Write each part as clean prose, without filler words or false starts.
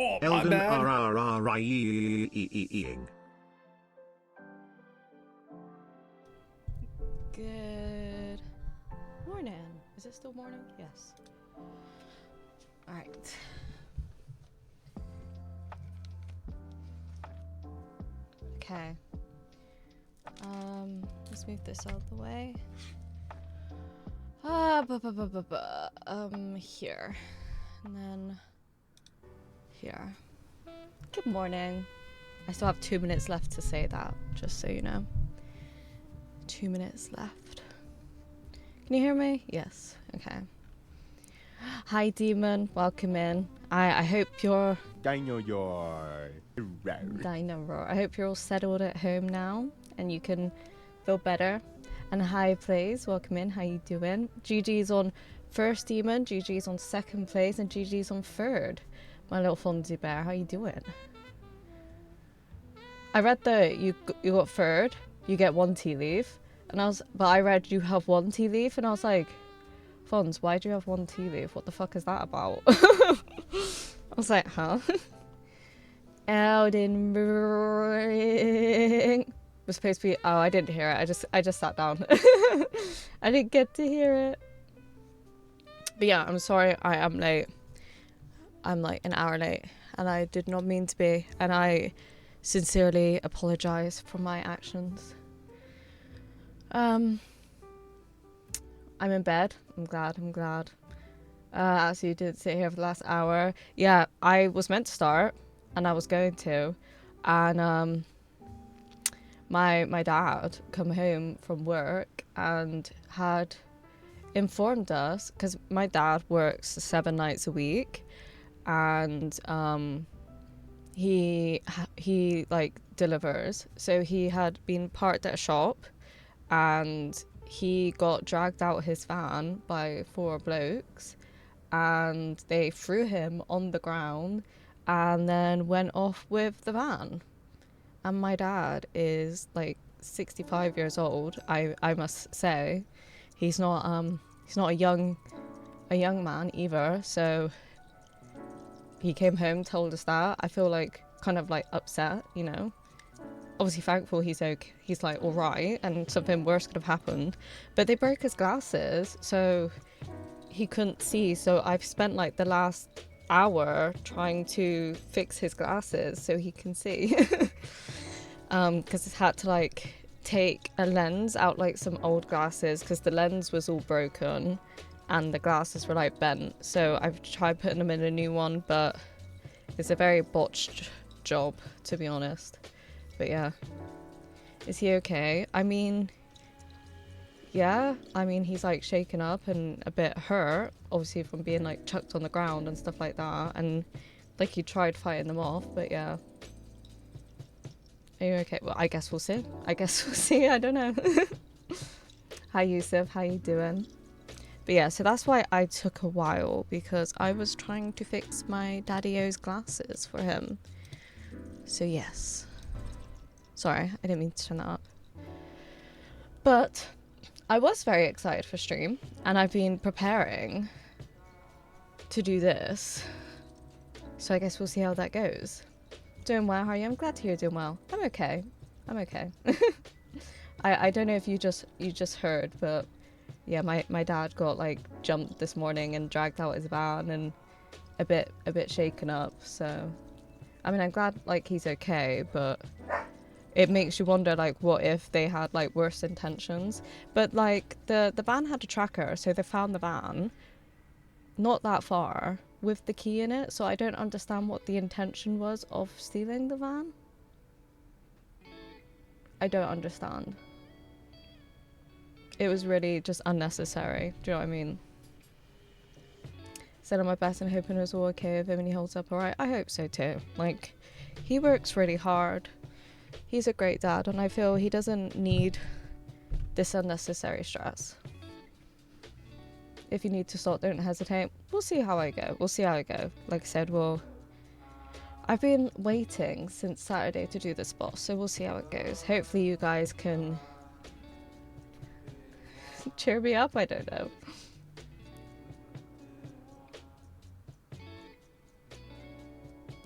Oh, my Elden bad. Ring. Good morning. Is it still morning? Yes. Alright. Okay. Let's move this out of the way. Here. And then here. Good morning. I still have 2 minutes left to say that, just so you know. 2 minutes left. Can you hear me? Yes. Okay. Hi, Demon. Welcome in. I hope you're... Dino Dino. I hope you're all settled at home now and you can feel better. And hi, Plays. Welcome in. How you doing? GG's on first, Demon. GG's on second place. And GG's on third. My little Fonzie Bear. How you doing? I read that you got third. You get 1 tea leaf. But I read you have 1 tea leaf. And I was like, Fonz, why do you have 1 tea leaf? What the fuck is that about? I was like, huh? Elden Ring was supposed to be... Oh, I didn't hear it. I just sat down. I didn't get to hear it. But yeah, I'm sorry I am late. I'm like an hour late. And I did not mean to be. And I sincerely apologize for my actions. I'm in bed. I'm glad. As you did sit here for the last hour. Yeah, I was meant to start. And I was going to. And my dad come home from work and had informed us, because my dad works 7 nights a week, and he like delivers, so he had been parked at a shop and he got dragged out of his van by 4 blokes and they threw him on the ground and then went off with the van. And my dad is like 65 years old. I must say, he's not a young man either. So he came home, told us that. I feel like kind of like upset, you know. Obviously thankful he's okay. He's like all right, and something worse could have happened. But they broke his glasses, so he couldn't see. So I've spent like the last hour trying to fix his glasses so he can see. Because he's had to like take a lens out, like some old glasses, because the lens was all broken and the glasses were like bent. So I've tried putting them in a new one, but it's a very botched job, to be honest. But yeah, is he okay? I mean, yeah, I mean, he's like shaken up and a bit hurt, obviously from being like chucked on the ground and stuff like that, and like he tried fighting them off. But yeah, are you okay? Well, I guess we'll see. I don't know. Hi Yusuf, how you doing? But yeah, so that's why I took a while, because I was trying to fix my daddy-o's glasses for him. So yes, sorry, I didn't mean to turn that up. But I was very excited for stream, and I've been preparing to do this. So I guess we'll see how that goes. Doing well, how are you? I'm glad to hear you're doing well. I'm okay. I don't know if you just heard, but yeah, my dad got like jumped this morning and dragged out his van and a bit shaken up. So I mean, I'm glad like he's okay, but it makes you wonder, like, what if they had like worse intentions. But like the van had a tracker, so they found the van not that far with the key in it. So I don't understand what the intention was of stealing the van. I don't understand. It was really just unnecessary. Do you know what I mean? Said on my best and hoping it was all okay with him and he holds up alright. I hope so too. Like, he works really hard. He's a great dad, and I feel he doesn't need this unnecessary stress. If you need to stop, don't hesitate. We'll see how I go. Like I said, I've been waiting since Saturday to do this boss, so we'll see how it goes. Hopefully you guys can cheer me up, I don't know.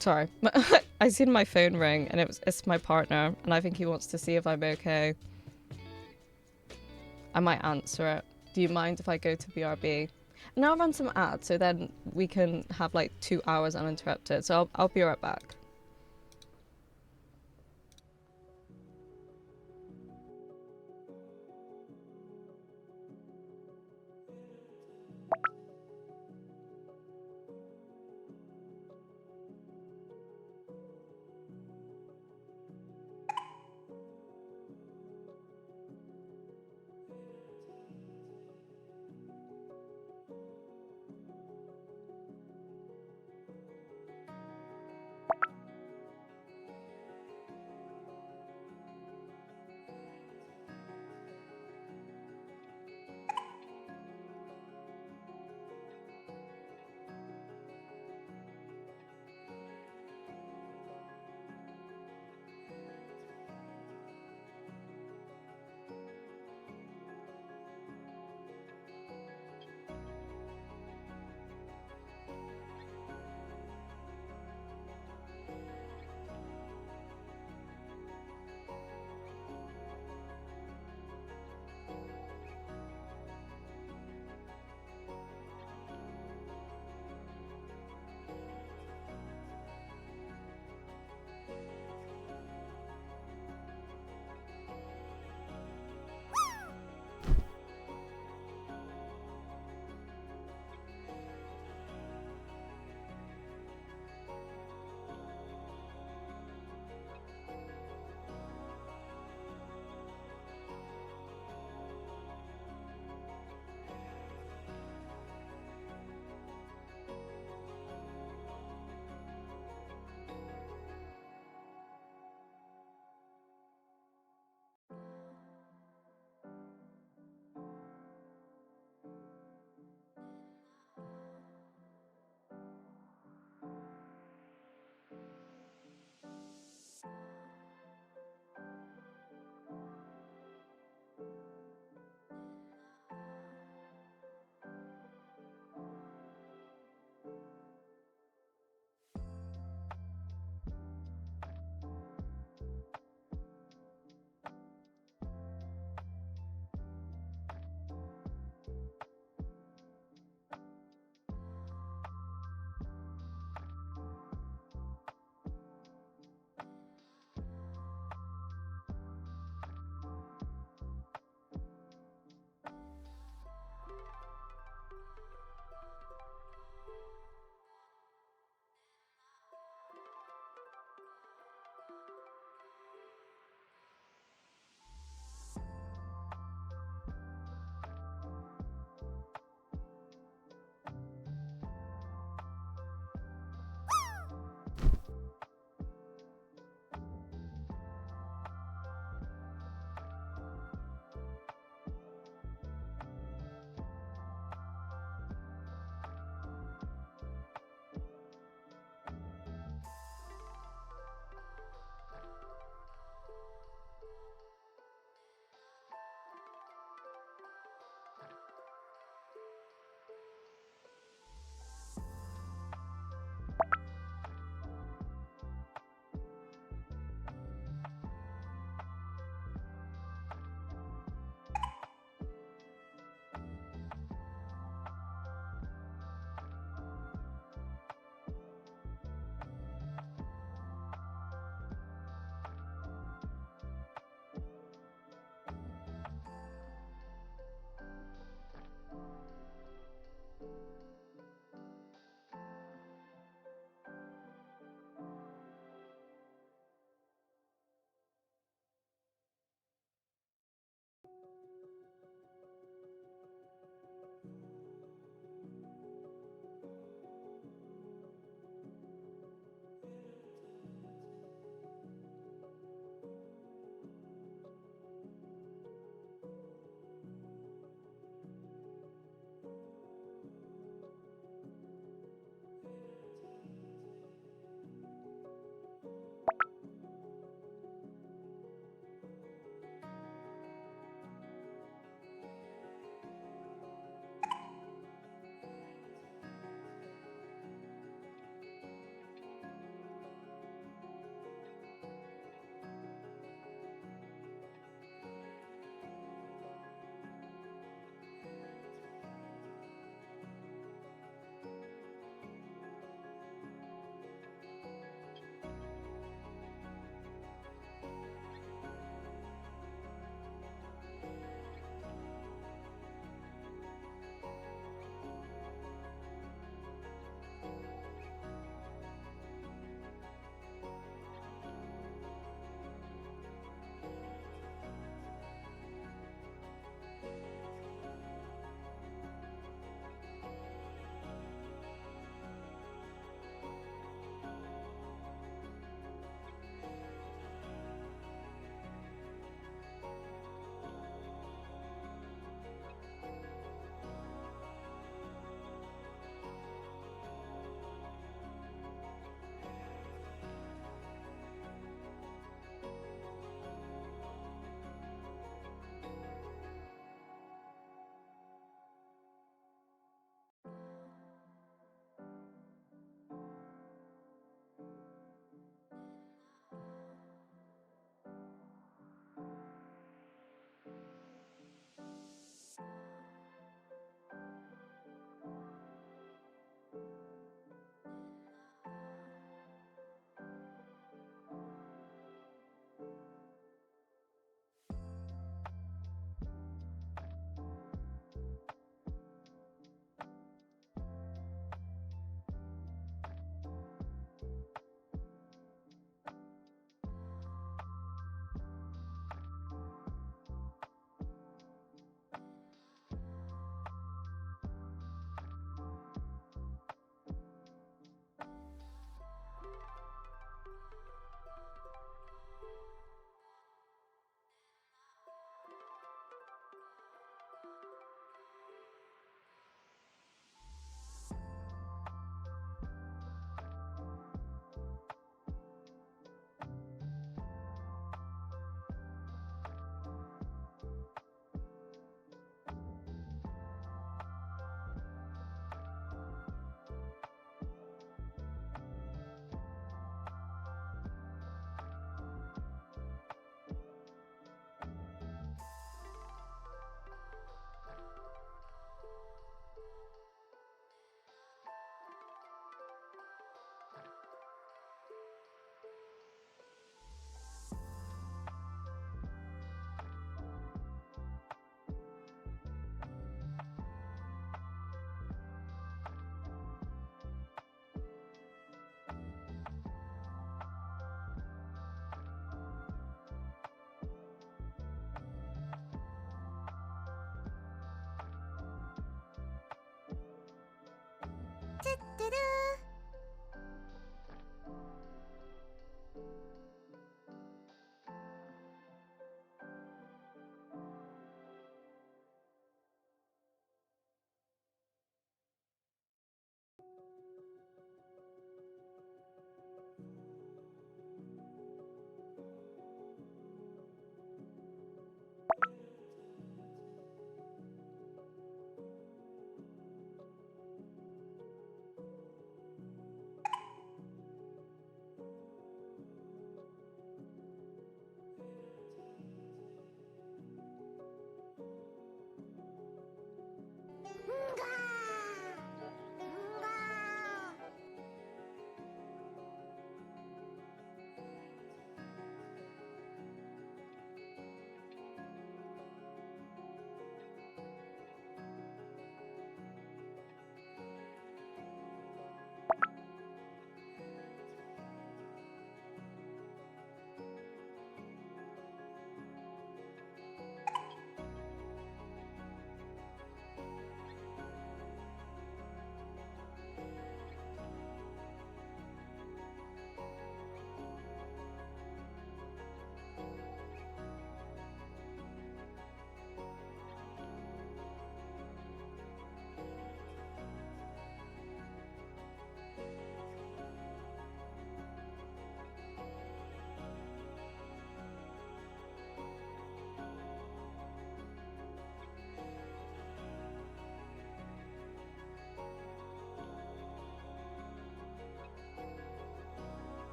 Sorry. I seen my phone ring and it's my partner and I think he wants to see if I'm okay. I might answer it. Do you mind if I go to BRB? And I'll run some ads so then we can have like 2 hours uninterrupted. So I'll be right back.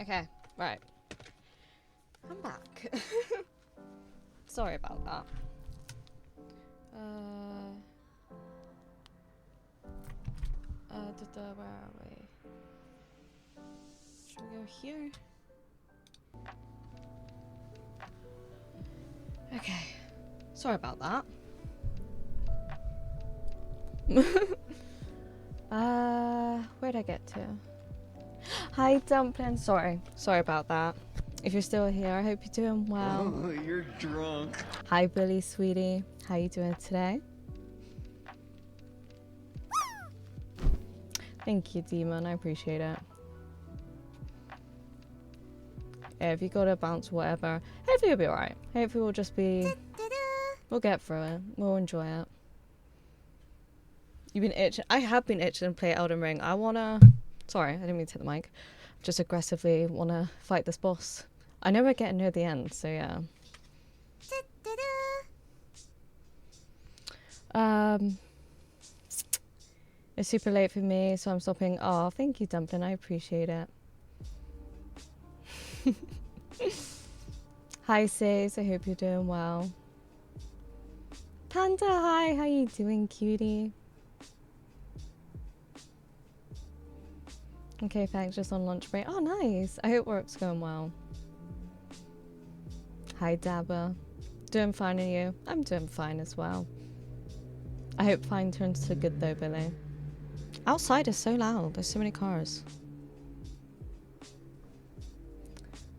Okay, right. I'm back. Sorry about that. Where are we? Should we go here? Okay. Sorry about that. Where'd I get to? Hi, Dumpling. Sorry about that. If you're still here, I hope you're doing well. Oh, you're drunk. Hi, Billy, sweetie. How you doing today? Thank you, Demon. I appreciate it. Yeah, if you gotta bounce whatever, hopefully you'll be alright. Hopefully we'll just be... We'll get through it. We'll enjoy it. You've been itching. I have been itching to play Elden Ring. I wanna... Sorry, I didn't mean to hit the mic. Just aggressively wanna fight this boss. I know we're getting near the end, so yeah. It's super late for me, so I'm stopping. Oh, thank you, Dumpling. I appreciate it. Hi, Sis. I hope you're doing well. Panda, hi. How you doing, cutie? Okay, thanks. Just on lunch break. Oh, nice. I hope work's going well. Hi, Dabba. Doing fine, are you? I'm doing fine as well. I hope fine turns to good though, Billy. Outside is so loud. There's so many cars.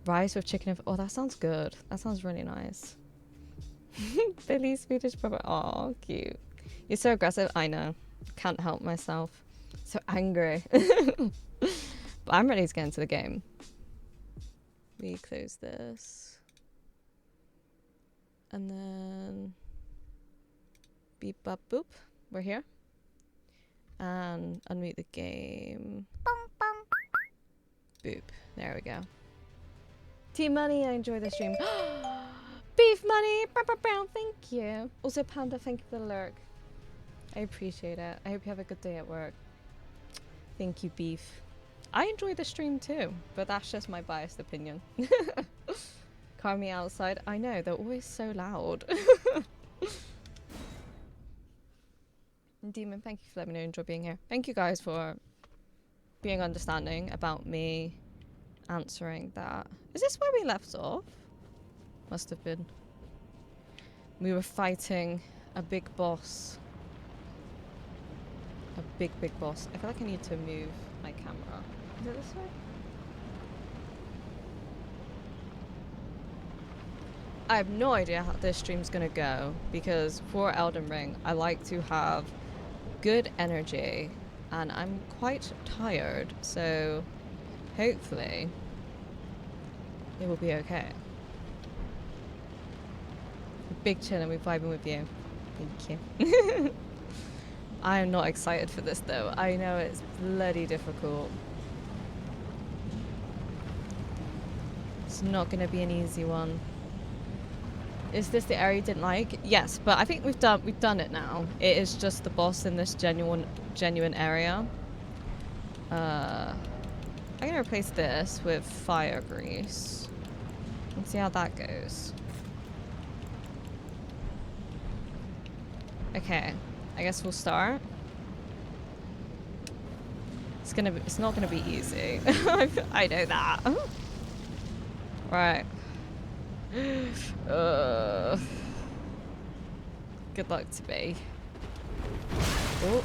Rice with chicken. Oh, that sounds good. That sounds really nice. Billy, Swedish brother. Oh, cute. You're so aggressive. I know. Can't help myself. So angry. But I'm ready to get into the game. We close this. And then... Beep, bop, boop. We're here. And unmute the game. Boop. There we go. Team Money, I enjoy the stream. Beef Money! Thank you. Also, Panda, thank you for the lurk. I appreciate it. I hope you have a good day at work. Thank you, Beef. I enjoy the stream too, but that's just my biased opinion. Carmi outside. I know, they're always so loud. Demon, thank you for letting me know you enjoy being here. Thank you guys for being understanding about me answering that. Is this where we left off? Must have been. We were fighting a big boss. A big boss. I feel like I need to move my camera. Is it this way? I have no idea how this stream's gonna go, because for Elden Ring, I like to have good energy, and I'm quite tired, so hopefully it will be okay. Big chill and we're vibing with you. Thank you. I am not excited for this though. I know it's bloody difficult. It's not going to be an easy one. Is this the area you didn't like? Yes, but I think we've done it now. It is just the boss in this genuine area. I'm gonna replace this with fire grease and see how that goes. Okay, I guess we'll start. It's not gonna be easy. I know that. Right. Good luck to me. Oh.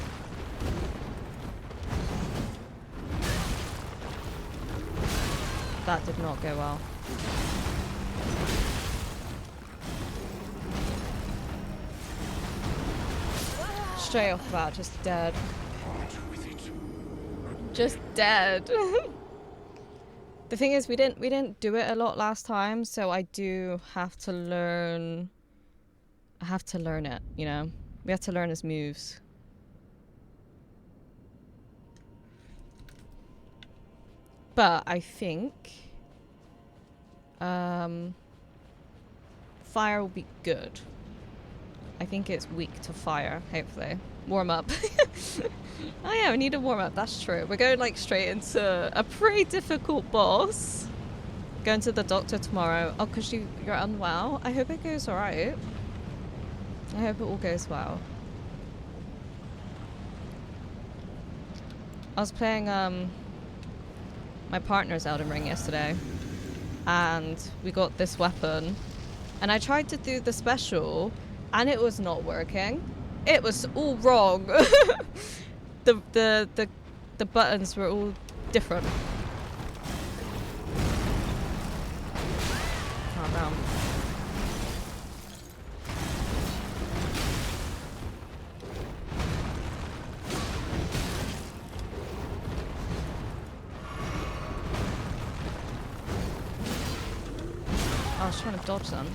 That did not go well. Straight off the bat, just dead. Just dead. The thing is, we didn't do it a lot last time, so I do have to learn. I have to learn it, you know. We have to learn his moves. But I think fire will be good. I think it's weak to fire, hopefully. Warm up. Oh yeah, we need a warm up, that's true. We're going like straight into a pretty difficult boss. Going to the doctor tomorrow. Oh, because you're unwell? I hope it goes alright. I hope it all goes well. I was playing my partner's Elden Ring yesterday, and we got this weapon, and I tried to do the special, and it was not working. It was all wrong. the buttons were all different. Calm down. I was trying to dodge them.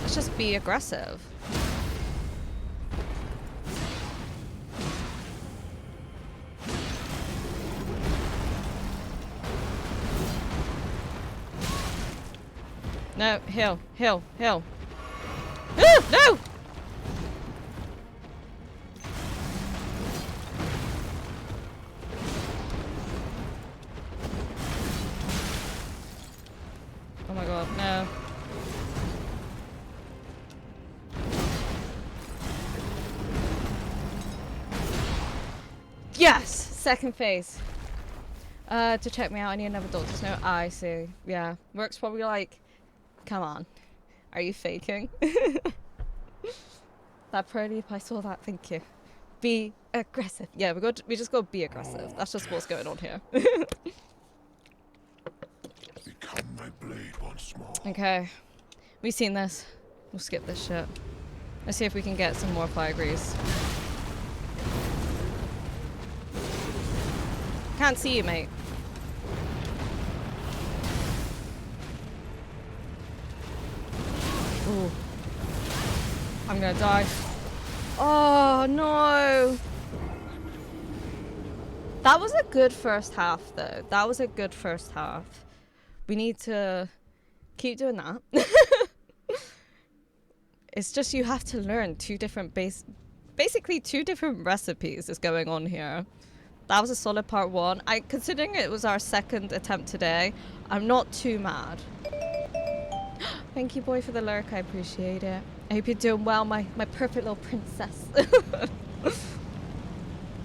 Let's just be aggressive. No, heal, heal, heal. Ah, no! Oh my god, no. Yes! Second phase. To check me out, I need another doctor's note. I see. Yeah. Work's probably like, come on. Are you faking? That pretty, I saw that, thank you. Be aggressive. Yeah, we just gotta be aggressive. That's just what's going on here. Become my blade once more. Okay. We've seen this. We'll skip this shit. Let's see if we can get some more fire grease. Can't see you, mate. Ooh. I'm gonna die. Oh no! That was a good first half though. That was a good first half. We need to keep doing that. It's just you have to learn basically two different recipes is going on here. That was a solid part one. Considering it was our second attempt today, I'm not too mad. Thank you, boy, for the lurk. I appreciate it. I hope you're doing well, my perfect little princess.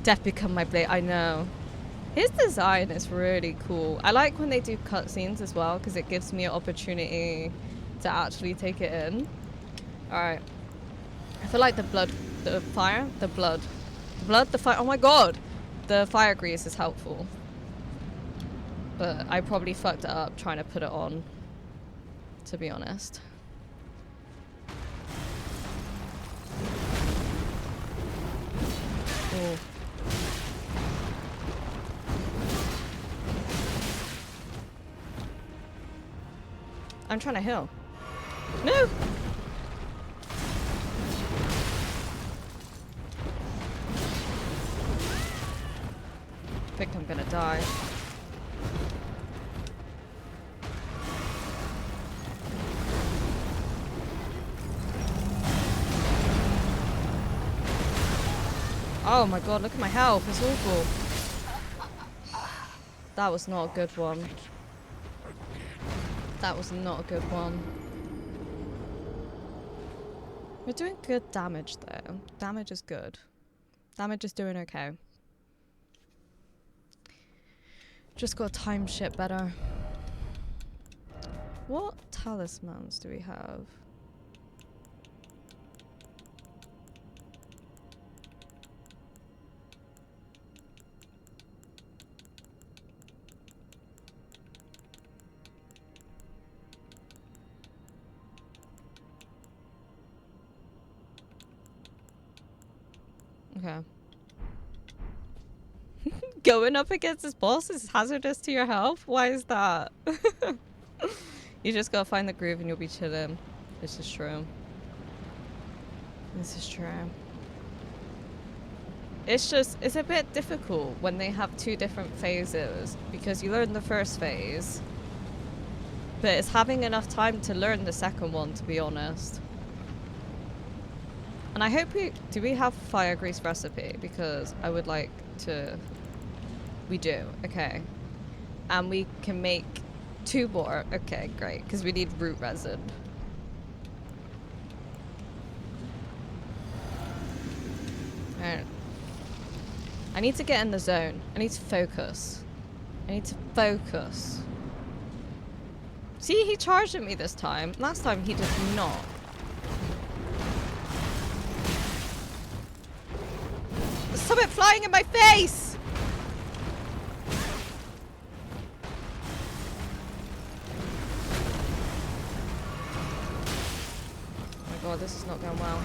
Death become my blade. I know. His design is really cool. I like when they do cutscenes as well, because it gives me an opportunity to actually take it in. Alright. I feel like the fire. Oh my god! The fire grease is helpful. But I probably fucked it up trying to put it on, to be honest. Ooh. I'm trying to heal. No! I think I'm gonna die. Oh my god, look at my health, it's awful. That was not a good one. That was not a good one. We're doing good damage though. Damage is good. Damage is doing okay. Just gotta time shit better. What talismans do we have? Okay. Going up against this boss is hazardous to your health? Why is that? You just gotta find the groove and you'll be chilling. This is true. This is true. It's a bit difficult when they have two different phases, because you learn the first phase, but it's having enough time to learn the second one, to be honest. And I hope do we have fire grease recipe? Because I would like to, we do, okay. And we can make 2 more, okay, great, because we need root resin. Alright. I need to get in the zone. I need to focus. I need to focus. See, he charged at me this time. Last time he did not. There's something flying in my face! Oh my god, this is not going well.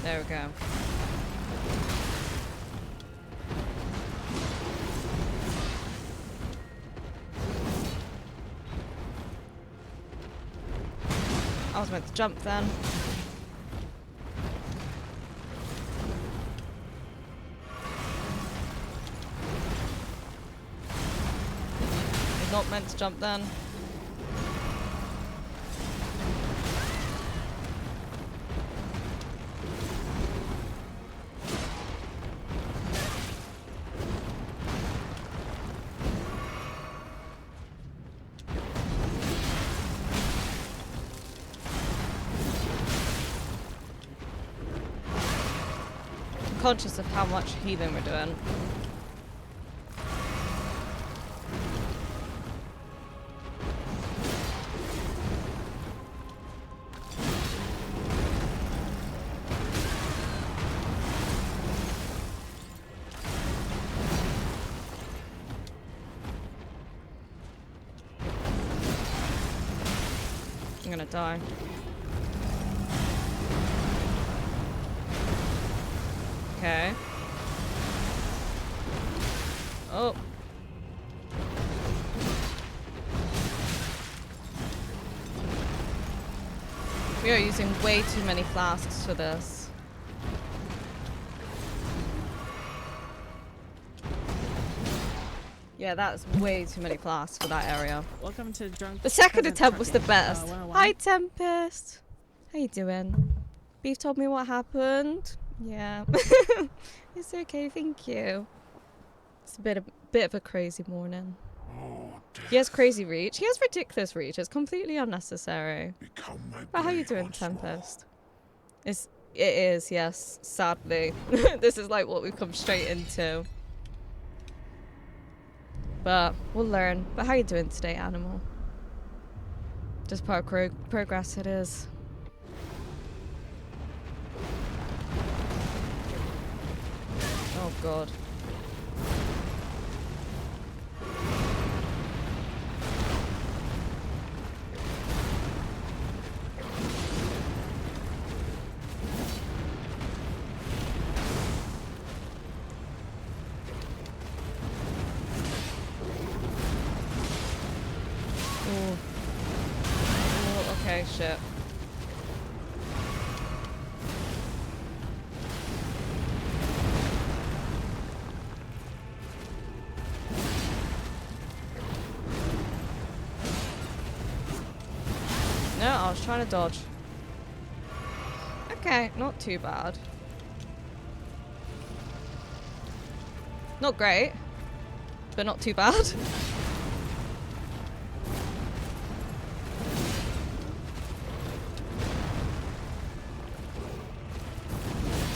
There we go. I was meant to jump then. I was not meant to jump then. Conscious of how much healing we're doing. I'm gonna die. Okay. Oh. We are using way too many flasks for this. Yeah, that's way too many flasks for that area. Welcome to Drunk. The second attempt was the best. 101. Hi, Tempest. How you doing? Beef told me what happened. Yeah. It's okay, thank you. It's a bit of a crazy morning. Oh, He has crazy reach. He has ridiculous reach. It's completely unnecessary. become my But how you blade doing, once more. Tempest? It is, yes. Sadly. This is like what we've come straight into. But we'll learn. But how you doing today, animal? Just part of progress it is. Oh god. Ooh. Ooh, okay, shit. No, I was trying to dodge. Okay, not too bad. Not great, but not too bad.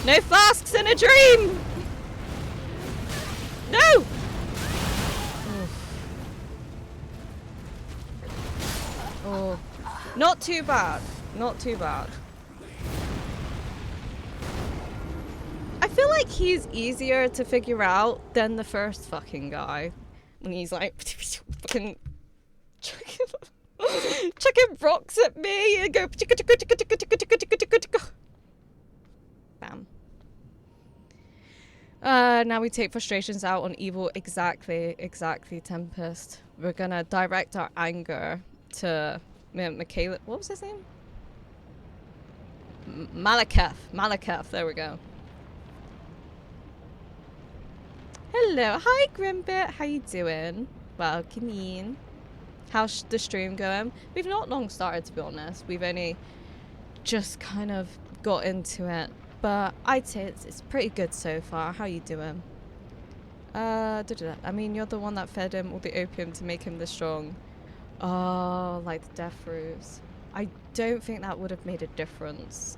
No flasks in a dream! No! Oh. Not too bad. Not too bad. I feel like he's easier to figure out than the first fucking guy. When he's like fucking chucking rocks at me and go bam. Now we take frustrations out on evil. Exactly, Tempest. We're gonna direct our anger to Michaela. What was his name? Malekith. There we go. Hello, hi Grimbit. How you doing? Welcome in. How's the stream going? We've not long started, to be honest. We've only just kind of got into it. But I'd say it's pretty good so far. How you doing? I mean, you're the one that fed him all the opium to make him this strong. Oh, like the death roofs. I don't think that would have made a difference.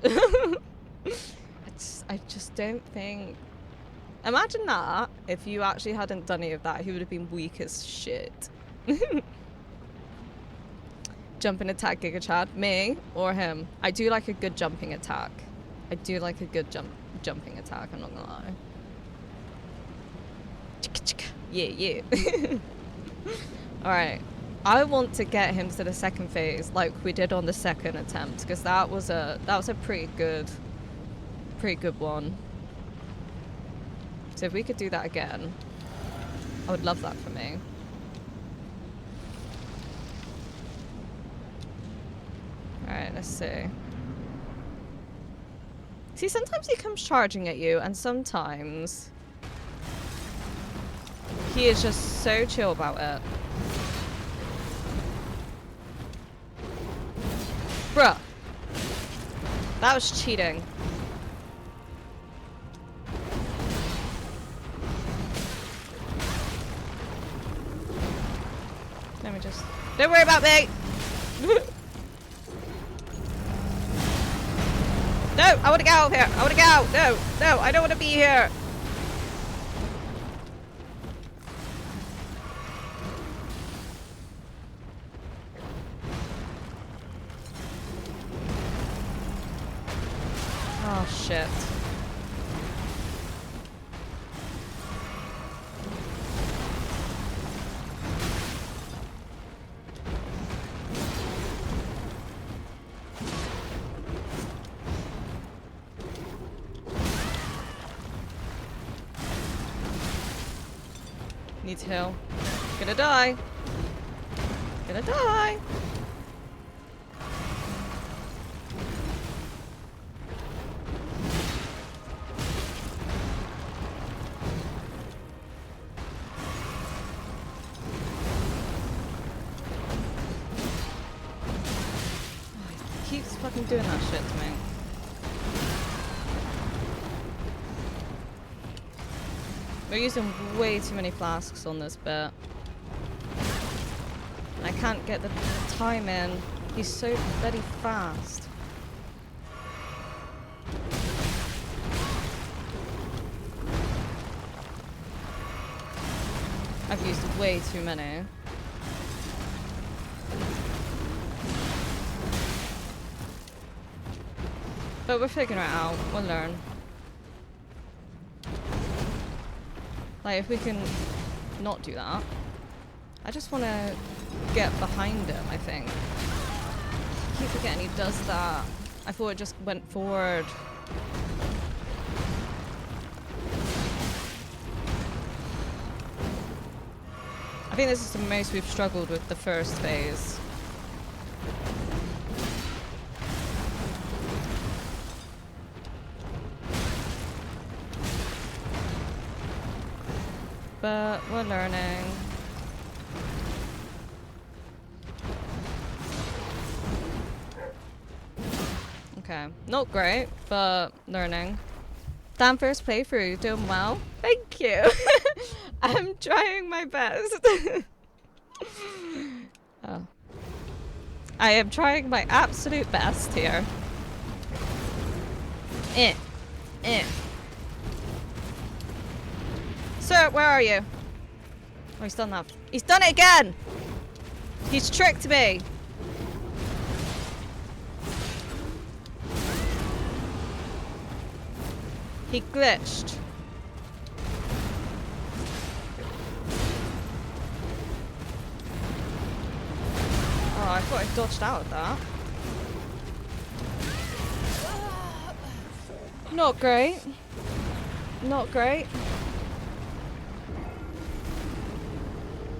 I just don't think... Imagine that, if you actually hadn't done any of that, he would have been weak as shit. Jumping attack, Giga Chad. Me or him? I do like a good jumping attack. I do like a good jumping attack, I'm not gonna lie. Yeah. Alright. I want to get him to the second phase like we did on the second attempt, because that was a pretty good one. So if we could do that again, I would love that for me. Alright, let's see. See, sometimes he comes charging at you, and sometimes he is just so chill about it. Bruh. That was cheating. Let me just... Don't worry about me! No! I want to get out of here! I want to get out! No! I don't want to be here! Oh, shit. Need to heal. Gonna die. Gonna die. Keeps fucking doing that shit to me. We're using way too many flasks on this bit. I can't get the time in. He's so bloody fast. I've used way too many. But we're figuring it out. We'll learn. Like, if we can not do that. I just want to get behind him, I think. I keep forgetting he does that. I thought it just went forward. I think this is the most we've struggled with the first phase. But we're learning. Okay, not great, but learning. Damn, first playthrough, doing well. Thank you. I'm trying my best. Oh. I am trying my absolute best here. Sir, where are you? Oh, he's done that. He's done it again! He's tricked me! He glitched. Oh, I thought I dodged out of that. Not great. Not great.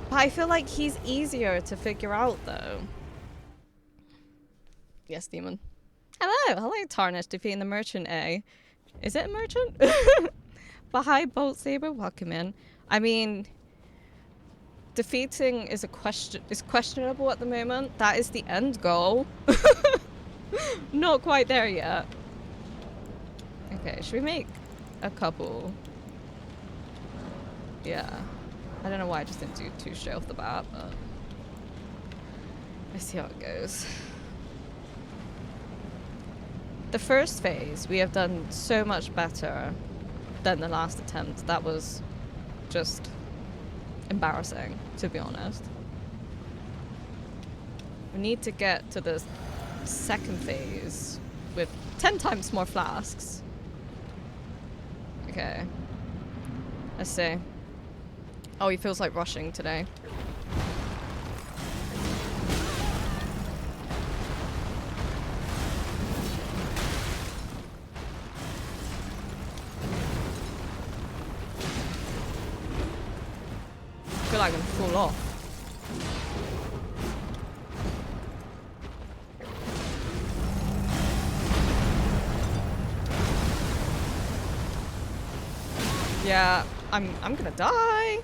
But I feel like he's easier to figure out, though. Yes, demon. Hello, Tarnish, defeating the merchant, eh? Is it a merchant? But hi, Bolt Saber, welcome in. I mean, defeating is questionable at the moment. That is the end goal. Not quite there yet. Okay, should we make a couple? Yeah. I don't know why I just didn't do 2 straight off the bat, but let's see how it goes. The first phase, we have done so much better than the last attempt. That was just embarrassing, to be honest. We need to get to the second phase with 10 times more flasks. Okay. Let's see. Oh, he feels like rushing today. I feel like I'm gonna fall off. Yeah, I'm gonna die.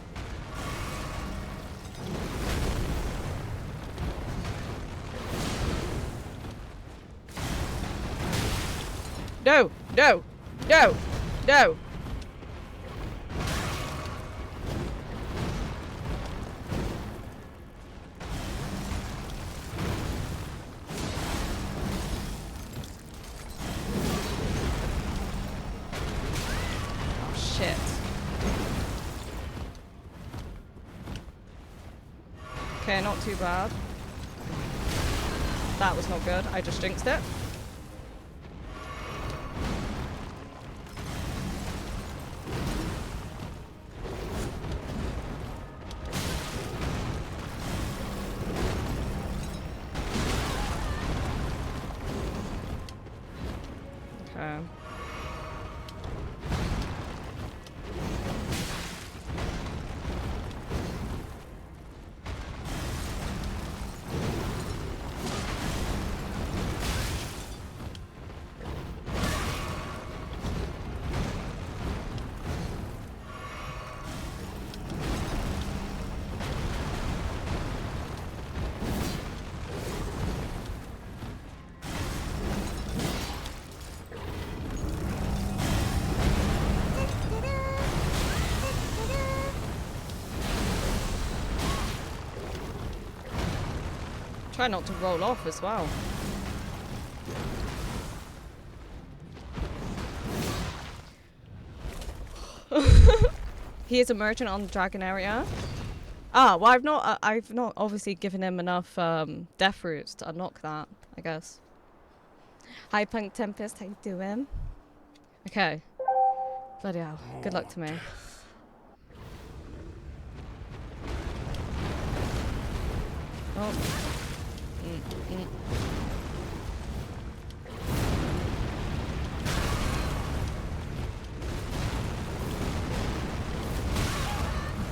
No, no, no, no. Oh, shit. Okay, not too bad. That was not good. I just jinxed it. Okay. Try not to roll off as well. He is emergent on the dragon area. Ah, well, I've not obviously given him enough death roots to unlock that, I guess. Hi, Punk Tempest, how you doing? Okay. Bloody hell. Good luck to me. Oh.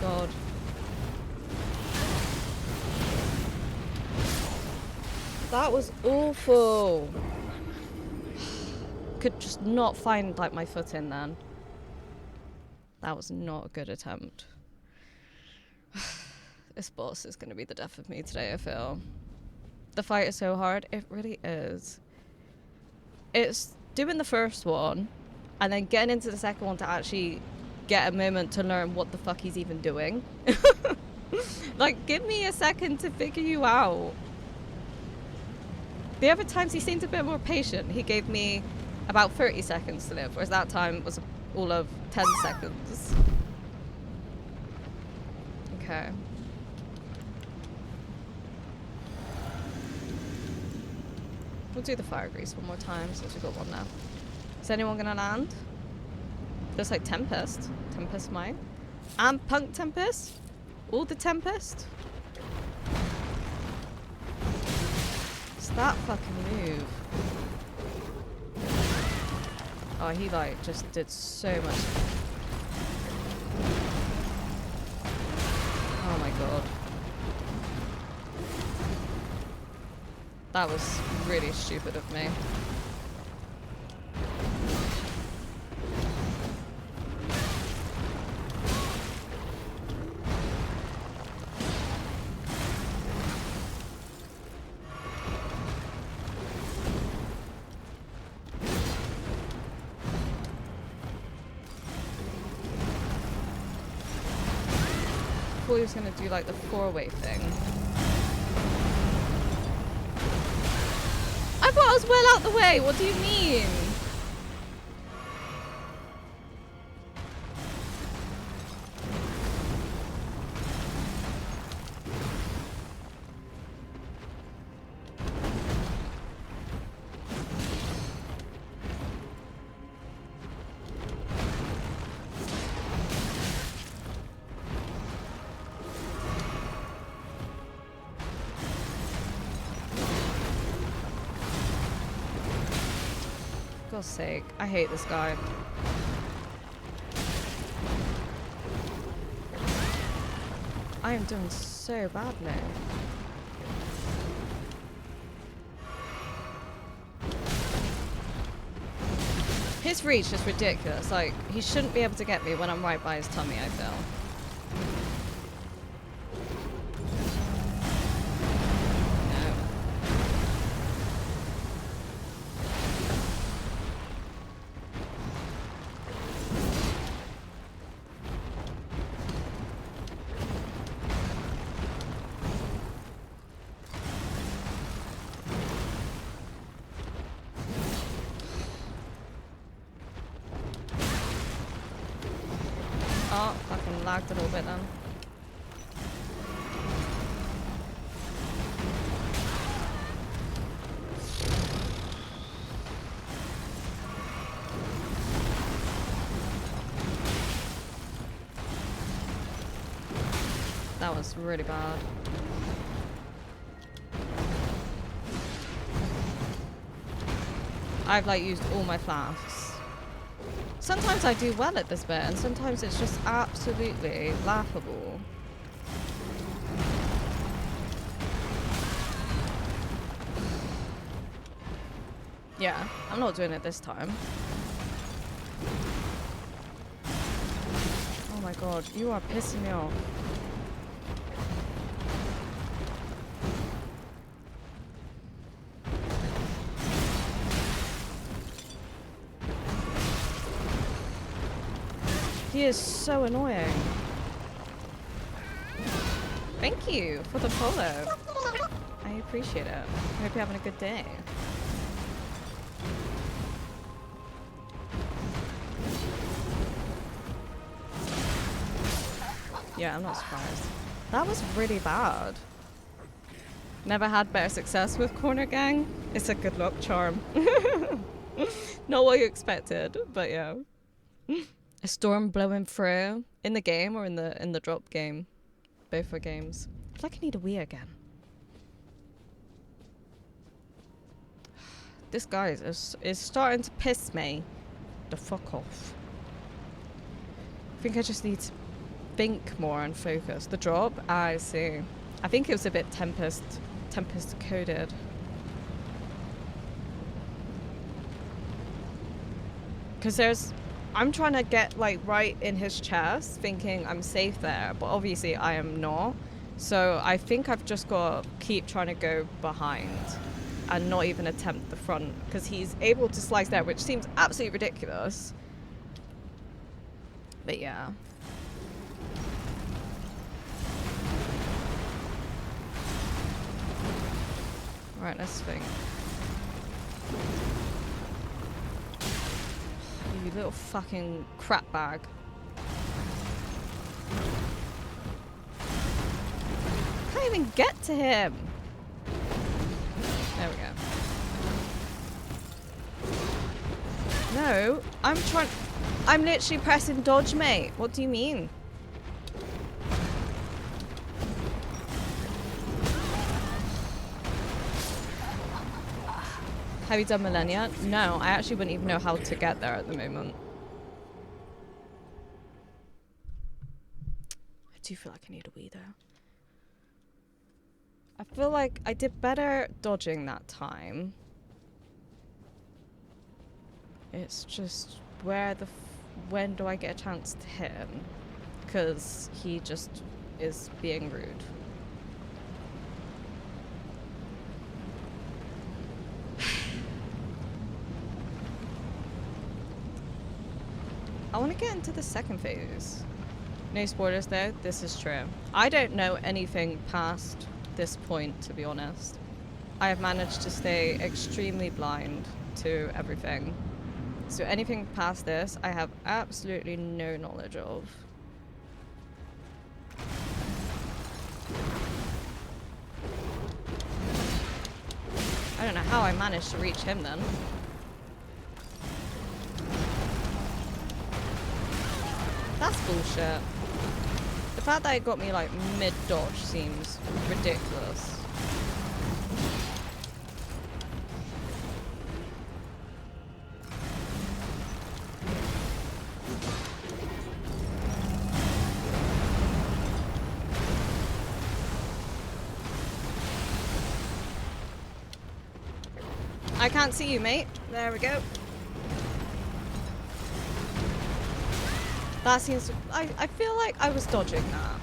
God. That was awful. Could just not find like my foot in then. That was not a good attempt. This boss is going to be the death of me today, I feel. The fight is so hard. It really is. It's doing the first one and then getting into the second one to actually get a moment to learn what the fuck he's even doing. Like, give me a second to figure you out. The other times he seemed a bit more patient. He gave me about 30 seconds to live, whereas that time was all of 10 seconds. Okay. We'll do the fire grease one more time since we've got one now. Is anyone gonna land? Looks like Tempest. Tempest might. And Punk Tempest. All the Tempest. It's that fucking move. Oh, he like just did so much. Oh my god. That was really stupid of me. thought he was gonna do like the 4-way thing. I thought I was well out the way. What do you mean? For God's sake, I hate this guy. I am doing so badly. His reach is ridiculous. Like, he shouldn't be able to get me when I'm right by his tummy, I feel. Oh, fucking lagged a little bit then. That was really bad. I've like used all my flasks. Sometimes I do well at this bit, and sometimes it's just absolutely laughable. Yeah, I'm not doing it this time. Oh my god, you are pissing me off. He is so annoying. Thank you for the follow. I appreciate it. I hope you're having a good day. Yeah, I'm not surprised. That was really bad. Never had better success with Corner Gang. It's a good luck charm. Not what you expected, but yeah. A storm blowing through in the game or in the drop game. Both are games. I feel like I need a Wii again. This guy is starting to piss me the fuck off. I think I just need to think more and focus. The drop, I see. I think it was a bit Tempest coded. Because I'm trying to get like right in his chest, thinking I'm safe there, but obviously I am not. So I think I've just got to keep trying to go behind and not even attempt the front, because he's able to slice there, which seems absolutely ridiculous. But yeah. Right, let's think. You little fucking crap bag. Can't even get to him. There we go. No, I'm literally pressing dodge, mate. What do you mean? Have you done Millennia? No, I actually wouldn't even know how to get there at the moment. I do feel like I need a Wii though. I feel like I did better dodging that time. It's just when do I get a chance to hit him? Because he just is being rude. I want to get into the second phase. No spoilers though, this is true. I don't know anything past this point, to be honest. I have managed to stay extremely blind to everything. So anything past this, I have absolutely no knowledge of. I don't know how I managed to reach him then. That's bullshit. The fact that it got me like mid-dodge seems ridiculous. I can't see you, mate. There we go. That seems... I feel like I was dodging that.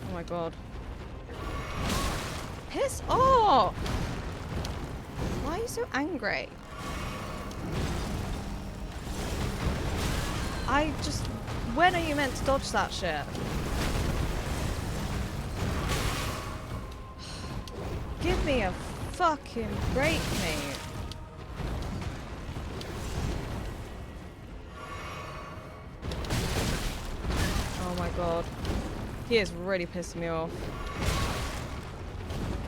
Oh my god. Piss off! Why are you so angry? I just... When are you meant to dodge that shit? Give me a fucking break, mate. Oh my god. He is really pissing me off.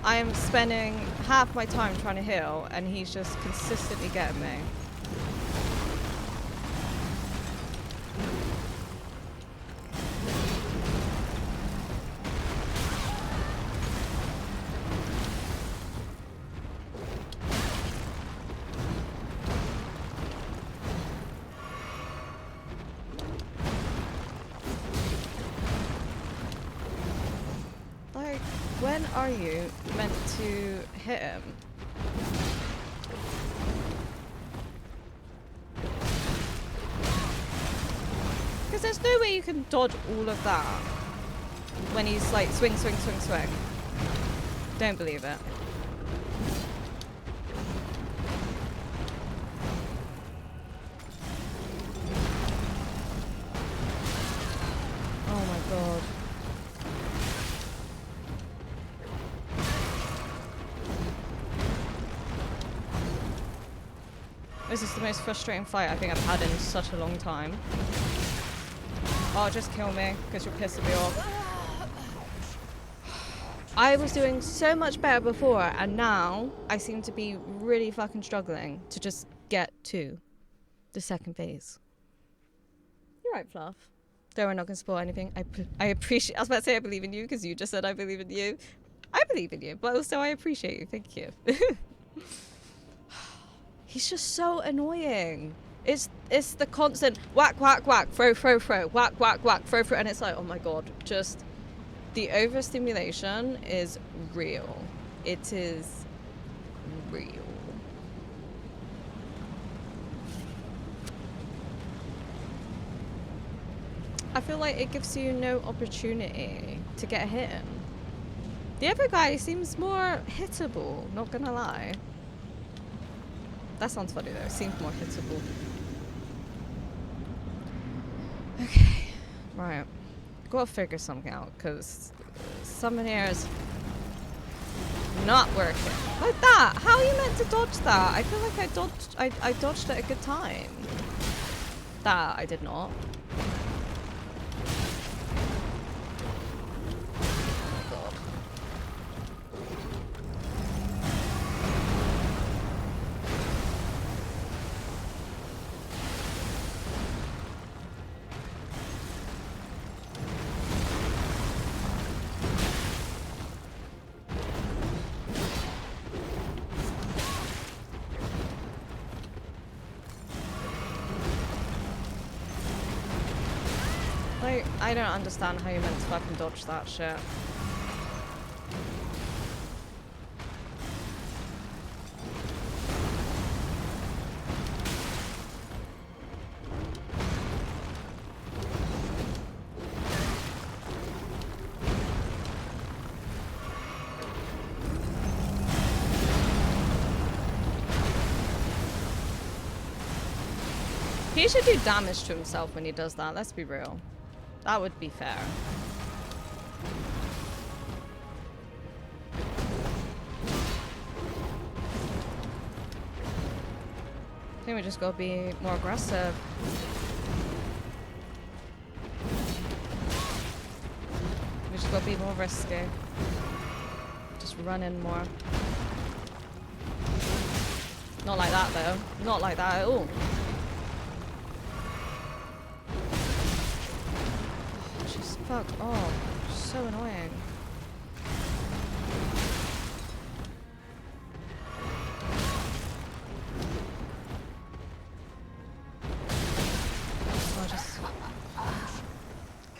I am spending half my time trying to heal, and he's just consistently getting me. Like, when are you meant to hit him? Because there's no way you can dodge all of that when he's like swing, swing, swing, swing. Don't believe it. Oh my god. This is the most frustrating fight I think I've had in such a long time. Oh, just kill me, because you're pissing me off. I was doing so much better before, and now I seem to be really fucking struggling to just get to the second phase. You're right, Fluff. Though we're not going to spoil anything, I appreciate... I was about to say I believe in you, because you just said I believe in you. I believe in you, but also I appreciate you. Thank you. He's just so annoying. It's the constant whack, whack, whack, throw, throw, throw, whack, whack, whack, throw, throw, and it's like, oh my god, just the overstimulation is real. It is real. I feel like it gives you no opportunity to get a hit in. The other guy seems more hittable, not gonna lie. That sounds funny though, seems more hittable. Okay, right. Gotta figure something out, because something here is not working. Like that! How are you meant to dodge that? I feel like I dodged at a good time. That I did not. Like, I don't understand how you're meant to fucking dodge that shit. He should do damage to himself when he does that, let's be real. That would be fair. I think we just gotta be more aggressive. We just gotta be more risky. Just run in more. Not like that though. Not like that at all. Just fuck off. So annoying.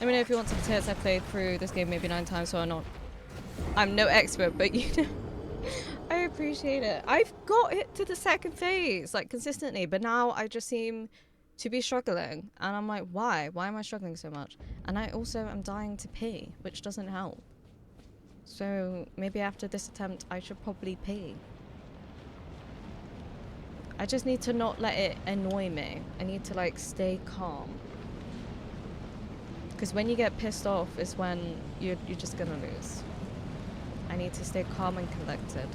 Let me know if you want some tips. I played through this game maybe 9 times, so I'm no expert, but you know, I appreciate it. I've got it to the second phase, like, consistently, but now I just seem to be struggling. And I'm like, why? Why am I struggling so much? And I also am dying to pee, which doesn't help. So maybe after this attempt, I should probably pee. I just need to not let it annoy me. I need to, like, stay calm. Because when you get pissed off is when you're just gonna lose. I need to stay calm and collected.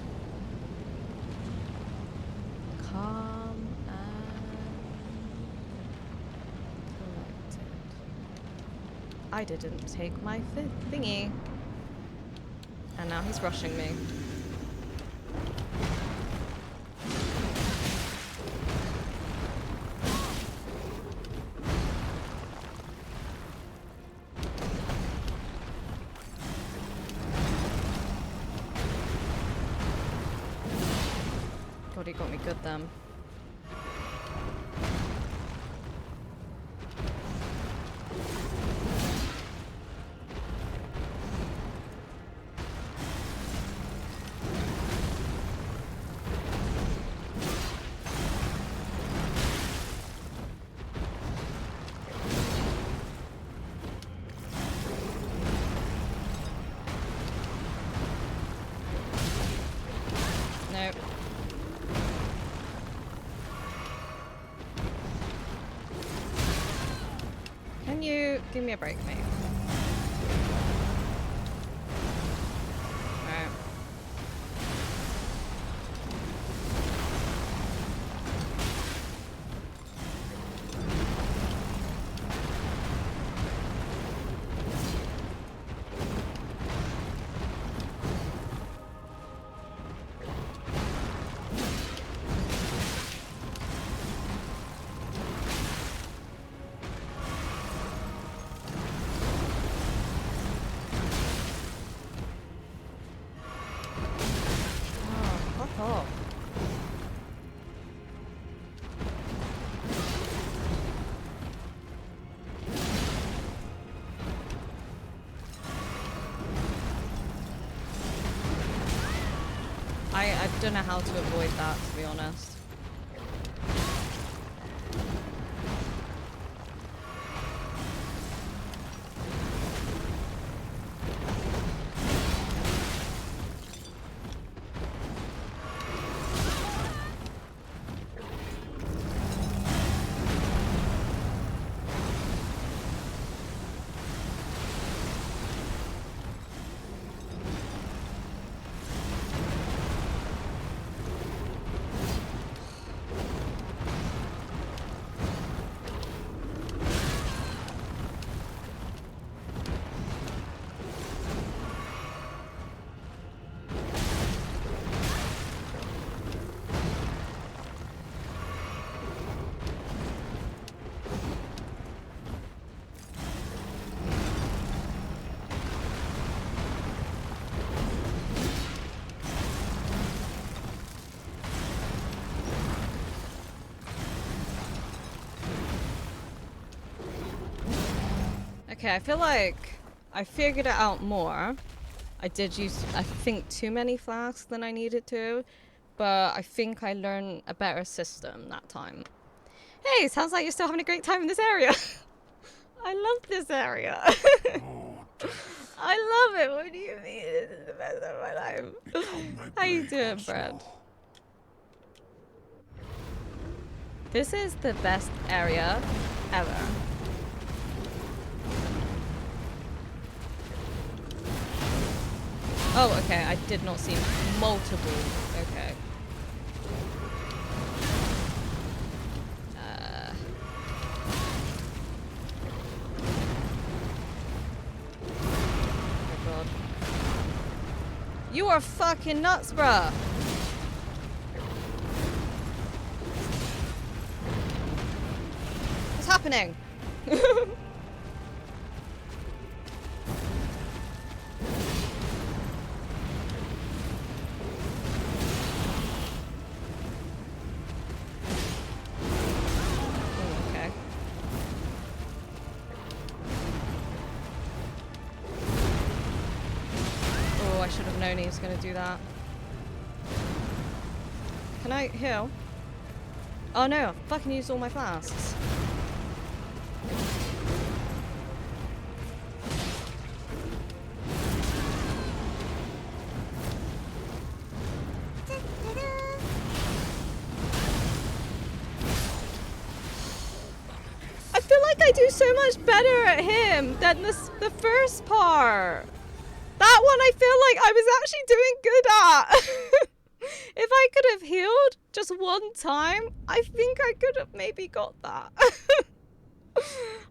Calm and collected. I didn't take my thingy. And now he's rushing me. God, he got me good then. Nope. Can you give me a break, mate? Alright. Oh. I don't know how to avoid that, to be honest. Okay, I feel like I figured it out more. I did use, I think, too many flasks than I needed to, but I think I learned a better system that time. Hey, sounds like you're still having a great time in this area. I love this area. I love it. What do you mean? This is the best of my life. How you doing, Brad? This is the best area ever. Oh, okay. I did not see multiple. Okay. Oh god. You are fucking nuts, bruh. What's happening? I should have known he was going to do that. Can I heal? Oh no, I fucking used all my flasks. I feel like I do so much better at him than the first part. That one I feel like I was actually doing good at. If I could have healed just one time, I think I could have maybe got that.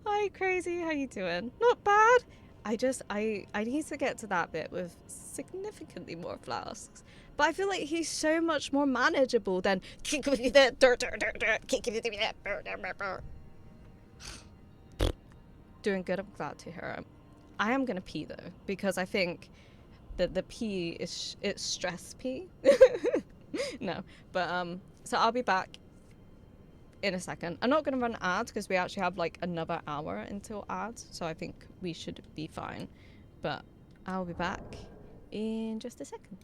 Hi, Crazy. How you doing? Not bad. I need to get to that bit with significantly more flasks. But I feel like he's so much more manageable than doing good. I'm glad to hear it. I am gonna pee though, because I think that the pee is it's stress pee. No, but so I'll be back in a second. I'm not gonna run ads because we actually have like another hour until ads, so I think we should be fine. But I'll be back in just a second.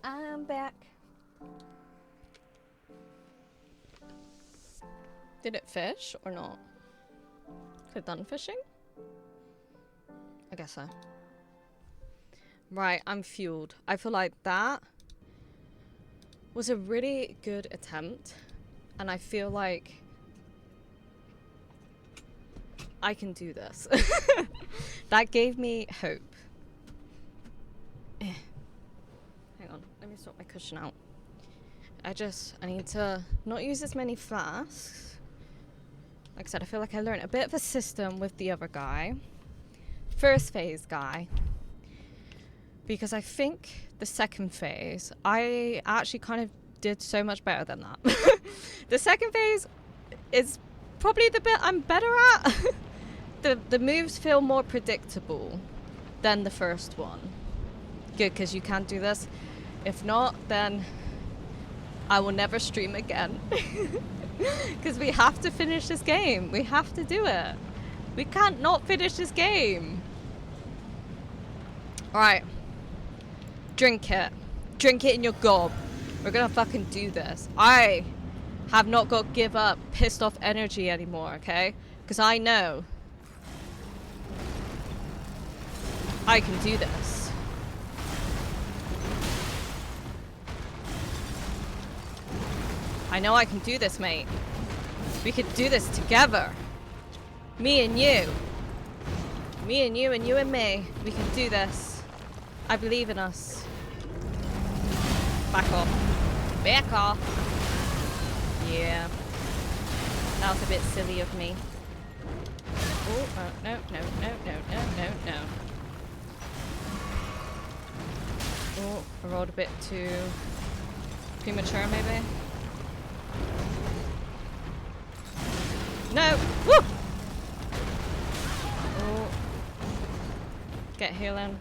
I'm back. Did it fish or not? Could have done fishing? I guess so. Right, I'm fueled. I feel like that was a really good attempt, and I feel like I can do this. That gave me hope. Hang on, let me sort my cushion out. I need to not use as many flasks. Like I said, I feel like I learned a bit of a system with the other guy. First phase guy. Because I think the second phase, I actually kind of did so much better than that. The second phase is probably the bit I'm better at. the moves feel more predictable than the first one. Good, because you can't do this. If not, then I will never stream again. Because we have to finish this game. We have to do it. We can't not finish this game. Alright. Drink it. Drink it in your gob. We're gonna fucking do this. I have not got give up, pissed off energy anymore, okay? Because I know I can do this. I know I can do this, mate. We could do this together. Me and you. Me and you and me. We can do this. I believe in us. Back off. Back off. Yeah. That was a bit silly of me. Oh, no. Oh, I rolled a bit too premature, maybe? No! Woo! Oh. Get healing.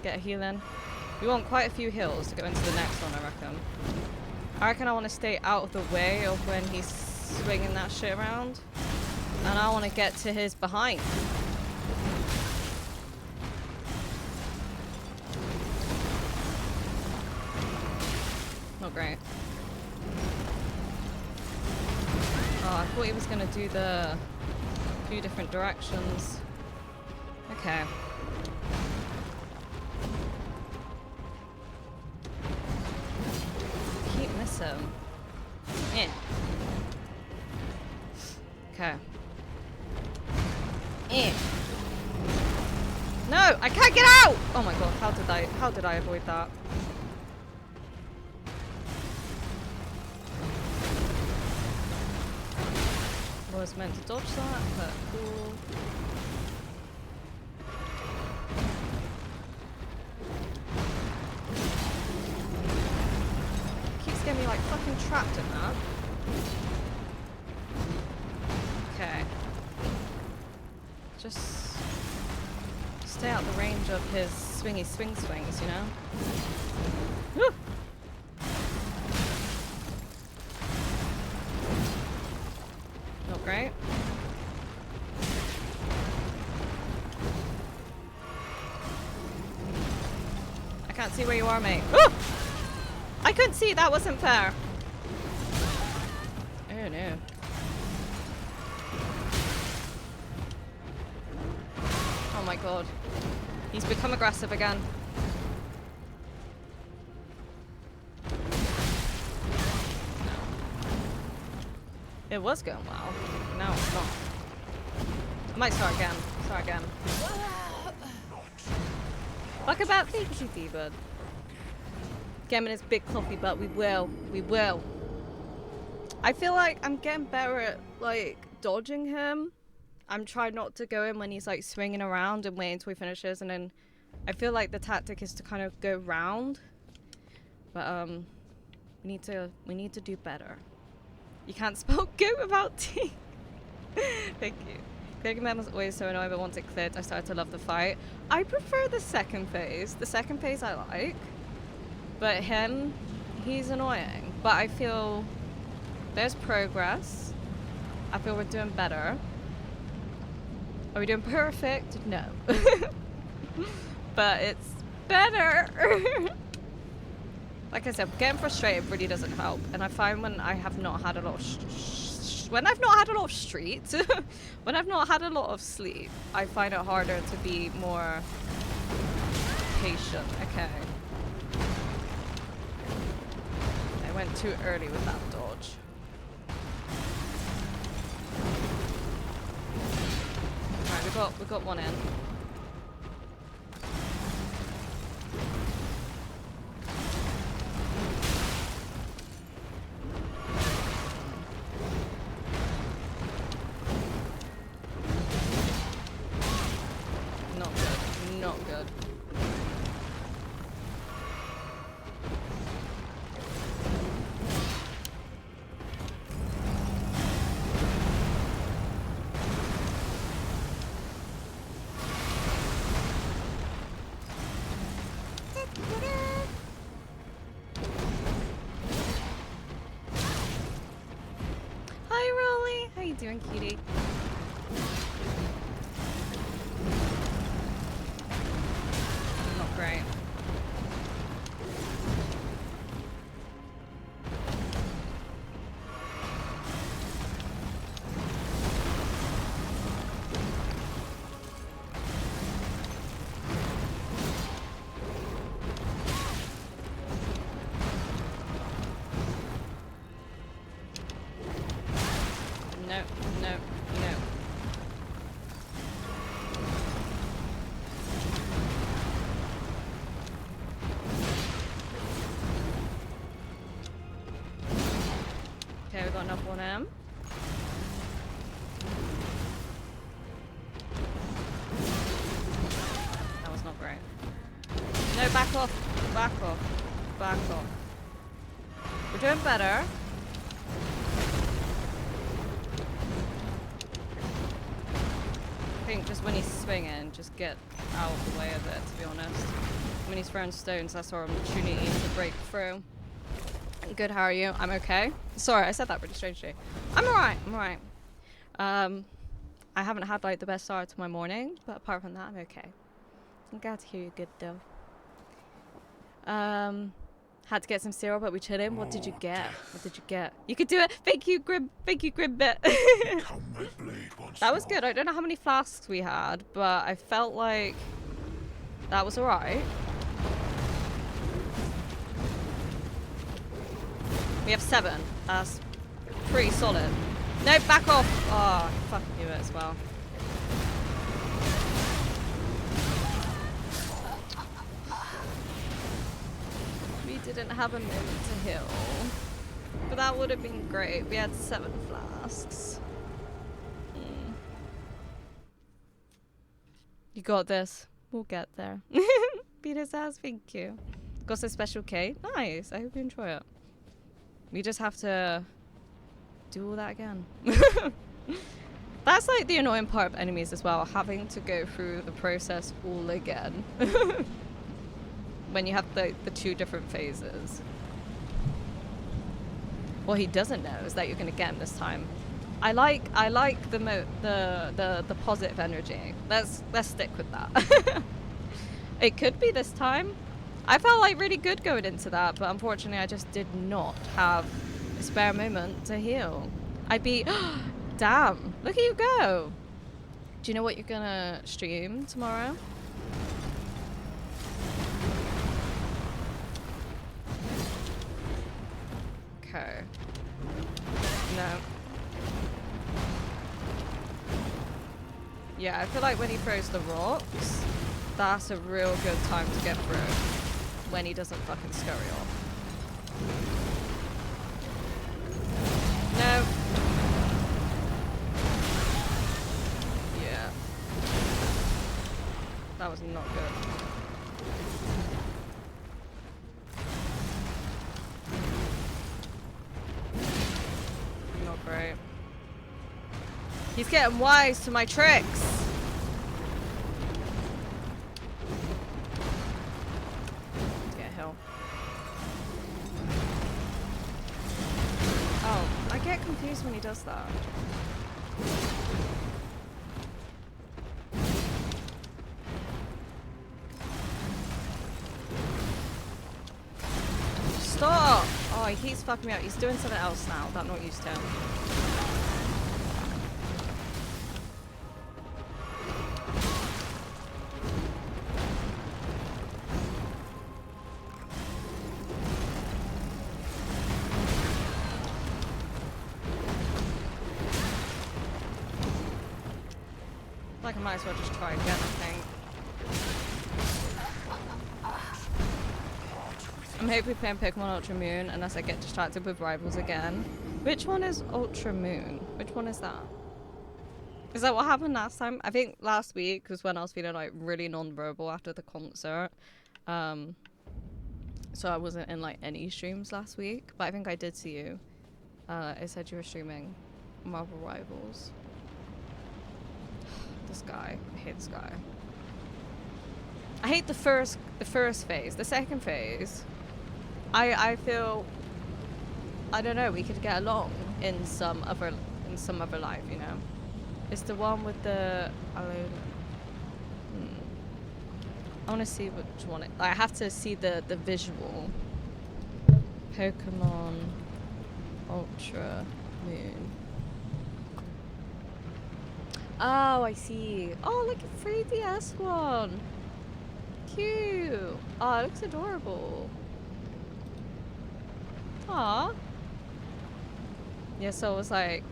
We want quite a few heals to go into the next one, I reckon. I reckon I want to stay out of the way of when he's swinging that shit around. And I want to get to his behind. Not great. Oh, I thought he was going to do the few different directions. Okay. Keep missing. Yeah. Okay. Eh. No, I can't get out! Oh my god, how did I avoid that? Was meant to dodge that, but cool. Keeps getting me like fucking trapped in that. Okay. Just stay out the range of his swingy swings, you know? Woo! Not great. I can't see where you are, mate. Woo! I couldn't see, that wasn't fair. Oh no. Oh my god. He's become aggressive again. It was going well. Now it's not. I might start again. Fuck about thinky D-Bud. Get him in his big coffee butt. We will. I feel like I'm getting better at, like, dodging him. I'm trying not to go in when he's, like, swinging around and waiting until he finishes. And then I feel like the tactic is to kind of go round. But, we need to do better. You can't spell goat without T. Thank you. Clearing them was always so annoying, but once it cleared, I started to love the fight. I prefer the second phase. The second phase I like. But him, he's annoying. But I feel there's progress. I feel we're doing better. Are we doing perfect? No. But it's better. Like I said, getting frustrated really doesn't help, and I find when I have not had a lot of when I've not had a lot of street, when I've not had a lot of sleep, I find it harder to be more patient. Okay. I went too early with that dodge. Alright, we got one in. Not good. great. No, no, no. Okay, we got enough 1M. That was not great. No, back off. Back off. Back off. We're doing better. I think just when he's swinging, just get out of the way of it, to be honest. When he's throwing stones, that's our opportunity to break through. Good, how are you? I'm okay. Sorry, I said that pretty strangely. I'm alright, I'm alright. I haven't had like the best start to my morning, but apart from that, I'm okay. I'm glad to hear you're good though. Had to get some cereal, but we chilling. What did you get? What did you get? You could do it. Thank you, Grim. Thank you, Grimbit. Become my blade once That was more. good. I don't know how many flasks we had, but I felt like that was alright. We have 7. That's pretty solid. No, back off. Oh, fuck you as well. We didn't have a minute to heal. But that would have been great. We had 7 flasks. You got this. We'll get there. Peter's ass, thank you. Got a special K. Nice. I hope you enjoy it. We just have to do all that again. That's like the annoying part of enemies as well, having to go through the process all again. When you have the 2 different phases. What he doesn't know is that you're gonna get him this time. I like the positive energy. Let's stick with that. It could be this time. I felt like really good going into that, but unfortunately I just did not have a spare moment to heal. I'd be damn, look at you go. Do you know what you're gonna stream tomorrow? Okay. No. Yeah, I feel like when he throws the rocks, that's a real good time to get through. When he doesn't fucking scurry off. No. Yeah. That was not good. Not great. He's getting wise to my tricks. Get a hill. Oh, I get confused when he does that. Stop! Oh, he keeps fucking me up. He's doing something else now that I'm not used to. Like I might as well just try again, I think. I'm hoping playing Pokemon Ultra Moon unless I get distracted with rivals again. Which one is Ultra Moon? Which one is that? Is that what happened last time? I think last week was when I was feeling like really non-verbal after the concert. So I wasn't in like any streams last week, but I think I did see you. It said you were streaming Marvel Rivals. This guy. I hate this guy. I hate the first phase. The second phase, I feel, I don't know, we could get along in some other life, you know. It's the one with the I want to see which one. I have to see the visual. Pokemon Ultra Moon. Oh, I see. Oh, look at 3DS one. Cute. Oh, it looks adorable. Aw. Yeah, so it was like,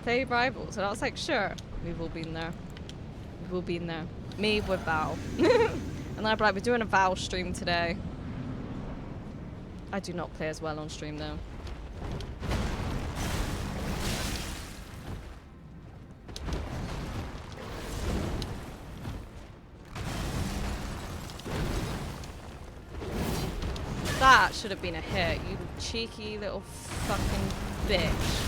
play rivals. And I was like, sure. We've all been there. We've all been there. Me with Val. And then I'd be like, we're doing a Val stream today. I do not play as well on stream though. That should have been a hit, you cheeky little fucking bitch.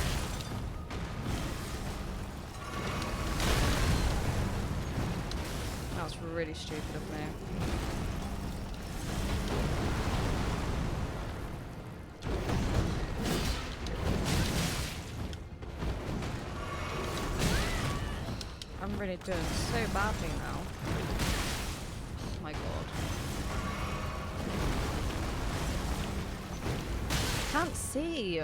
That was really stupid of me. I'm really doing so badly now. Oh my god. Can't see.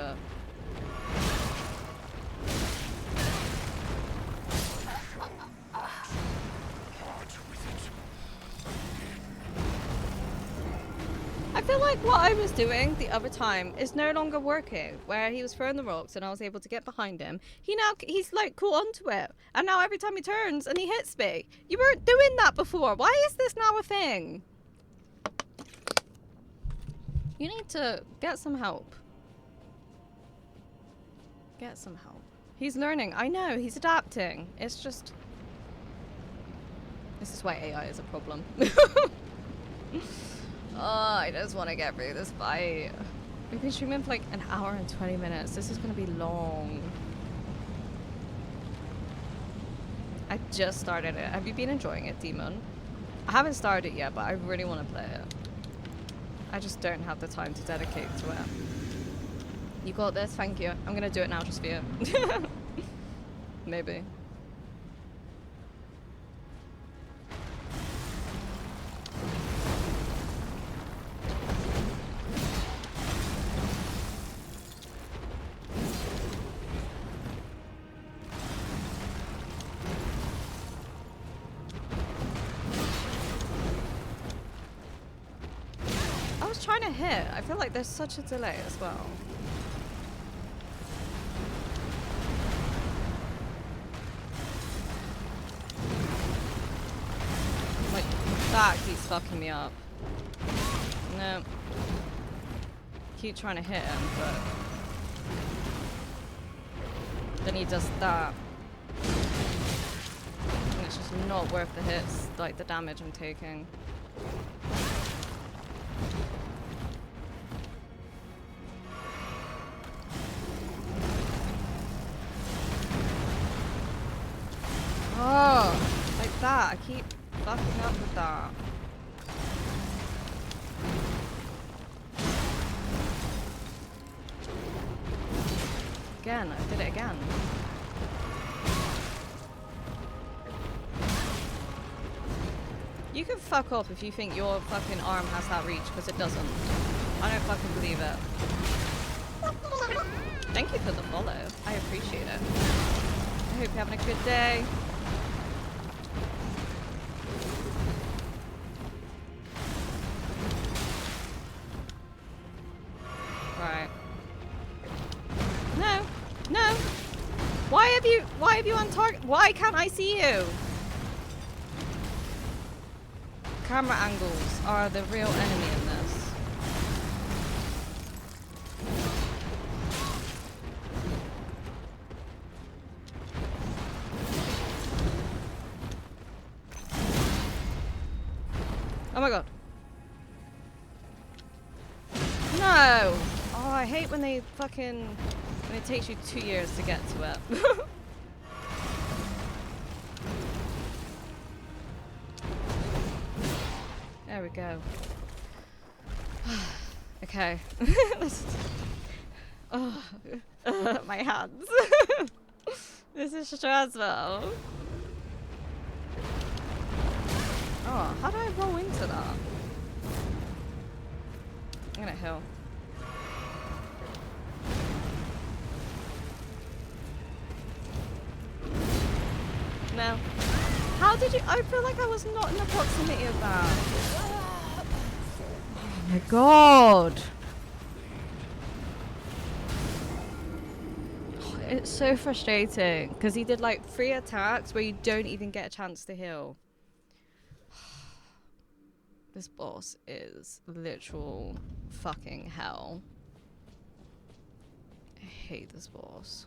I feel like what I was doing the other time is no longer working, where he was throwing the rocks and I was able to get behind him. He's like caught onto it, and now every time he turns and he hits me. You weren't doing that before. Why is this now a thing? You need to get some help. Get some help. He's learning. I know. He's adapting. It's just... This is why AI is a problem. Oh, I just want to get through this fight. We've been streaming for like an hour and 20 minutes. This is going to be long. I just started it. Have you been enjoying it, Demon? I haven't started it yet, but I really want to play it. I just don't have the time to dedicate to it. You got this, thank you. I'm gonna do it now just for you. Maybe. I was trying to hit. I feel like there's such a delay as well. That keeps fucking me up. No. Keep trying to hit him, but then he does that. And it's just not worth the hits, like the damage I'm taking. Oh, like that. I keep fucking up with that. Again, I did it again. You can fuck off if you think your fucking arm has that reach, because it doesn't. I don't fucking believe it. Thank you for the follow. I appreciate it. I hope you're having a good day. Right. No. No. Why have you on target? Why can't I see you? Camera angles are the real enemy in this. Oh my god. No! Oh, I hate when they fucking... when it takes you 2 years to get to it. There we go. Okay. Oh, my hands. This is stressful. Oh, how do I roll into that? hill. No. How did you? I feel like I was not in the proximity of that. Oh my god. It's so frustrating because he did like 3 attacks where you don't even get a chance to heal. This boss is literal fucking hell. I hate this boss.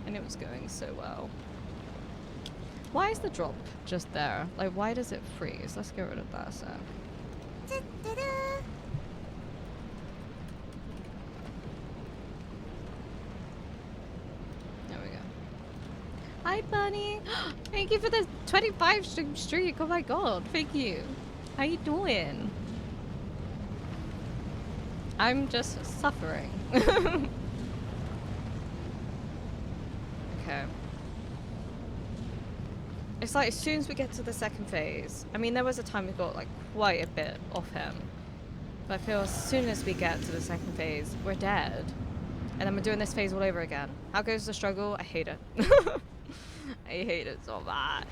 And it was going so well. Why is the drop just there? Like, why does it freeze? Let's get rid of that a sec. There we go. Hi, Bunny. Thank you for the 25 streak. Oh my god, thank you. How you doing? I'm just suffering. Okay. It's like as soon as we get to the second phase, I mean there was a time we got like quite a bit off him, but I feel as soon as we get to the second phase, we're dead. And then we're doing this phase all over again. How goes the struggle? I hate it. I hate it so much.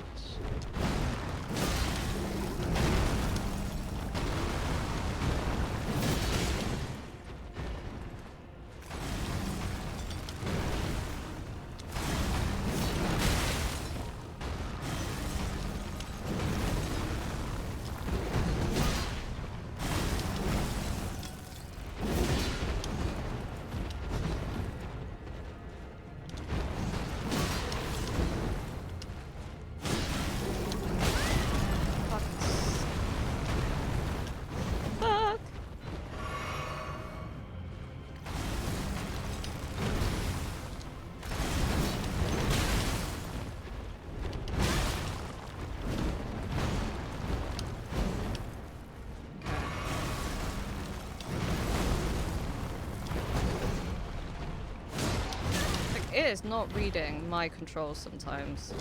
It is not reading my controls sometimes.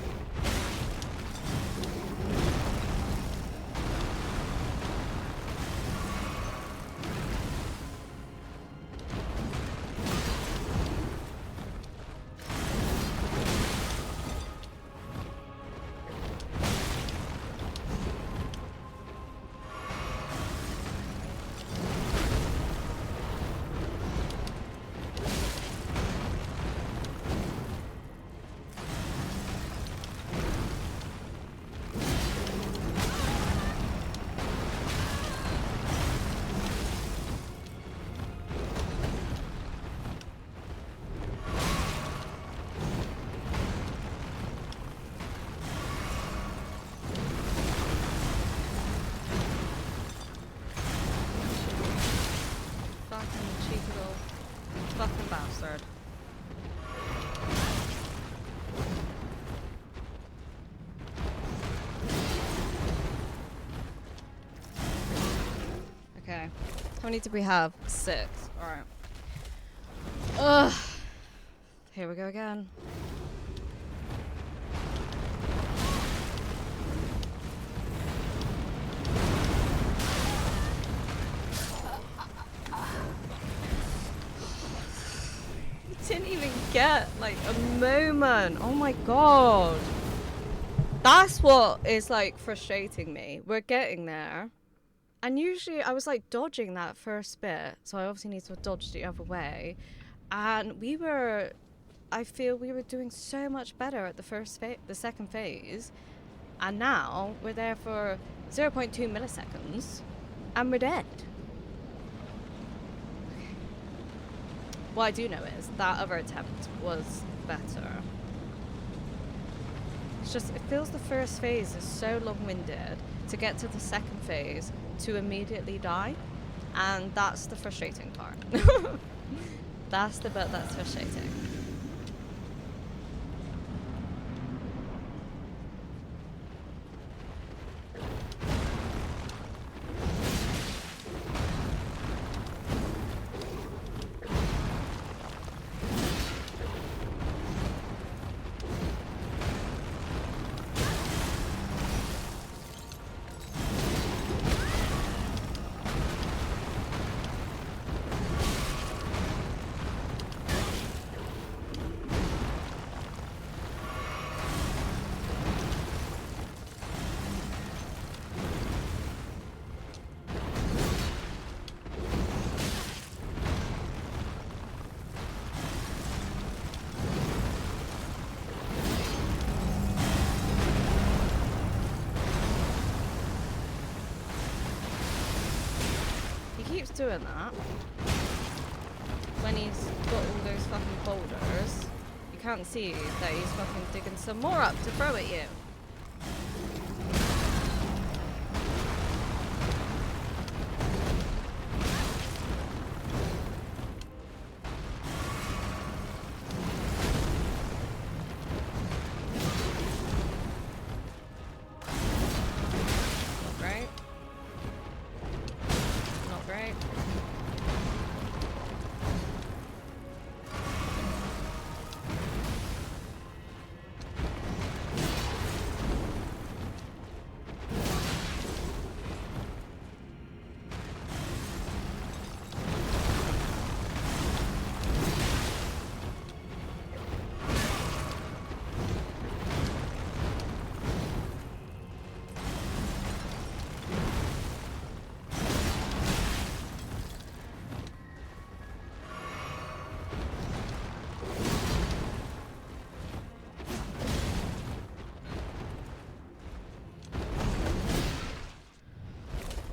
Fucking bastard. Okay. How many did we have? 6. Alright. Ugh. Here we go again. Didn't even get like a moment. Oh my god. That's what is like frustrating me. We're getting there. And usually I was like dodging that first bit. So I obviously need to dodge the other way. And I feel we were doing so much better at the second phase. And now we're there for 0.2 milliseconds. And we're dead. What I do know is that other attempt was better. It's just, it feels the first phase is so long-winded to get to the second phase to immediately die. And that's the frustrating part. That's the bit that's frustrating. keeps doing that, when he's got all those fucking boulders, you can't see that he's fucking digging some more up to throw at you.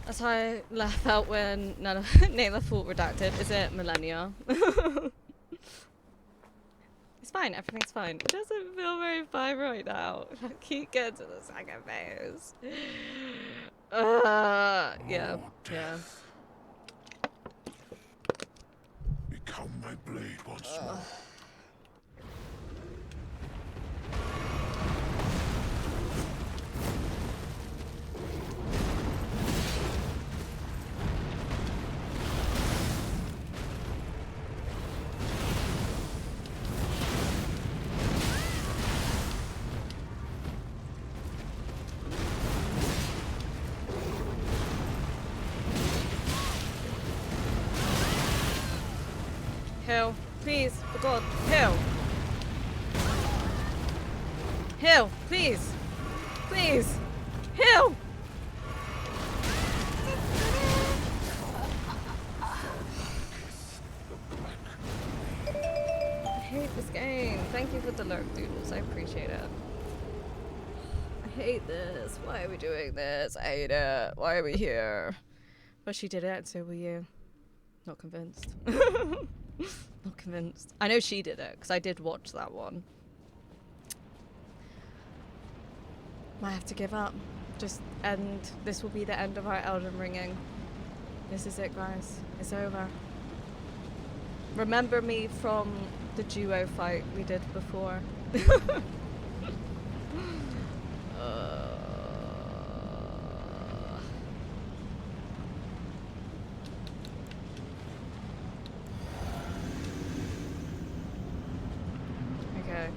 That's how I laugh out when none of Naylor Fault redacted. Is it millennia? It's fine, everything's fine. It doesn't feel very fine right now. I keep getting to the second phase. Yeah. Become my blade once more. Hill, please, for God, Hill. Hill, please. Please. Hill! I hate this game. Thank you for the lurk doodles. I appreciate it. I hate this. Why are we doing this? I hate it. Why are we here? But she did it, and so will you. Not convinced. Not convinced. I know she did it, because I did watch that one. Might have to give up. Just end. This will be the end of our Elden Ringing. This is it, guys. It's over. Remember me from the duo fight we did before. Okay.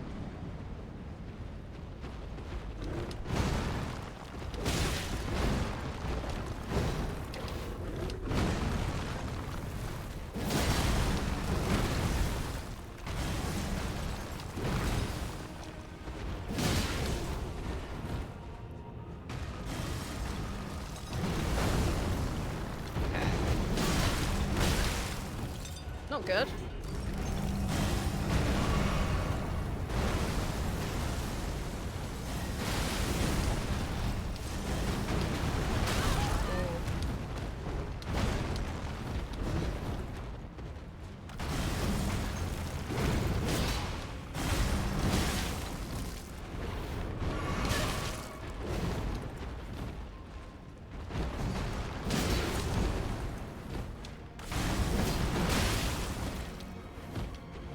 Not good.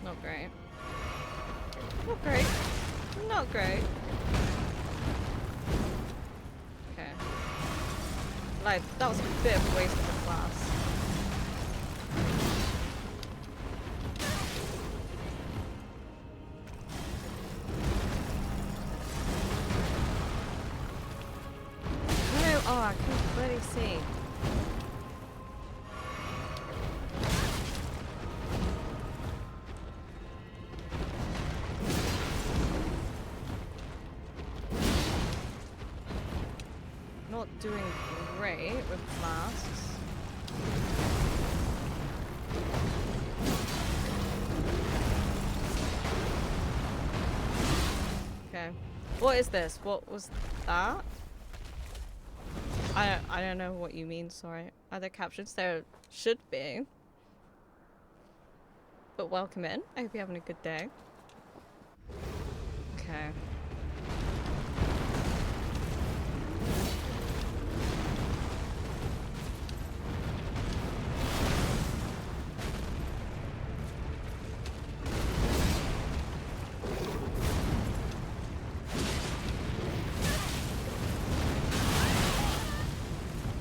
Not great. Not great. Not great. Okay. Like, that was a bit of a waste of a class. No, oh, I can't really see. Not doing great with flasks. Okay. What is this? What was that? I don't know what you mean, sorry. Are there captions? There should be. But welcome in. I hope you're having a good day. Okay.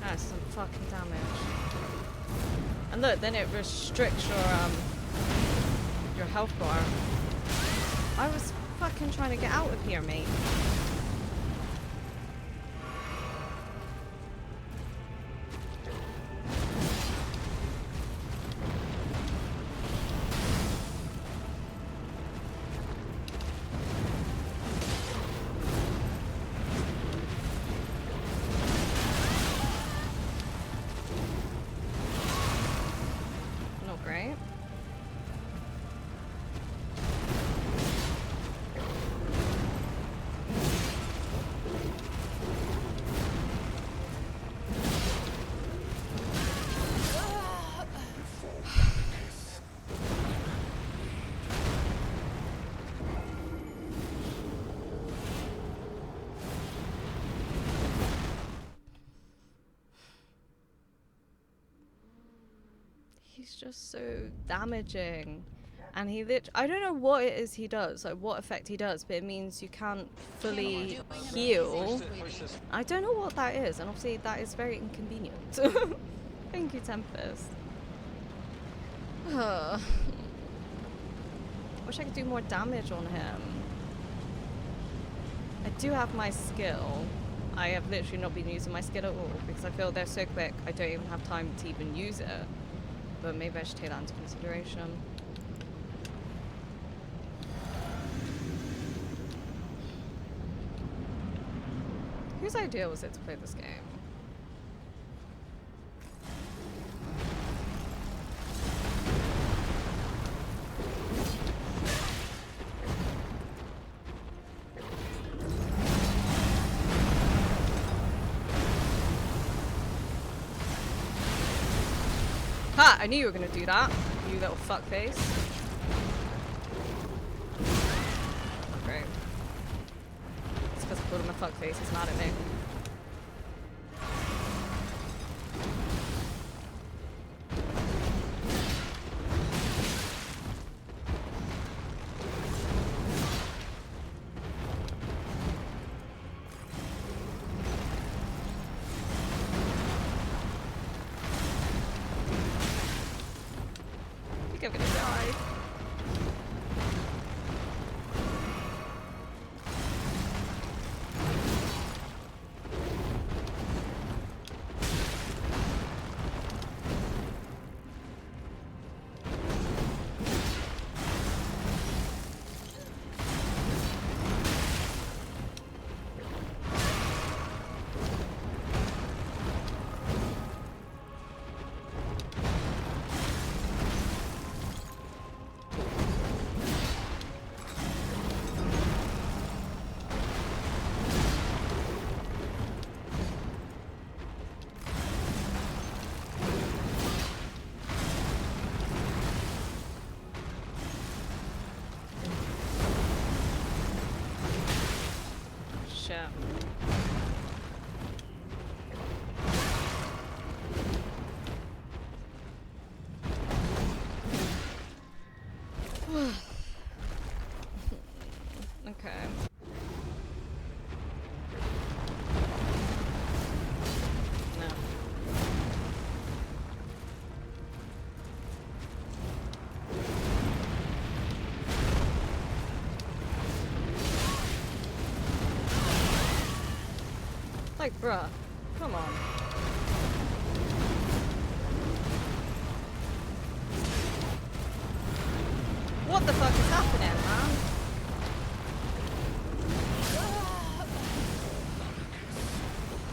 That's some fucking damage. And look, then it restricts your health bar. I was fucking trying to get out of here, mate. Not great. He's just so damaging. And I don't know what it is he does, like what effect he does, but it means you can't fully heal. I don't know what that is, and obviously that is very inconvenient. Thank you, Tempest. Wish I could do more damage on him. I do have my skill. I have literally not been using my skill at all because I feel they're so quick I don't even have time to even use it. But maybe I should take that into consideration. Whose idea was it to play this game? Ha! I knew you were gonna do that, you little fuckface. Great. It's because I called him a fuckface, he's mad at me. I think I'm gonna die. Shit. Okay. No. Like, bruh, come on. What the fuck is happening, man?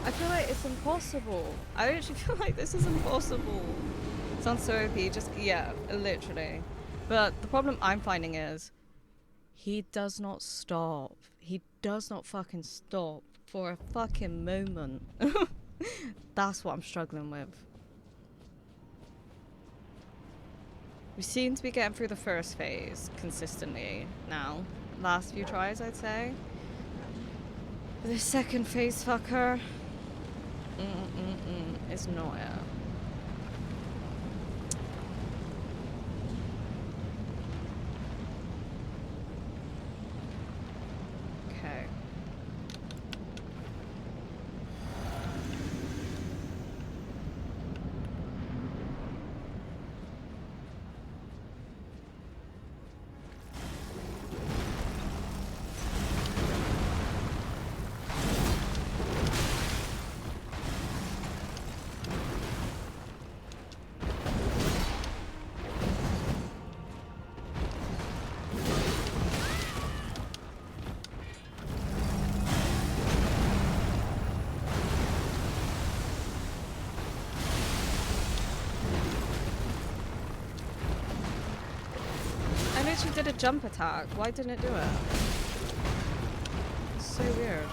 I feel like it's impossible. I actually feel like this is impossible. Sounds so OP, just, yeah, literally. But the problem I'm finding is, he does not stop. He does not fucking stop for a fucking moment. That's what I'm struggling with. We seem to be getting through the first phase consistently now. Last few tries, I'd say. But the second phase fucker is not it. Okay. She did a jump attack. Why didn't it do it? It's so weird.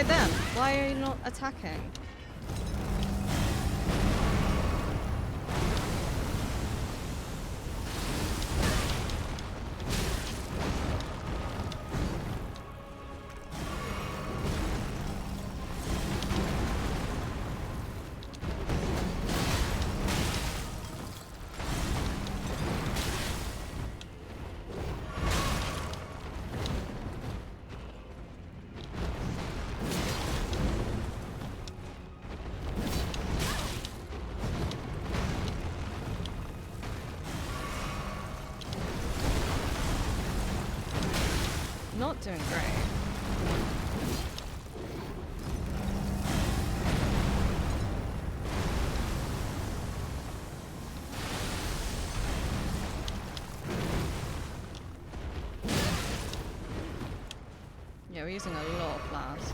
Then, why are you not attacking? Not doing great. Yeah, we're using a lot of blasts.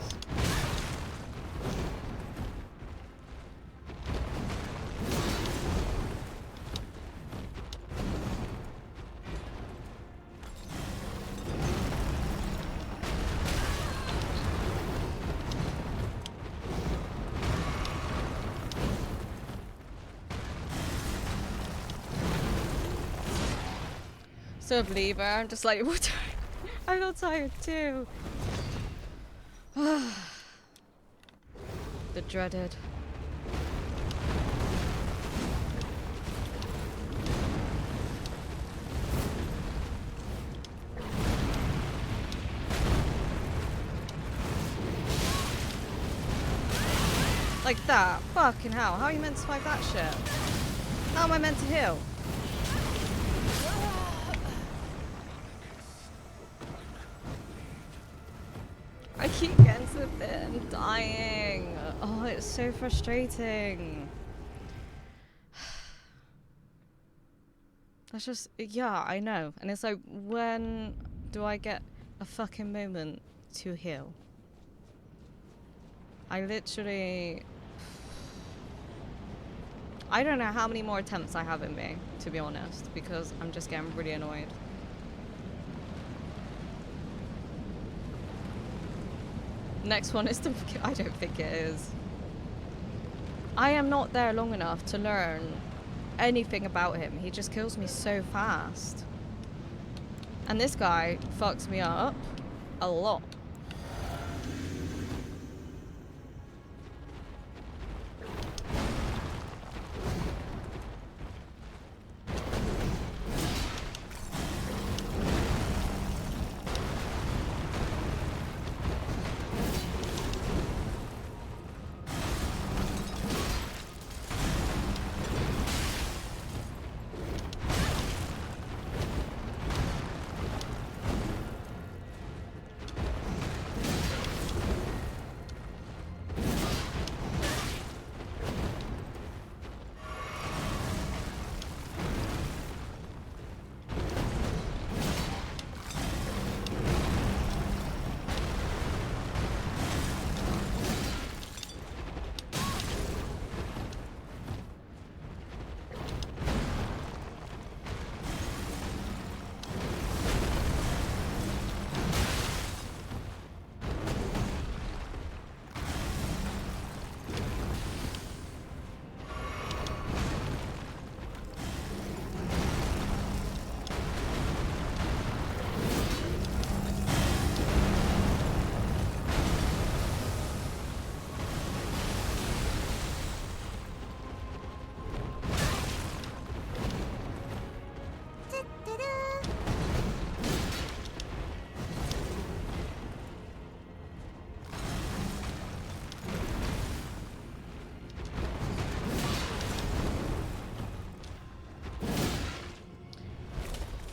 So a believer, I'm just like, what? I feel tired too. The dreaded. Like that? Fucking hell. How are you meant to survive that shit? How am I meant to heal? I keep getting to the bit and dying. Oh, it's so frustrating. That's just, yeah, I know. And it's like, when do I get a fucking moment to heal? I literally... I don't know how many more attempts I have in me, to be honest, because I'm just getting really annoyed. Next one is the... I don't think it is. I am not there long enough to learn anything about him. He just kills me so fast. And this guy fucks me up a lot.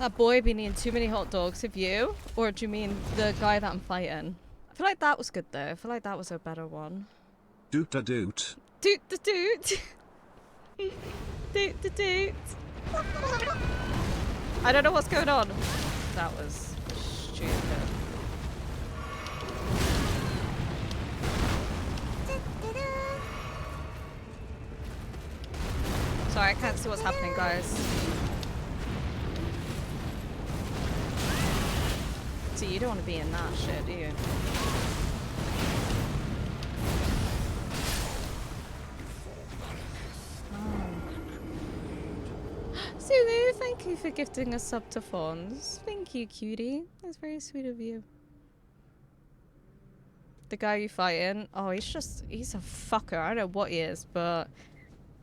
That boy been eating too many hot dogs. Have you? Or do you mean the guy that I'm fighting? I feel like that was good though. I feel like that was a better one. Doot a doot. Doot the doot. Doot the doot. I don't know what's going on. That was stupid. Sorry, I can't see what's happening, guys. See, you don't want to be in that shit, do you? Sulu, thank you for gifting a sub to Fawns. Thank you, cutie. That's very sweet of you. The guy you fighting, oh, he's a fucker. I don't know what he is, but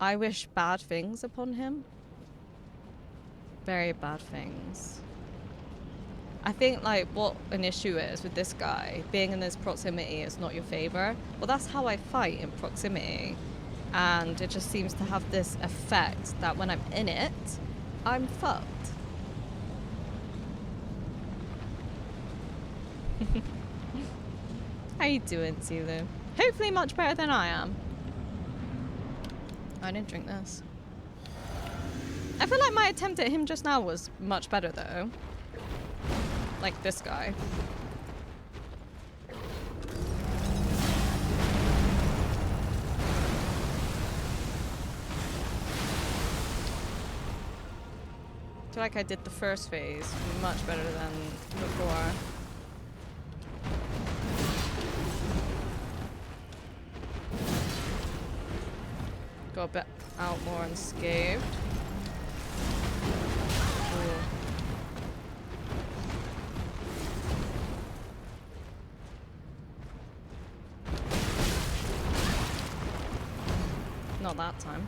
I wish bad things upon him. Very bad things. I think, like, what an issue is with this guy, being in this proximity is not your favor. Well, that's how I fight, in proximity. And it just seems to have this effect that when I'm in it, I'm fucked. How you doing, Zulu? Hopefully much better than I am. I didn't drink this. I feel like my attempt at him just now was much better, though. Like this guy. I feel like I did the first phase much better than before. Got a bit out more unscathed. Ooh. Not that time.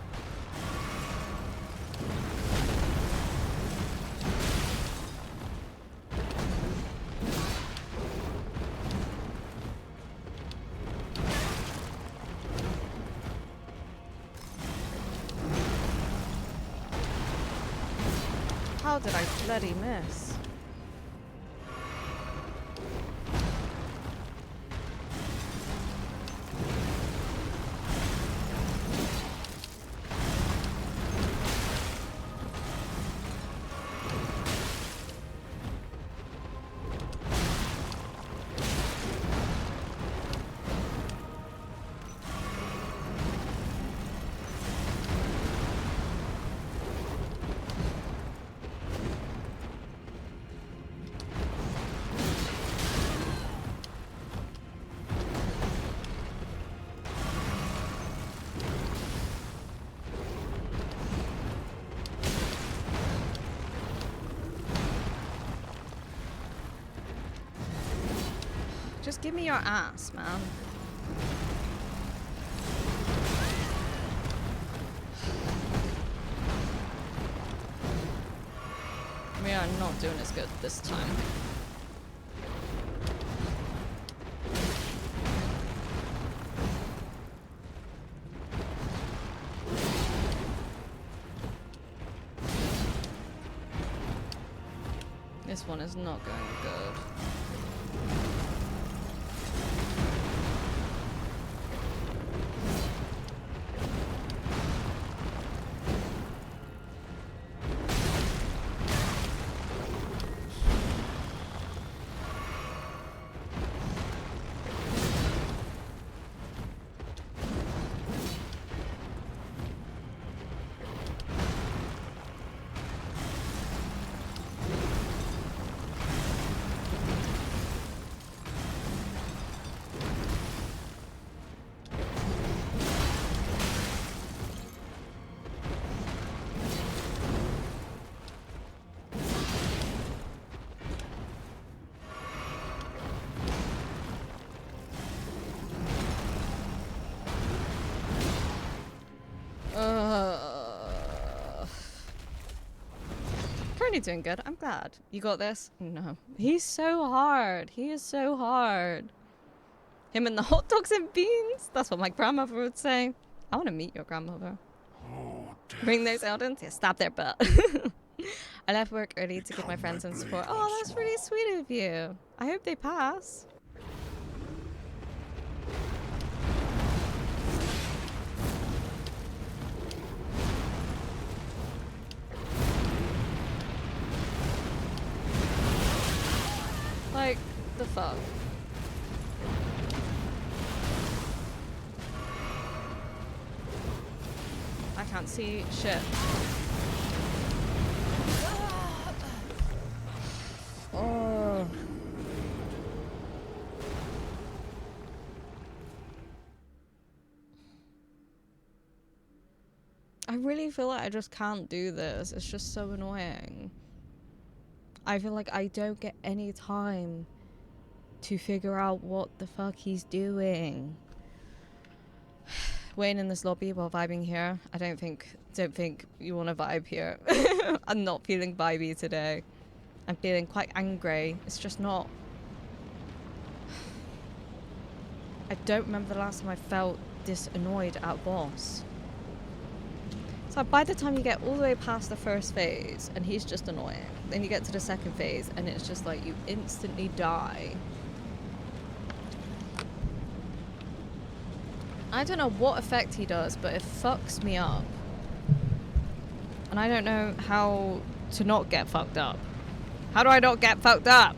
How did I bloody miss? Just give me your ass, man. We are not doing as good this time. This one is not going good. Currently doing good. I'm glad. You got this? No. He's so hard. He is so hard. Him and the hot dogs and beans? That's what my grandmother would say. I want to meet your grandmother. Oh, death. Bring those Eldens? Yeah, stab their butt. I left work early to give my friends some support. Oh, that's really sweet of you. I hope they pass. Like, the fuck? I can't see shit. Oh. I really feel like I just can't do this. It's just so annoying. I feel like I don't get any time to figure out what the fuck he's doing. Waiting in this lobby while vibing here. I don't think you want to vibe here. I'm not feeling vibey today. I'm feeling quite angry. It's just not. I don't remember the last time I felt this annoyed at a boss. So by the time you get all the way past the first phase and he's just annoying, then you get to the second phase and it's just like you instantly die. I don't know what effect he does, but it fucks me up. And I don't know how to not get fucked up. How do I not get fucked up?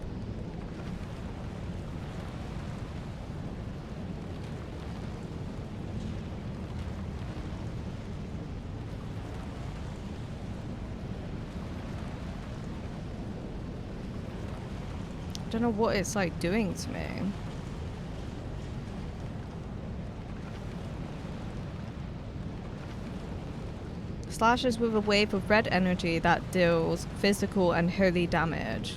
I don't know what it's like doing to me. Slashes with a wave of red energy that deals physical and holy damage.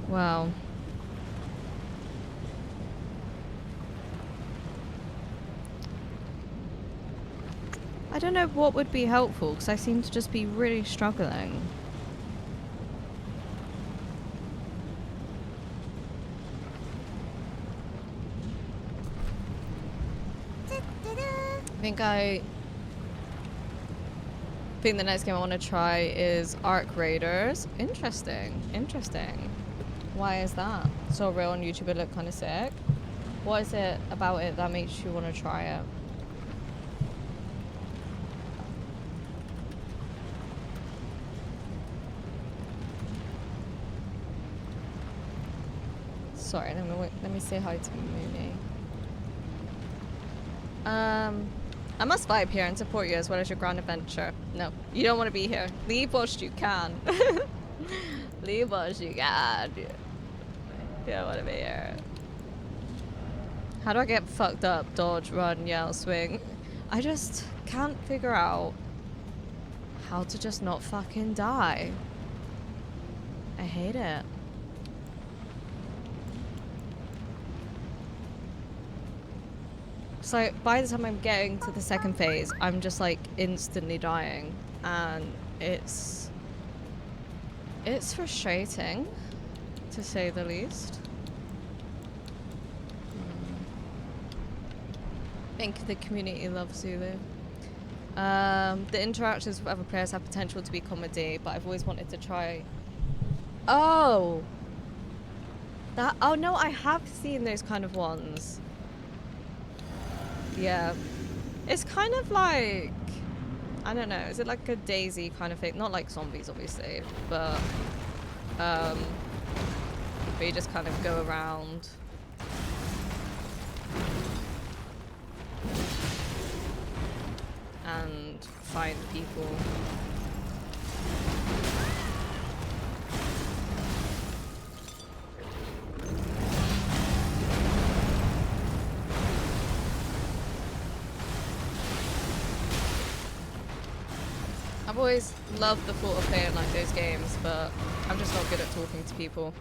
Wow. I don't know what would be helpful because I seem to just be really struggling. I think the next game I want to try is Arc Raiders. Interesting. Interesting. Why is that? So real on YouTube, it looked kind of sick. What is it about it that makes you want to try it? Sorry, let me say hi to Mooney. I must vibe here and support you as well as your grand adventure. No, you don't want to be here. Leave whilst you can. Leave whilst you can. You don't want to be here. How do I get fucked up? Dodge, run, yell, swing. I just can't figure out how to just not fucking die. I hate it. So by the time I'm getting to the second phase, I'm just like instantly dying, and it's frustrating, to say the least. I think the community loves Zulu. The interactions with other players have potential to be comedy, but I've always wanted to try. Oh, that. Oh no, I have seen those kind of ones. Yeah, it's kind of like, I don't know, is it like a Daisy kind of thing? Not like zombies, obviously, but you just kind of go around. And find people. I've always loved the thought of playing like those games, but I'm just not good at talking to people.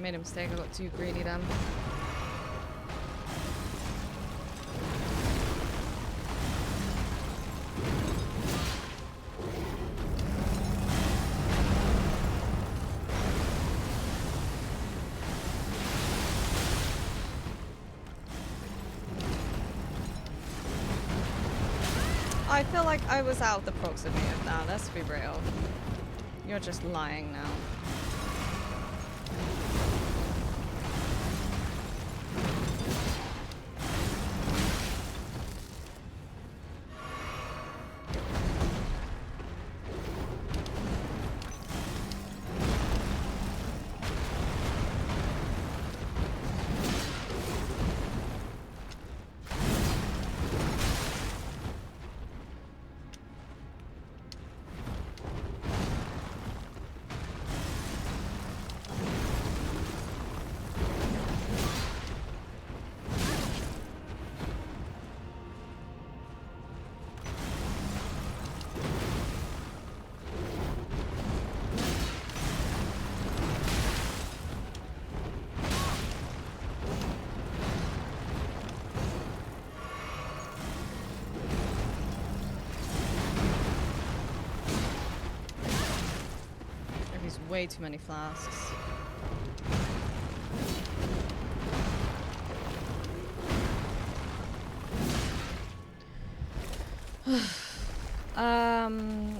made a mistake. I got too greedy then. I feel like I was out of the proximity of that, let's be real. You're just lying now. Way too many flasks.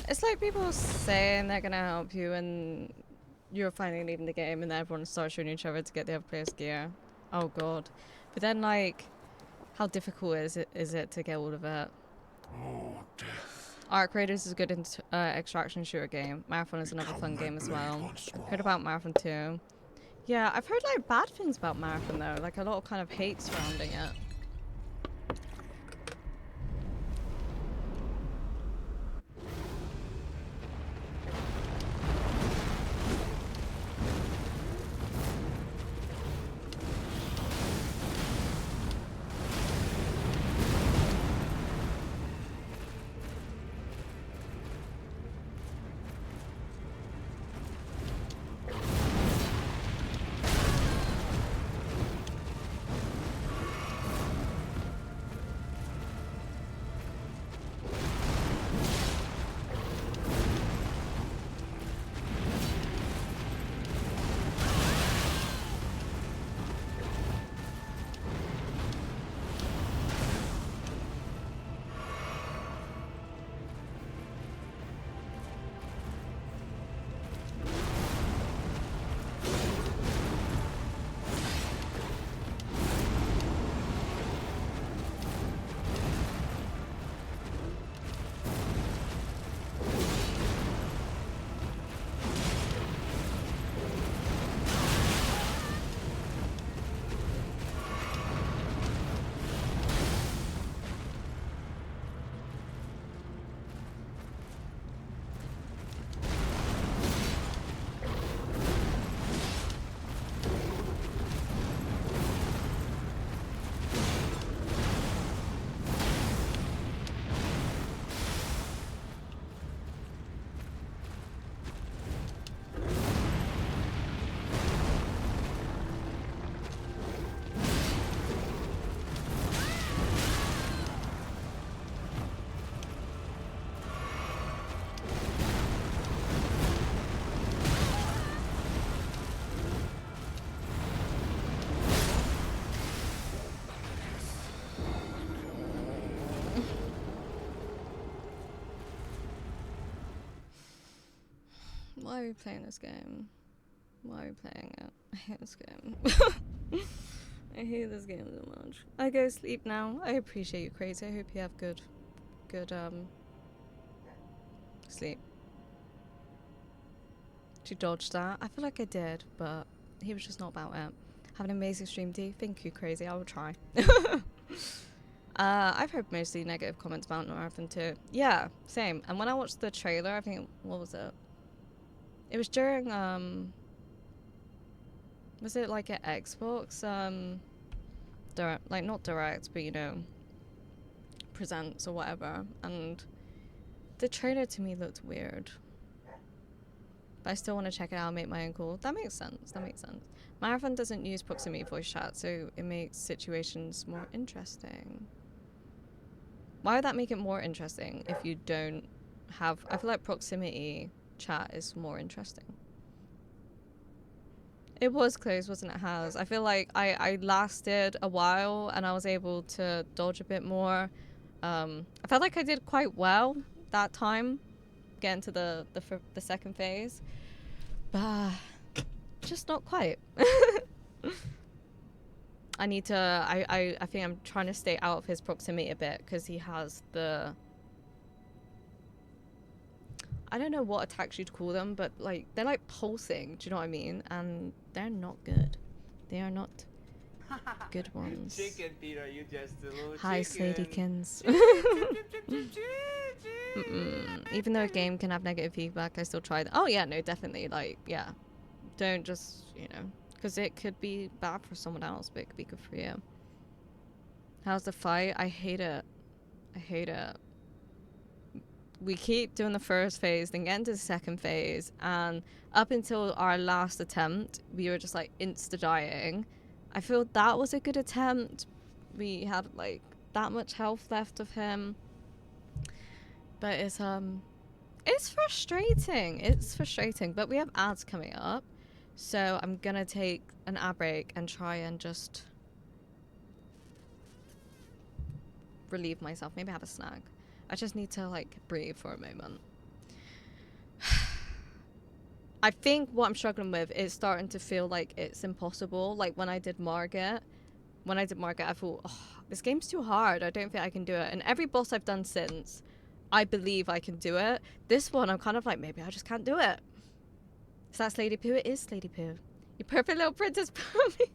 It's like people saying they're gonna help you and you're finally leaving the game and then everyone starts shooting each other to get the other player's gear. Oh god. But then like, how difficult is it to get all of it? Oh, death. Arc Raiders is a good extraction shooter game. Marathon is another fun game as well. Heard about Marathon too. Yeah, I've heard like bad things about Marathon though, like a lot of kind of hate surrounding it. Why are we playing this game? Why are we playing it? I hate this game. I hate this game so much. I go sleep now. I appreciate you, Crazy. I hope you have good sleep. Did you dodge that? I feel like I did, but he was just not about it. Have an amazing stream, D. Thank you, Crazy. I will try. I've heard mostly negative comments about Marathon too. Yeah, same. And when I watched the trailer, I think, what was it? It was during, was it like an Xbox, direct, like not direct, but you know, presents or whatever. And the trailer to me looked weird. but I still want to check it out and make my own call. That makes sense. That makes sense. Marathon doesn't use proximity voice chat, so it makes situations more interesting. Why would that make it more interesting if you don't have... I feel like proximity chat is more interesting. It was close, wasn't it, Haz? I feel like I lasted a while and I was able to dodge a bit more. I felt like I did quite well that time, getting to the second phase. But just not quite. I need to... I think I'm trying to stay out of his proximity a bit because he has the... I don't know what attacks you'd call them, but like they're like pulsing, do you know what I mean? And they're not good. They are not good ones. Chicken, Peter, you just a little Hi, chicken. Sladykins. Even though a game can have negative feedback, I still try. Oh yeah, no, definitely. Like, yeah, don't just, you know, because it could be bad for someone else, but it could be good for you. How's the fight? I hate it. I hate it. We keep doing the first phase, then get into the second phase, and up until our last attempt, we were just like insta-dying. I feel that was a good attempt. We had like that much health left of him. But it's frustrating. It's frustrating. But we have ads coming up, so I'm gonna take an ad break and try and just relieve myself. Maybe have a snack. I just need to like breathe for a moment. I think what I'm struggling with is starting to feel like it's impossible. Like when I did Margit, I thought, oh, this game's too hard. I don't think I can do it. And every boss I've done since, I believe I can do it. This one, I'm kind of like, maybe I just can't do it. Is that Slady Poo? It is Slady Poo. You perfect little princess puppy.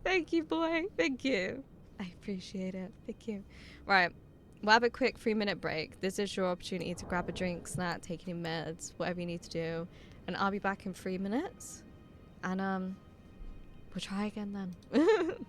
Thank you, boy. Thank you. I appreciate it. Thank you. Right. We'll have a quick 3-minute break. This is your opportunity to grab a drink, snack, take any meds, whatever you need to do. And I'll be back in 3 minutes. And we'll try again then.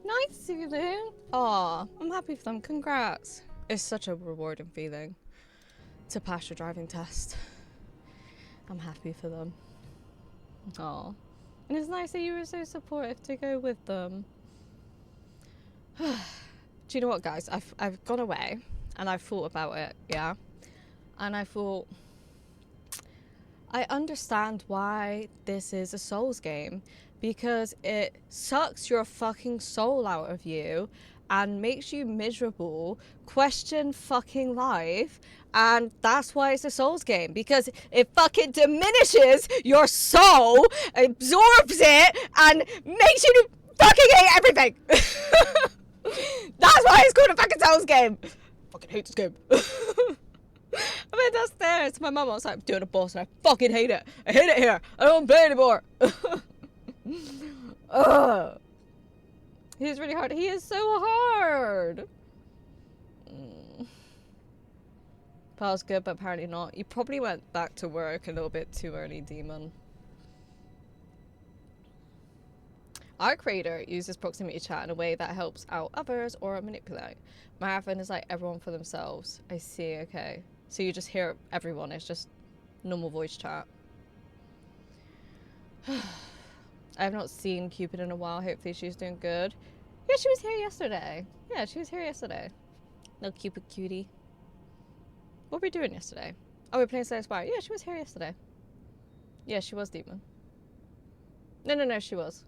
Nice, Zulu. Aw, I'm happy for them. Congrats. It's such a rewarding feeling to pass your driving test. I'm happy for them. Aw. And it's nice that you were so supportive to go with them. Do you know what, guys? I've gone away and I've thought about it, yeah? And I thought, I understand why this is a Souls game, because it sucks your fucking soul out of you and makes you miserable, question fucking life, and that's why it's a Souls game, because it fucking diminishes your soul, absorbs it, and makes you fucking hate everything. That's why it's called a fucking Souls game. Fucking hate this game. I went downstairs to my mum. I was like, I'm doing a boss and I fucking hate it. I hate it here. I don't play anymore. Ugh. He's really hard. He is so hard. Paul's good, but apparently not. You probably went back to work a little bit too early, Demon. Our creator uses proximity chat in a way that helps out others or manipulate. Marathon is like everyone for themselves. I see, okay. So you just hear everyone, it's just normal voice chat. I have not seen Cupid in a while. Hopefully she's doing good. Yeah, she was here yesterday. Yeah, she was here yesterday. Little Cupid cutie. What were we doing yesterday? Oh, we were playing Slay Spire. Yeah, she was here yesterday. Yeah, she was Demon. No, she was.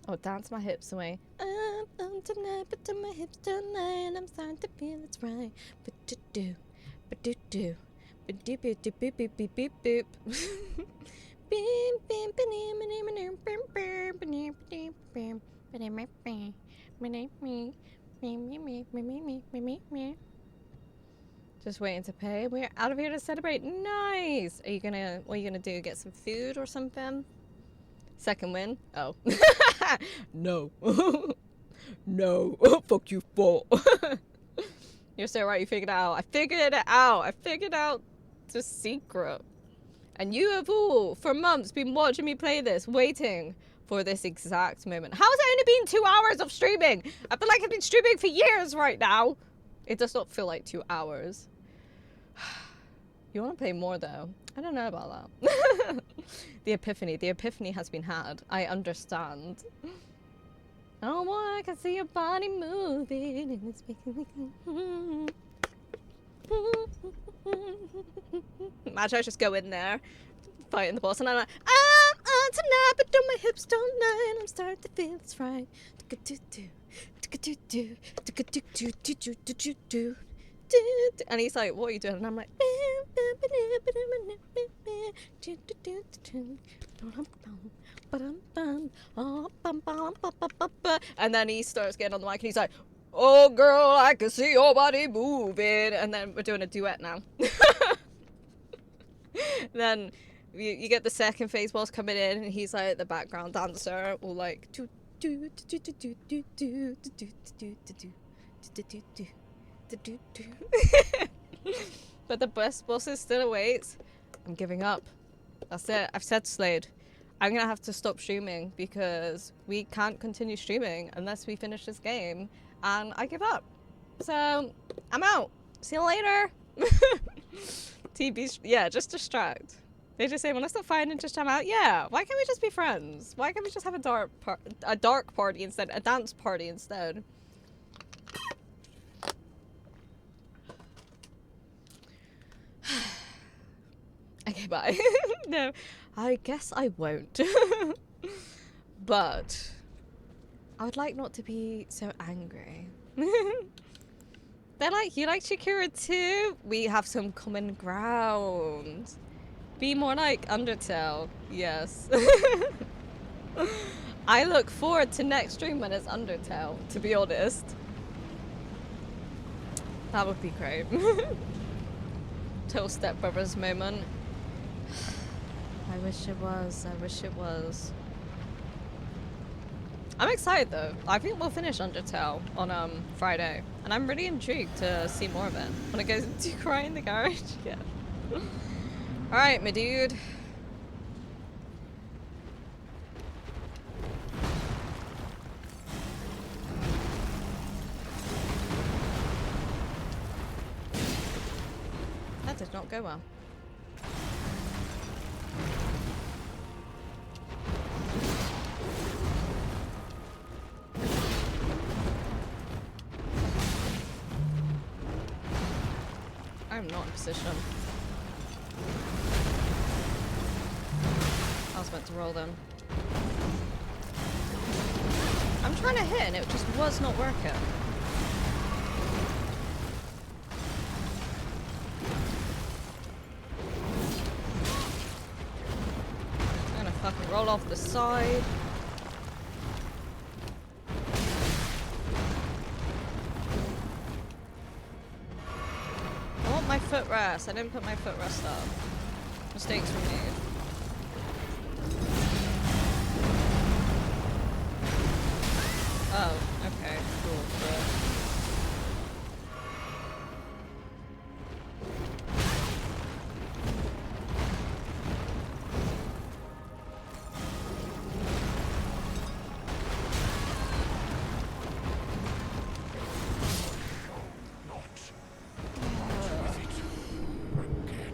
Oh, dance my hips away. I'm on tonight, but to my hips tonight, and I'm starting to feel it's right. But do, but do, but do, beep, beep, beep, beep, beep, beep, beep. Just waiting to pay. We're out of here to celebrate. Nice. What are you gonna do? Get some food or something? Second win? Oh. No. No. Fuck you, fool. You're so right, you figured it out. I figured it out. I figured out the secret. And you have all, for months, been watching me play this, waiting for this exact moment. How has it only been 2 hours of streaming? I feel like I've been streaming for years right now. It does not feel like 2 hours. You want to play more, though? I don't know about that. The epiphany has been had. I understand. Oh boy, I can see your body moving and it's making me imagine I just go in there fighting the boss and I'm like, I'm on tonight but do my hips don't lie and I'm starting to feel it's right. And he's like, what are you doing? And I'm like, and then he starts getting on the mic and he's like, oh girl, I can see your body moving. And then we're doing a duet now. Then you get the second phase boss coming in and he's like the background dancer, all like but the best bosses still awaits. I'm giving up. That's it. I've said Slade. I'm gonna have to stop streaming because we can't continue streaming unless we finish this game, and I give up. So I'm out. See you later. TB, yeah, just distract. They just say, well, let's not fight and just jam out. Yeah, why can't we just be friends? Why can't we just have a dark party instead, a dance party instead? Okay, bye. No, I guess I won't. But I would like not to be so angry. They're like, you like Shakira too? We have some common ground. Be more like Undertale. Yes. I look forward to next stream when it's Undertale, to be honest. That would be great. Total Step Brothers moment. I wish it was. I wish it was. I'm excited though. I think we'll finish Undertale on Friday, and I'm really intrigued to see more of it. When it goes into cry in the garage, yeah. All right, my dude. did not go well. I'm not in position. I was meant to roll them. I'm trying to hit and it just was not working. I'm gonna fucking roll off the side. I want my footrest. I didn't put my footrest up. Mistakes were made. Oh, okay, cool.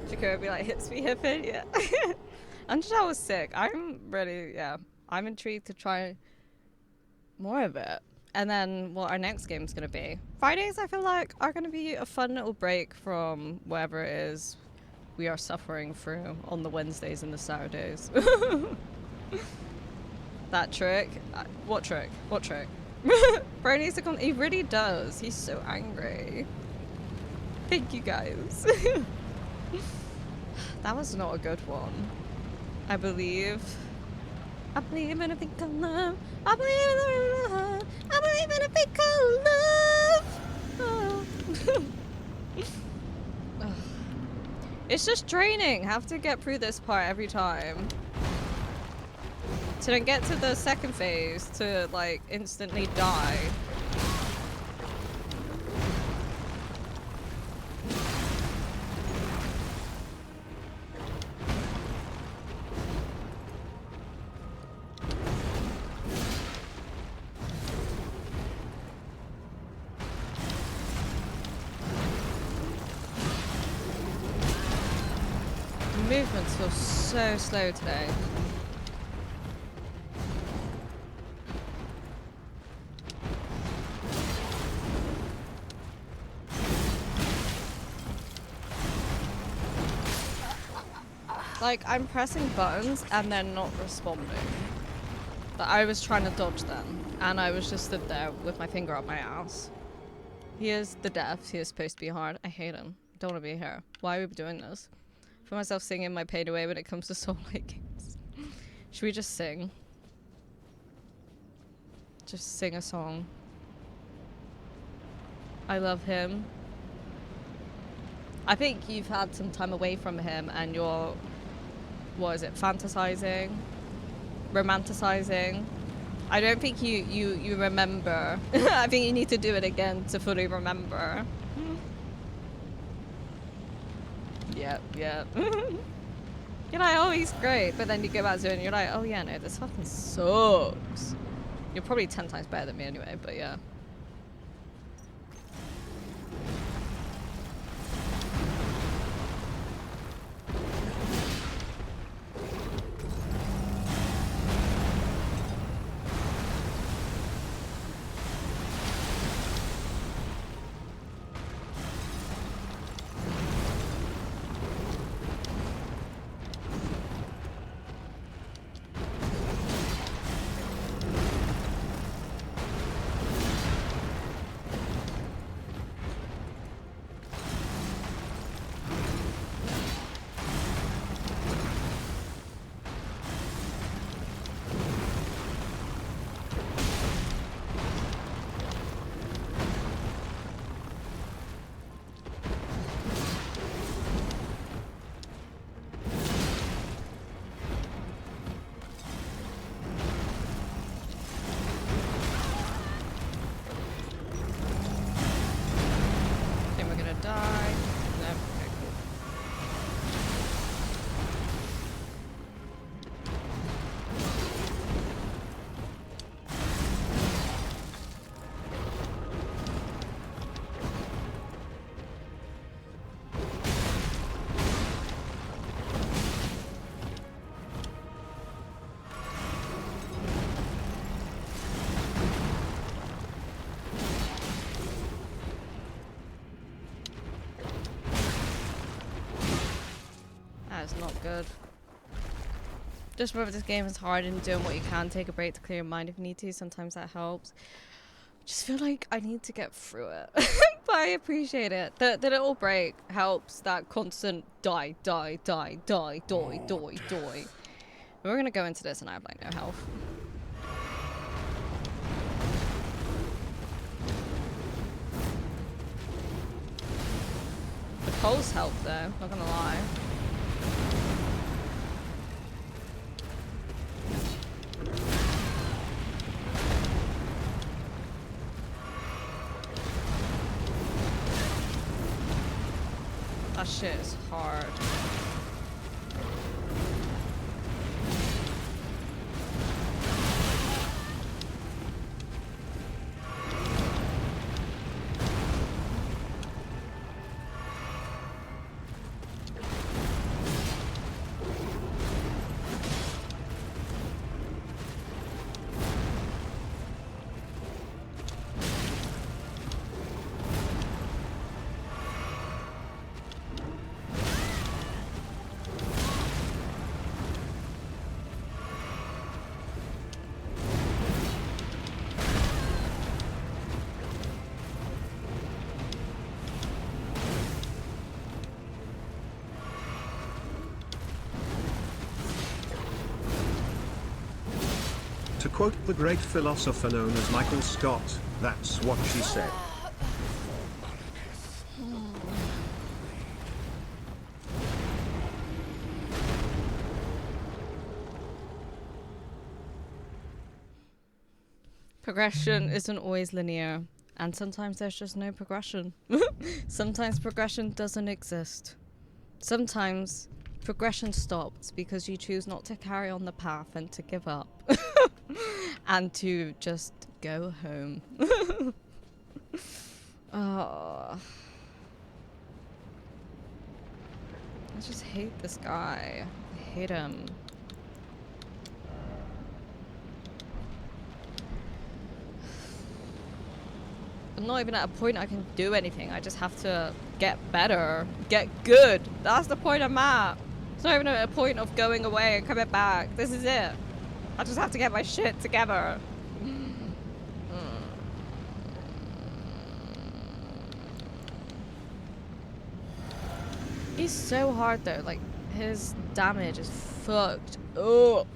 Jacob would be like, hits me hip it, yeah. Until I was sick. I'm ready, yeah. I'm intrigued to try more of it. And then what our next game's gonna be. Fridays, I feel like, are gonna be a fun little break from whatever it is we are suffering through on the Wednesdays and the Saturdays. That trick? What trick? What trick? Bro needs to come. He really does. He's so angry. Thank you guys. That was not a good one. I believe in a big love. I believe in love. I believe in a big love. Oh. It's just draining. Have to get through this part every time. To then get to the second phase to like instantly die. Movements feel so slow today. Like, I'm pressing buttons and they're not responding. But I was trying to dodge them, and I was just stood there with my finger up my ass. He is the deaf. He is supposed to be hard. I hate him. Don't want to be here. Why are we doing this? I feel myself singing my pain away when it comes to Soul-like games. Should we just sing? Just sing a song. I love him. I think you've had some time away from him and you're, what is it, fantasizing? Romanticizing? I don't think you remember. I think you need to do it again to fully remember. Yep. You're like, oh, he's great, but then you go back to it and you're like, oh yeah, no, this fucking sucks. You're probably 10 times better than me anyway, but yeah. it's not good. Just remember this game is hard and doing what you can. Take a break to clear your mind if you need to. Sometimes that helps. Just feel like I need to get through it. But I appreciate it. The little break helps that constant die. We're gonna go into this and I have like no health. The pulse help though, not gonna lie. That shit is hard. To quote the great philosopher known as Michael Scott, that's what she said. Progression isn't always linear, and sometimes there's just no progression. Sometimes progression doesn't exist. Sometimes progression stops because you choose not to carry on the path and to give up. And to just go home. Oh. I just hate this guy. I hate him. I'm not even at a point I can do anything. I just have to get better, get good. That's the point I'm at. It's not even at a point of going away and coming back. This is it. I just have to get my shit together. He's so hard though. Like, his damage is fucked up.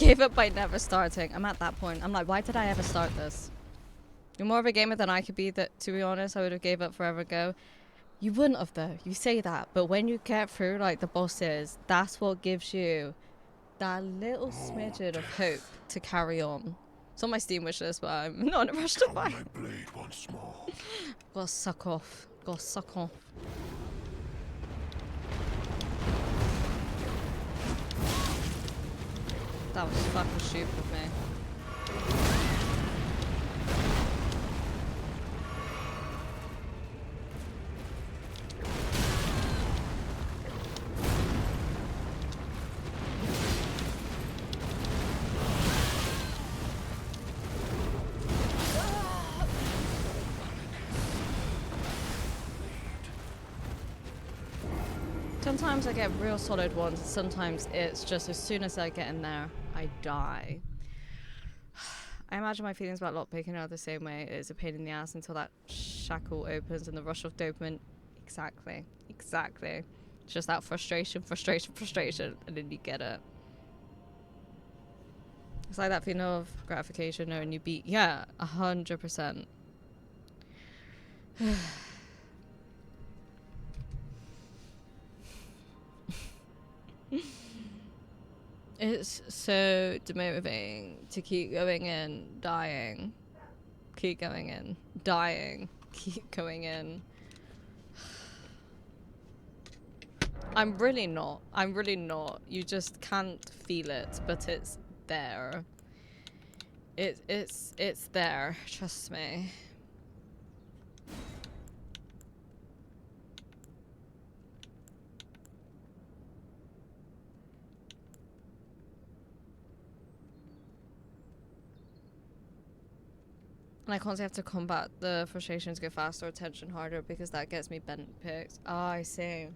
gave up by never starting. I'm at that point. I'm like, why did I ever start this? You're more of a gamer than I could be, that, to be honest. I would have gave up forever ago. You wouldn't have, though. You say that. But when you get through, like, the bosses, that's what gives you that little smidgen of hope to carry on. It's on my Steam wish list, but I'm not in a rush to buy. My blade once more. Gotta suck off. Gotta suck off. That was fucking stupid of me. Sometimes I get real solid ones, sometimes it's just as soon as I get in there, I die. I imagine my feelings about lockpicking are the same way. It's a pain in the ass until that shackle opens and the rush of dopamine. Exactly. Exactly. It's just that frustration, and then you get it. It's like that feeling of gratification knowing you beat. Yeah, 100%. It's so demotivating to keep going in, dying. Keep going in, dying. Keep going in. I'm really not. You just can't feel it, but it's there. It's there, trust me. And I constantly have to combat the frustration to go faster or attention harder because that gets me bent picked. Oh, I see.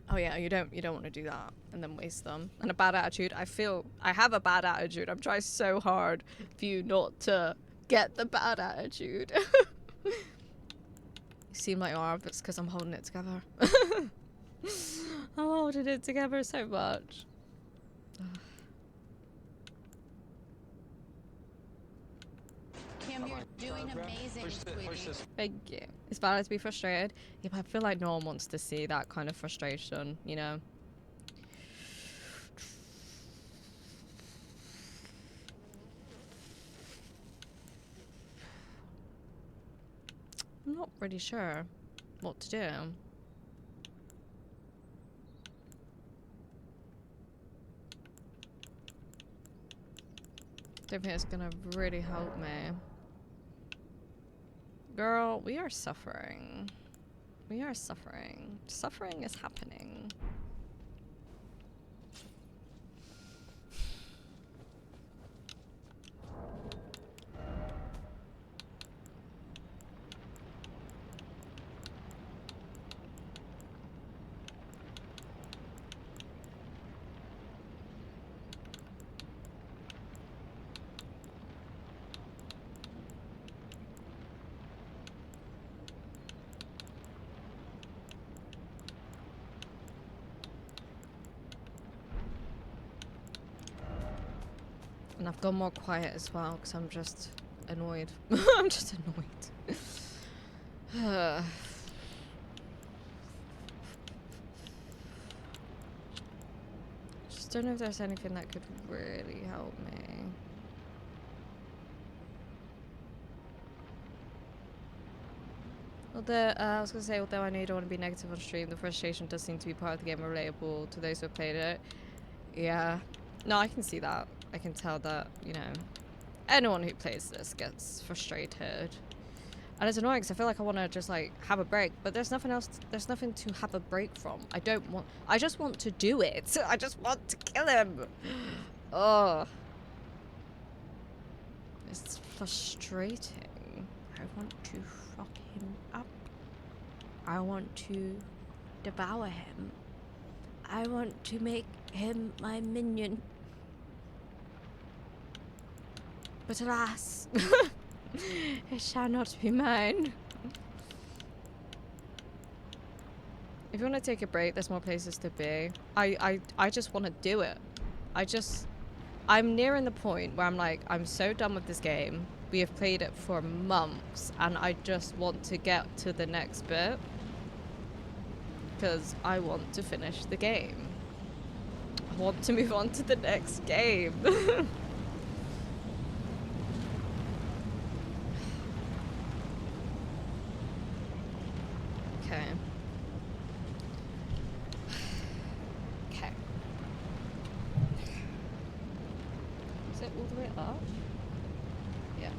Oh yeah, you don't want to do that and then waste them. And a bad attitude. I feel I have a bad attitude. I'm trying so hard for you not to get the bad attitude. You seem like you are, but it's because I'm holding it together. I'm holding it together so much. Kim, you're doing amazing, sweetie. Thank you. It's valid to be frustrated. Yeah, but I feel like no one wants to see that kind of frustration, you know? I'm not really sure what to do. Don't think it's gonna really help me. Girl, we are suffering. We are suffering. Suffering is happening. And I've gone more quiet as well because I'm just annoyed. I'm just annoyed. Just don't know if there's anything that could really help me. Although, I was gonna say, although I know you don't want to be negative on stream, the frustration does seem to be part of the game and relatable to those who have played it. Yeah. No, I can see that. I can tell that, you know, anyone who plays this gets frustrated. And it's annoying because I feel like I want to just, like, have a break. But there's nothing else, there's nothing to have a break from. I just want to do it. I just want to kill him. Oh. It's frustrating. I want to fuck him up. I want to devour him. I want to make him my minion. But alas, it shall not be mine. If you want to take a break, there's more places to be. I just want to do it. I'm nearing the point where I'm like, I'm so done with this game. We have played it for months, and I just want to get to the next bit. Because I want to finish the game. I want to move on to the next game. Okay. Okay. Is it all the way up? Yeah.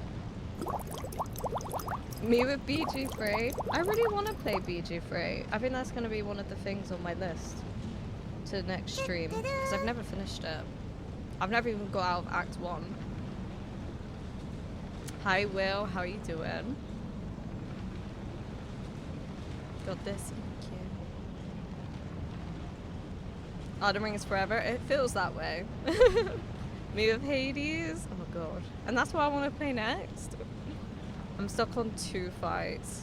Me with BG3. I really want to play BG3. I think that's going to be one of the things on my list to the next stream. Because I've never finished it. I've never even got out of Act 1. Hi Will, how are you doing? Got this. Thank you. Elden Ring is forever. It feels that way. Me with Hades. Oh god. And that's what I want to play next. I'm stuck on 2 fights.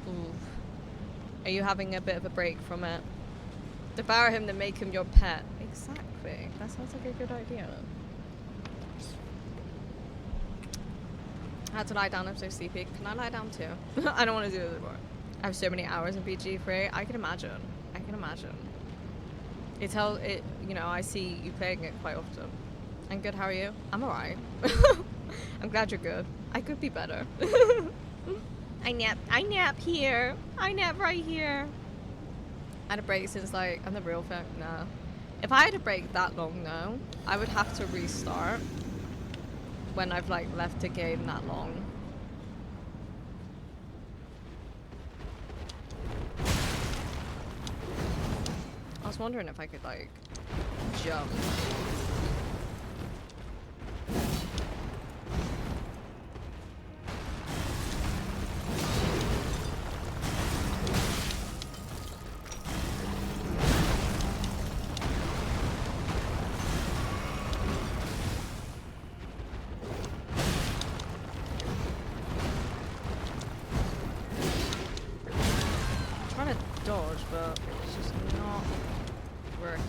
Ooh. Are you having a bit of a break from it? Devour him to make him your pet. Exactly. That sounds like a good idea. I had to lie down. I'm so sleepy. Can I lie down too? I don't want to do it anymore. I have so many hours in BG3. I can imagine. I can imagine. You know, I see you playing it quite often. I'm good, how are you? I'm alright. I'm glad you're good. I could be better. I nap here. I nap right here. I had a break since like, I'm the real thing. Nah. If I had a break that long though, I would have to restart when I've like left a game that long. I was wondering if I could like jump. I'm trying to dodge, but it's just not working.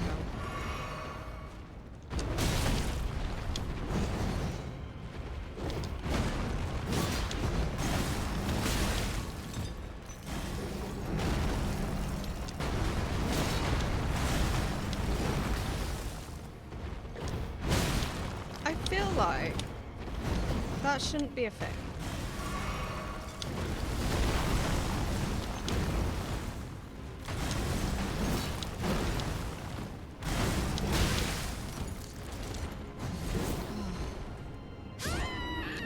I feel like that shouldn't be a thing.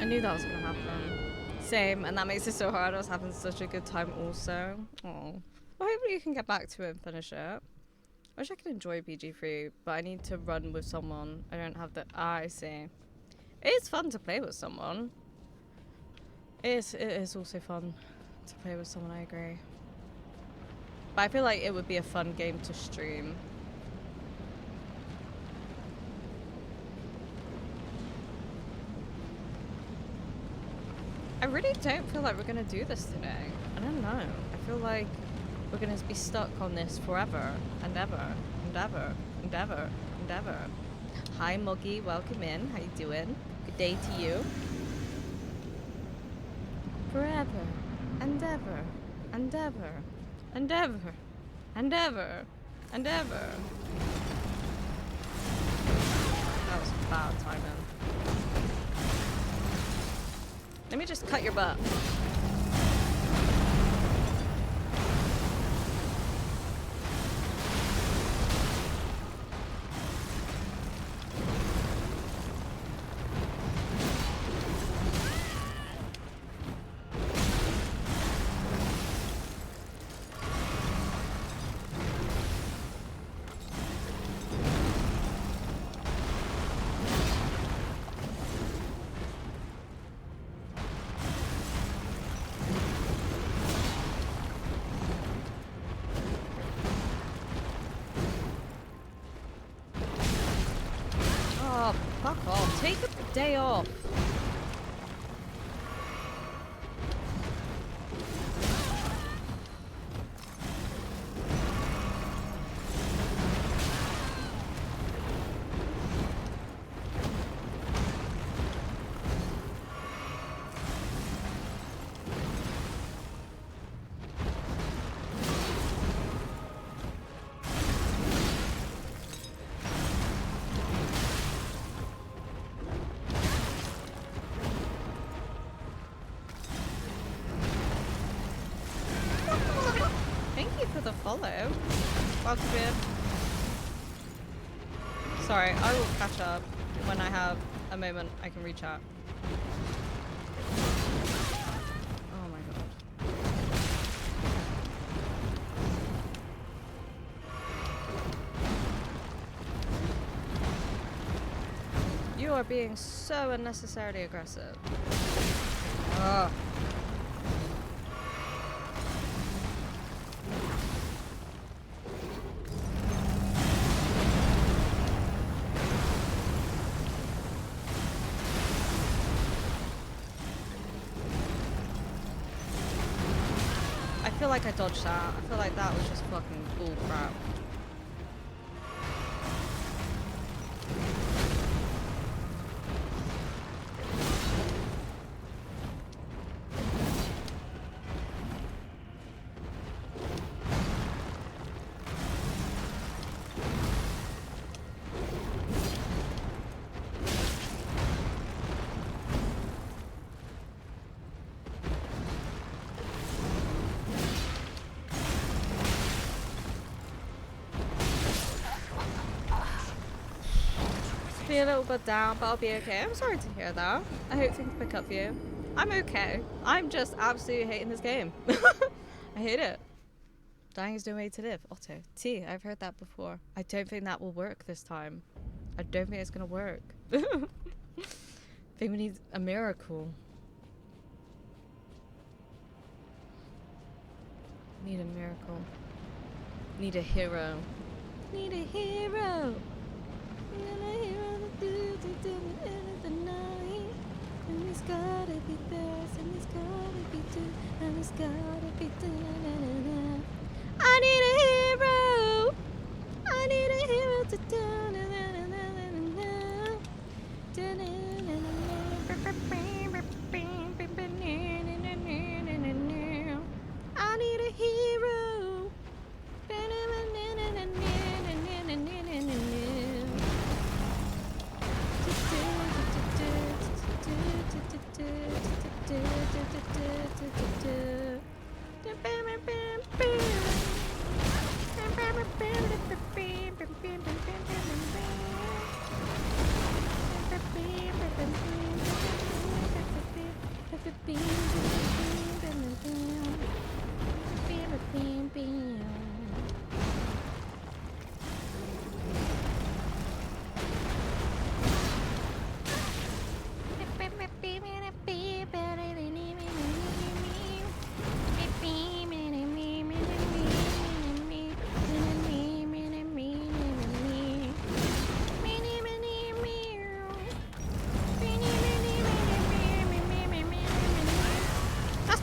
I knew that was gonna happen. Same, and that makes it so hard. I was having such a good time also. Oh. Well, hopefully you can get back to it and finish it. I wish I could enjoy BG3, but I need to run with someone. I don't have the... I see. It is fun to play with someone. It is also fun to play with someone, I agree. But I feel like it would be a fun game to stream. I really don't feel like we're gonna do this today. I don't know. I feel like we're gonna be stuck on this forever and ever and ever and ever and ever. Hi Moggy, welcome in. How you doing? Good day to you. Forever and ever and ever and ever and ever and ever. That was bad timing. Let me just cut your butt. Oh, fuck off. Take a day off. Octavia. Sorry, I will catch up when I have a moment I can reach out. Oh my god. You are being so unnecessarily aggressive. Ugh. I feel like I dodged that. I feel like that was just fucking bull crap. Be a little bit down, but I'll be okay. I'm sorry to hear that. I hope things pick up for you. I'm okay. I'm just absolutely hating this game. I hate it. Dying is no way to live. Otto. T, I've heard that before. I don't think that will work this time. I don't think it's gonna work. I think we need a miracle. Need a miracle. Need a hero. Need a hero. Need a hero to do it end of the night. And it's gotta be best, and it's gotta be two, and it's gotta be da-na-na-na. I need a hero. I need a hero to da-na-na-na-na-na-na. Da-na-na-na-na. I need a hero.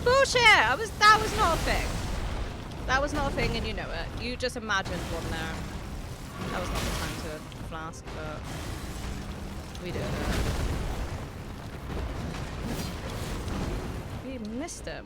Bullshit! That was not a thing. That was not a thing and you know it. You just imagined one there. That was not the time to flask, but we did it. We missed him.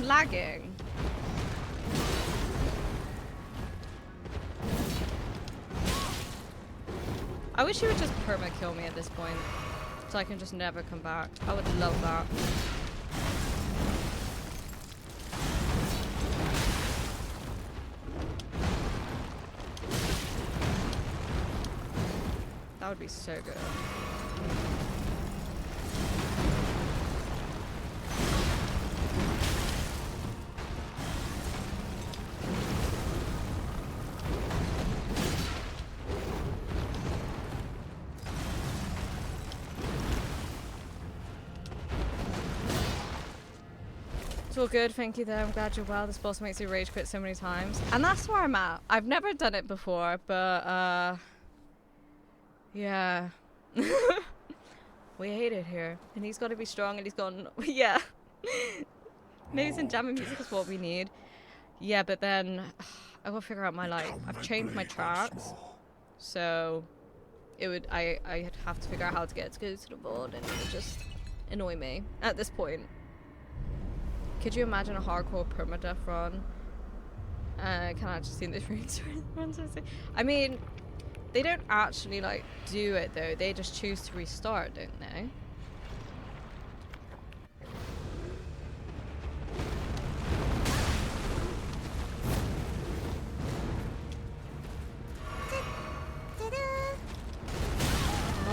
Lagging. I wish you would just perma kill me at this point so I can just never come back. I would love that. That would be so good. It's all good, thank you though. I'm glad you're well. This boss makes you rage quit so many times. And that's where I'm at. I've never done it before, but yeah. We hate it here. And he's gotta be strong and he's gone yeah. Amazing jamming music is what we need. Yeah, but then I gotta figure out my like. I've changed my tracks, so it would I'd have to figure out how to get it to go to the board, and it would just annoy me at this point. Could you imagine a hardcore permadeath run? Can I just see this runs? I mean, they don't actually like do it though. They just choose to restart, don't they?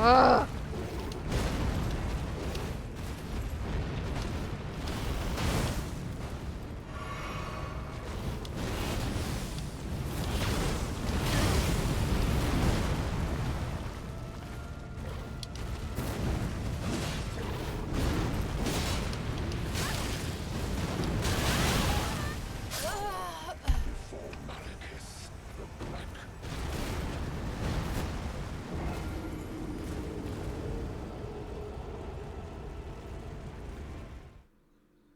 Ugh.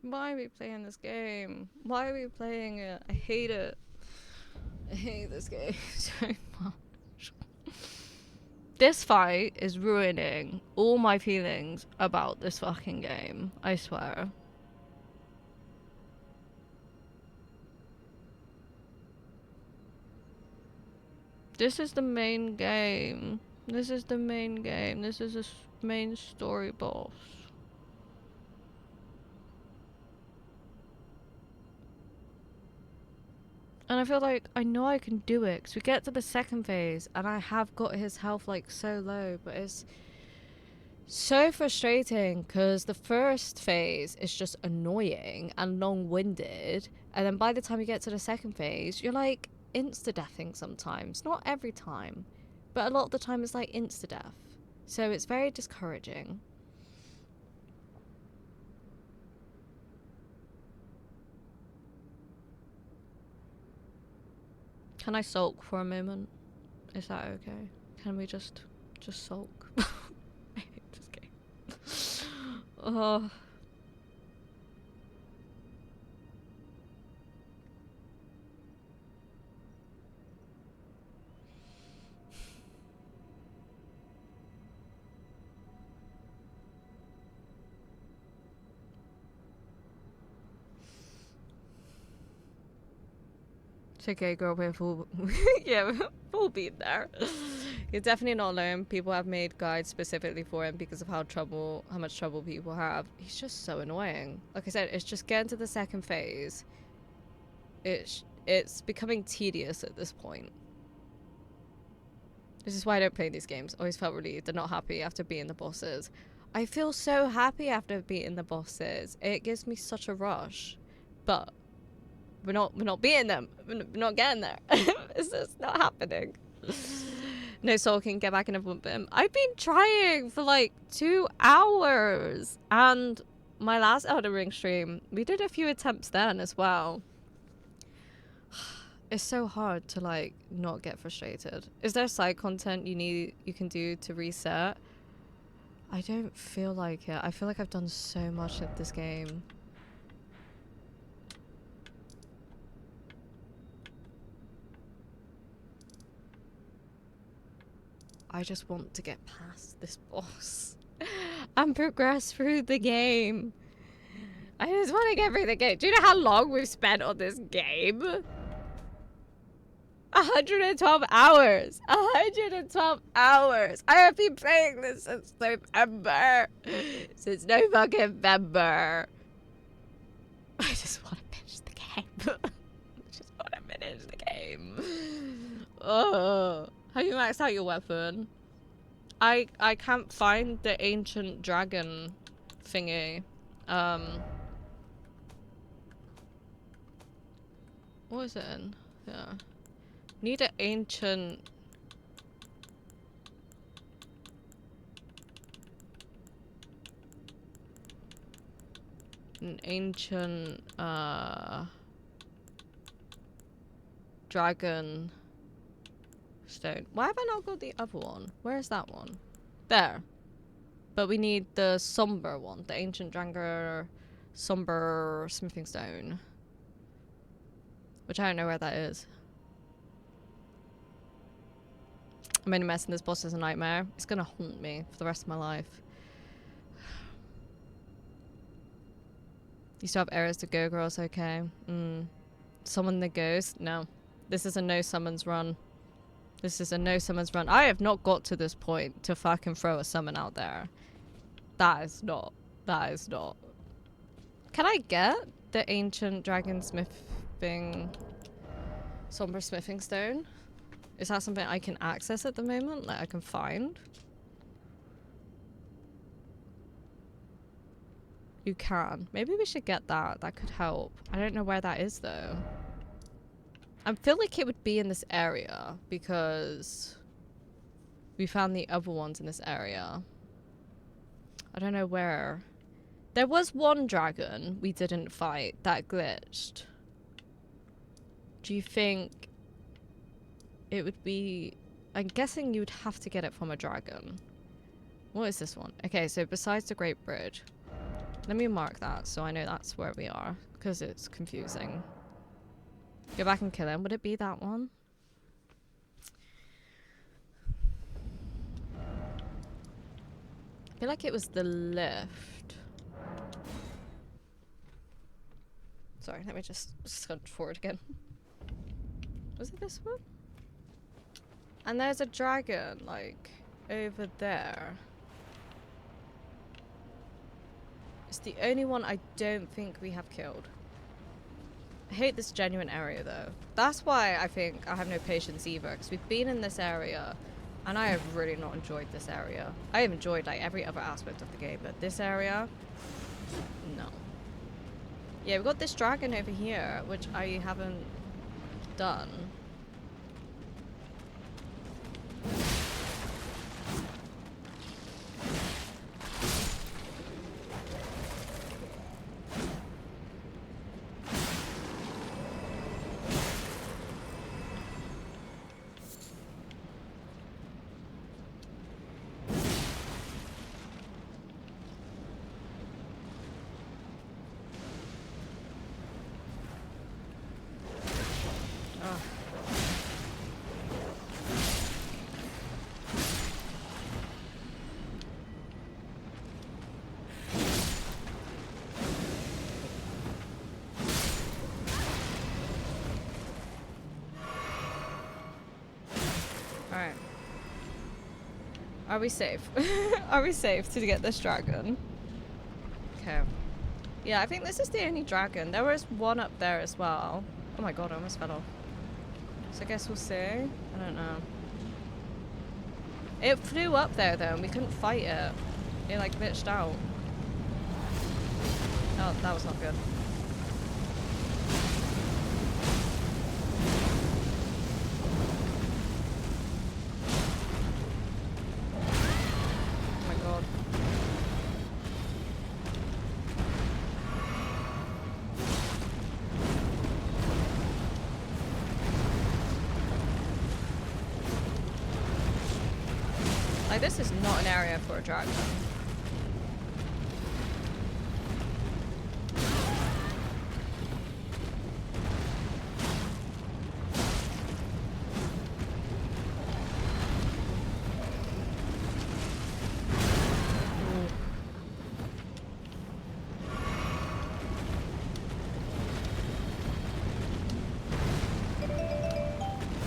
Why are we playing this game? Why are we playing it? I hate it. I hate this game so much. This fight is ruining all my feelings about this fucking game. I swear. This is the main game. This is the main game. This is a main story boss. And I feel like I know I can do it because we get to the second phase and I have got his health like so low, but it's so frustrating because the first phase is just annoying and long-winded, and then by the time you get to the second phase you're like insta-deathing sometimes. Not every time, but a lot of the time it's like insta-death, so it's very discouraging. Can I sulk for a moment? Is that okay? Can we just sulk? I hate this game. Oh. It's okay, girl, we're full. Yeah, we'll be there. You're definitely not alone. People have made guides specifically for him because of how much trouble people have. He's just so annoying. Like I said, it's just getting to the second phase. It's becoming tedious at this point. This is why I don't play these games. Always felt relieved and not happy after beating the bosses. I feel so happy after beating the bosses. It gives me such a rush, but we're not beating them. We're not getting there. It's just not happening. No sulking, get back in a bump him. I've been trying for like 2 hours, and my last Elden Ring stream, we did a few attempts then as well. It's so hard to like not get frustrated. Is there side content you can do to reset? I don't feel like it. I feel like I've done so much of this game. I just want to get past this boss and progress through the game. I just want to get through the game. Do you know how long we've spent on this game? 112 hours. 112 hours. I have been playing this since November. Since November. I just want to finish the game. I just want to finish the game. Oh. Have you maxed out your weapon? I can't find the ancient dragon thingy. What is it in? Yeah. Need an ancient... dragon stone. Why have I not got the other one? Where is that one? There. But we need the somber one, the ancient dragon Somber smithing stone. Which I don't know where that is. I'm in a mess and this boss is a nightmare. It's gonna haunt me for the rest of my life. You still have areas to go, girls, okay. Summon the ghost? No. This is a no summons run. This is a no summons run. I have not got to this point to fucking throw a summon out there. That is not. That is not. Can I get the ancient dragon smithing... somber smithing stone? Is that something I can access at the moment? Like I can find? You can. Maybe we should get that. That could help. I don't know where that is though. I feel like it would be in this area because we found the other ones in this area. I don't know where. There was one dragon we didn't fight that glitched. Do you think it would be... I'm guessing you'd have to get it from a dragon. What is this one? Okay, so besides the Great Bridge. Let me mark that so I know that's where we are. Because it's confusing. Go back and kill him. Would it be that one? I feel like it was the left. Sorry, let me just scrunch forward again. Was it this one? And there's a dragon, like, over there. It's the only one I don't think we have killed. I hate this genuine area, though. That's why I think I have no patience either, because we've been in this area, and I have really not enjoyed this area. I have enjoyed, like, every other aspect of the game, but this area, no. Yeah, we've got this dragon over here, which I haven't done. Alright. Are we safe? Are we safe to get this dragon? Okay. Yeah, I think this is the only dragon. There was one up there as well. Oh my god, I almost fell off. So I guess we'll see. I don't know. It flew up there though and we couldn't fight it. It like glitched out. Oh, that was not good. Like, this is not an area for a dragon.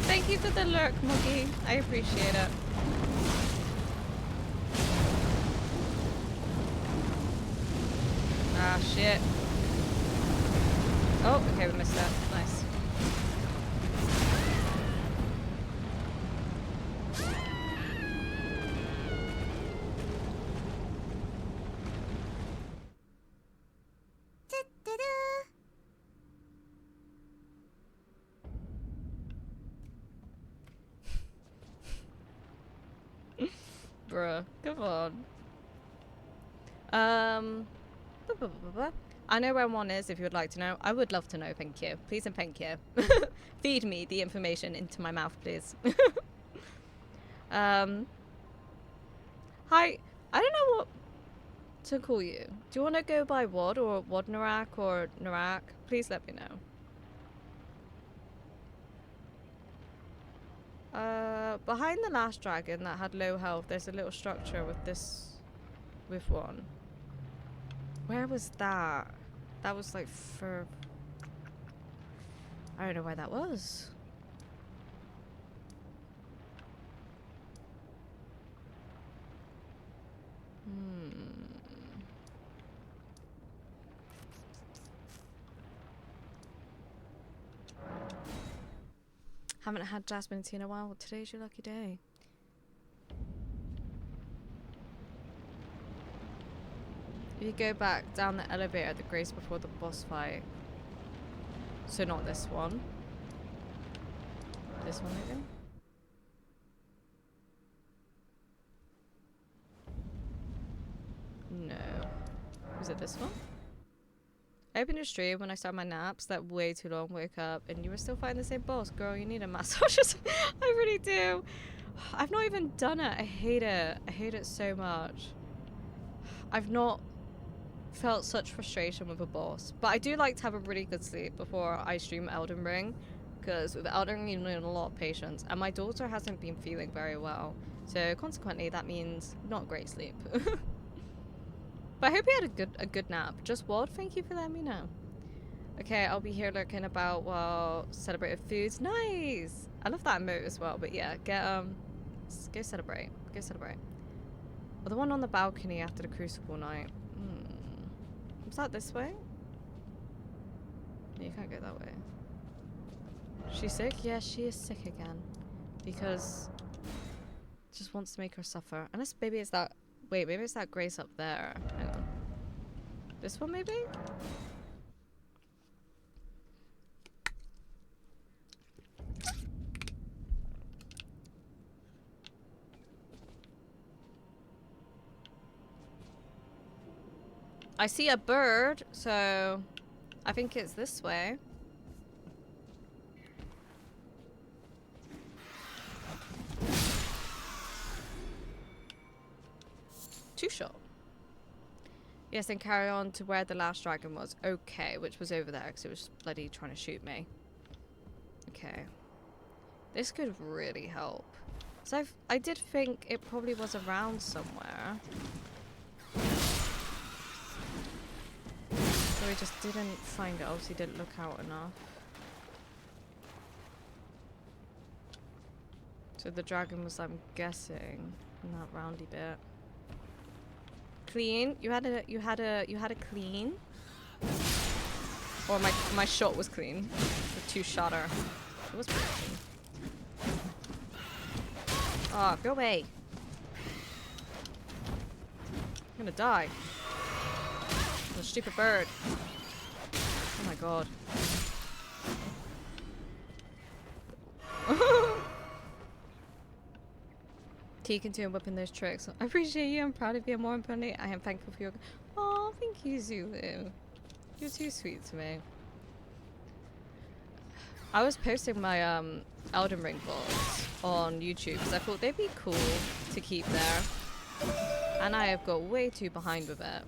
Thank you for the lurk, Muggy. I appreciate it. Ah, shit. Oh, okay, we missed that. Nice. Bruh, come on. I know where one is if you would like to know. I would love to know, thank you. Please and thank you. Feed me the information into my mouth, please. Hi. I don't know what to call you? Do you want to go by Wad or Wadnarak or Narak? Please let me know. Behind the last dragon that had low health, there's a little structure with this, with one. Where was that? That was like for... I don't know where that was. Haven't had jasmine tea in a while. Today's your lucky day. If you go back down the elevator, the grace before the boss fight. So not this one. This one maybe? No. Was it this one? I opened your stream when I started my nap, slept way too long, woke up, and you were still fighting the same boss. Girl, you need a massage. I really do. I've not even done it. I hate it. I hate it so much. I've not felt such frustration with a boss. But I do like to have a really good sleep before I stream Elden Ring. Because with Elden Ring, you need a lot of patience. And my daughter hasn't been feeling very well. So consequently, that means not great sleep. But I hope you had a good nap. Just Wad, thank you for letting me know. Okay, I'll be here lurking about while celebrating foods. Nice! I love that emote as well. But yeah, go celebrate. Go celebrate. Oh, the one on the balcony after the Crucible night. Was that this way? You can't go that way. She's sick? Yeah, she is sick again. Because just wants to make her suffer. Unless maybe it's that... Wait, maybe it's that Grace up there. Hang on. This one, maybe? I see a bird, so I think it's this way. Two shot. Yes, and carry on to where the last dragon was. Okay, which was over there because it was bloody trying to shoot me. Okay. This could really help. So I did think it probably was around somewhere. So we just didn't find it. Obviously didn't look out enough. So the dragon was, I'm guessing, in that roundy bit. Clean. You had a clean. Or my shot was clean. The two-shotter. It was pretty clean. Oh, go away. I'm gonna die. I'm a stupid bird. Oh my god. Taking to and whipping those tricks. I appreciate you. I'm proud of you. More importantly, I am thankful for your... Oh, thank you, Zulu. You're too sweet to me. I was posting my Elden Ring vlogs on YouTube because I thought they'd be cool to keep there. And I have got way too behind with it.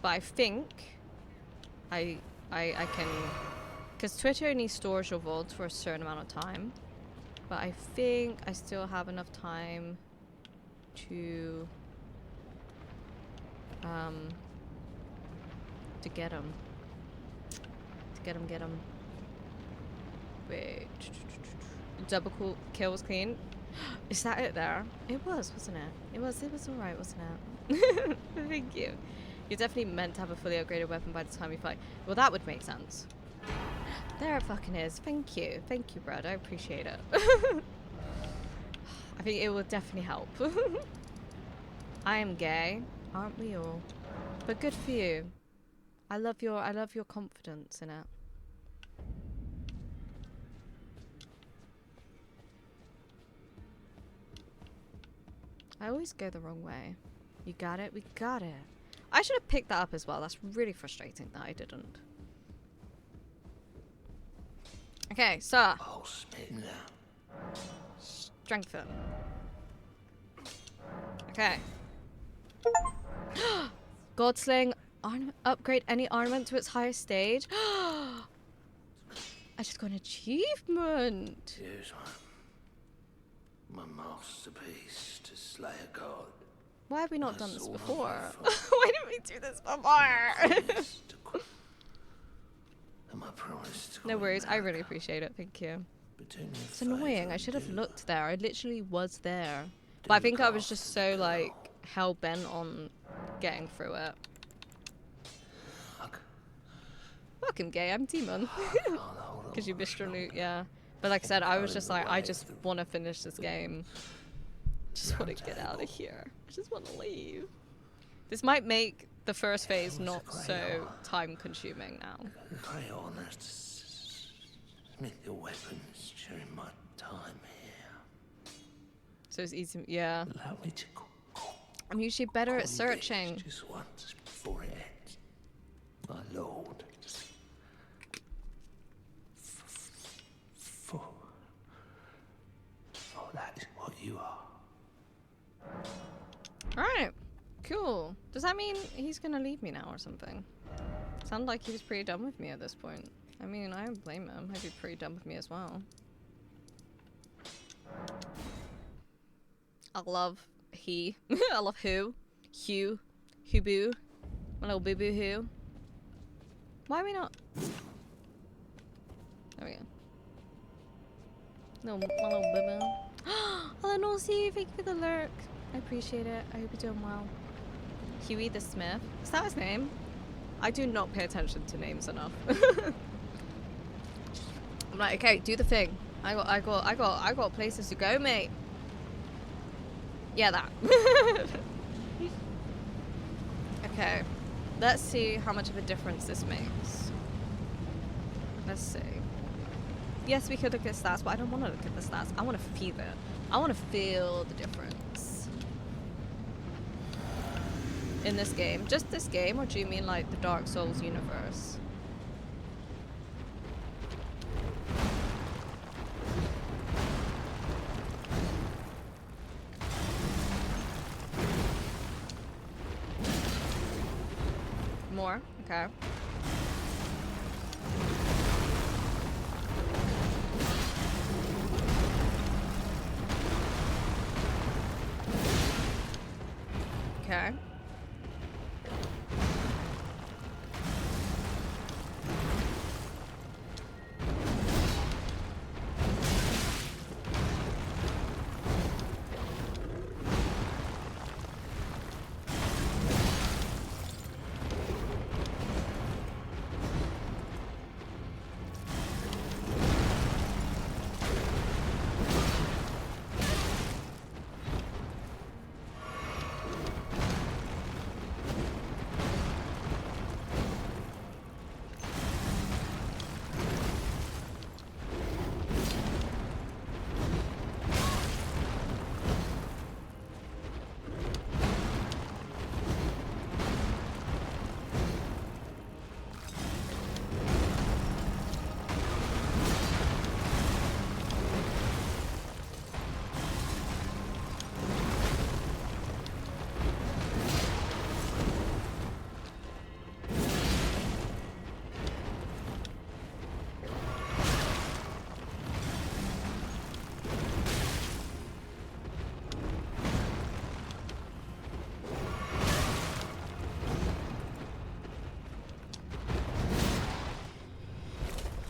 But I think I can... Because Twitter only stores your VODs for a certain amount of time. But I think I still have enough time to get them. Get them. Wait. Double kill was clean. Is that it there? It was, wasn't it? It was alright, wasn't it? Thank you. You're definitely meant to have a fully upgraded weapon by the time you fight. Well, that would make sense. There it fucking is. Thank you. Thank you, Brad. I appreciate it. I think it will definitely help. I am gay. Aren't we all? But good for you. I love your confidence in it. I always go the wrong way. You got it? We got it. I should have picked that up as well. That's really frustrating that I didn't. Okay, so. Strengthen. Okay. Godslaying upgrade any ornament to its highest stage. I just got an achievement. Here's one. My masterpiece to slay a god. Why have we not done That's this all before? I've Why didn't we do this before? And my promise to No quit worries, I really America. appreciate it, thank you. But do me a It's annoying, favour I and should have do looked there. I literally was there. Do But I look think I was after just the so girl. like hell-bent on getting through it. Fuck. Welcome, gay, I'm Demon. Hold on, Because you missed your loot, yeah. But like I said, I was just like, I just want to finish this game. Just want to get out of here. I just want to leave. This might make the first phase not so time-consuming now. A great honour to smith your weapons during my time here. So it's easy, yeah. Allow me to I'm usually better call at you searching. bitch just once before it ends. My lord. For that is what you are. Alright, cool. Does that mean he's gonna leave me now or something? Sounded like he was pretty done with me at this point. I mean, I don't blame him. He'd be pretty done with me as well. I love he. I love who. Hugh. Hubu. My little boo-boo who. Why are we not... There we go. No, my little boo-boo. Hello, Nosy. Thank you for the lurk. I appreciate it. I hope you're doing well. Huey the Smith. Is that his name? I do not pay attention to names enough. I'm like, okay, do the thing. I got places to go, mate. Yeah, that. Okay. Let's see how much of a difference this makes. Let's see. Yes, we could look at stats, but I don't want to look at the stats. I want to feel it. I want to feel the difference. In this game. Just this game, or do you mean like the Dark Souls universe? More? Okay. Okay.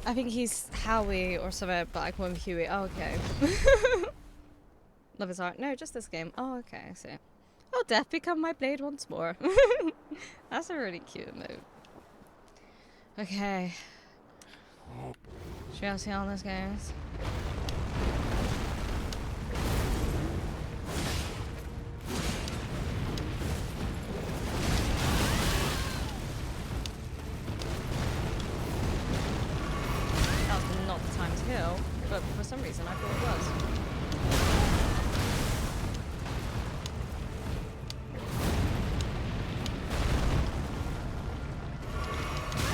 I think he's Howie or something, but I call him Huey. Oh, okay. Love his art. No, just this game. Oh, okay, I see. Oh, death become my blade once more. That's a really cute move. Okay. Should I see how this goes? Not the time to heal, but for some reason I thought it was.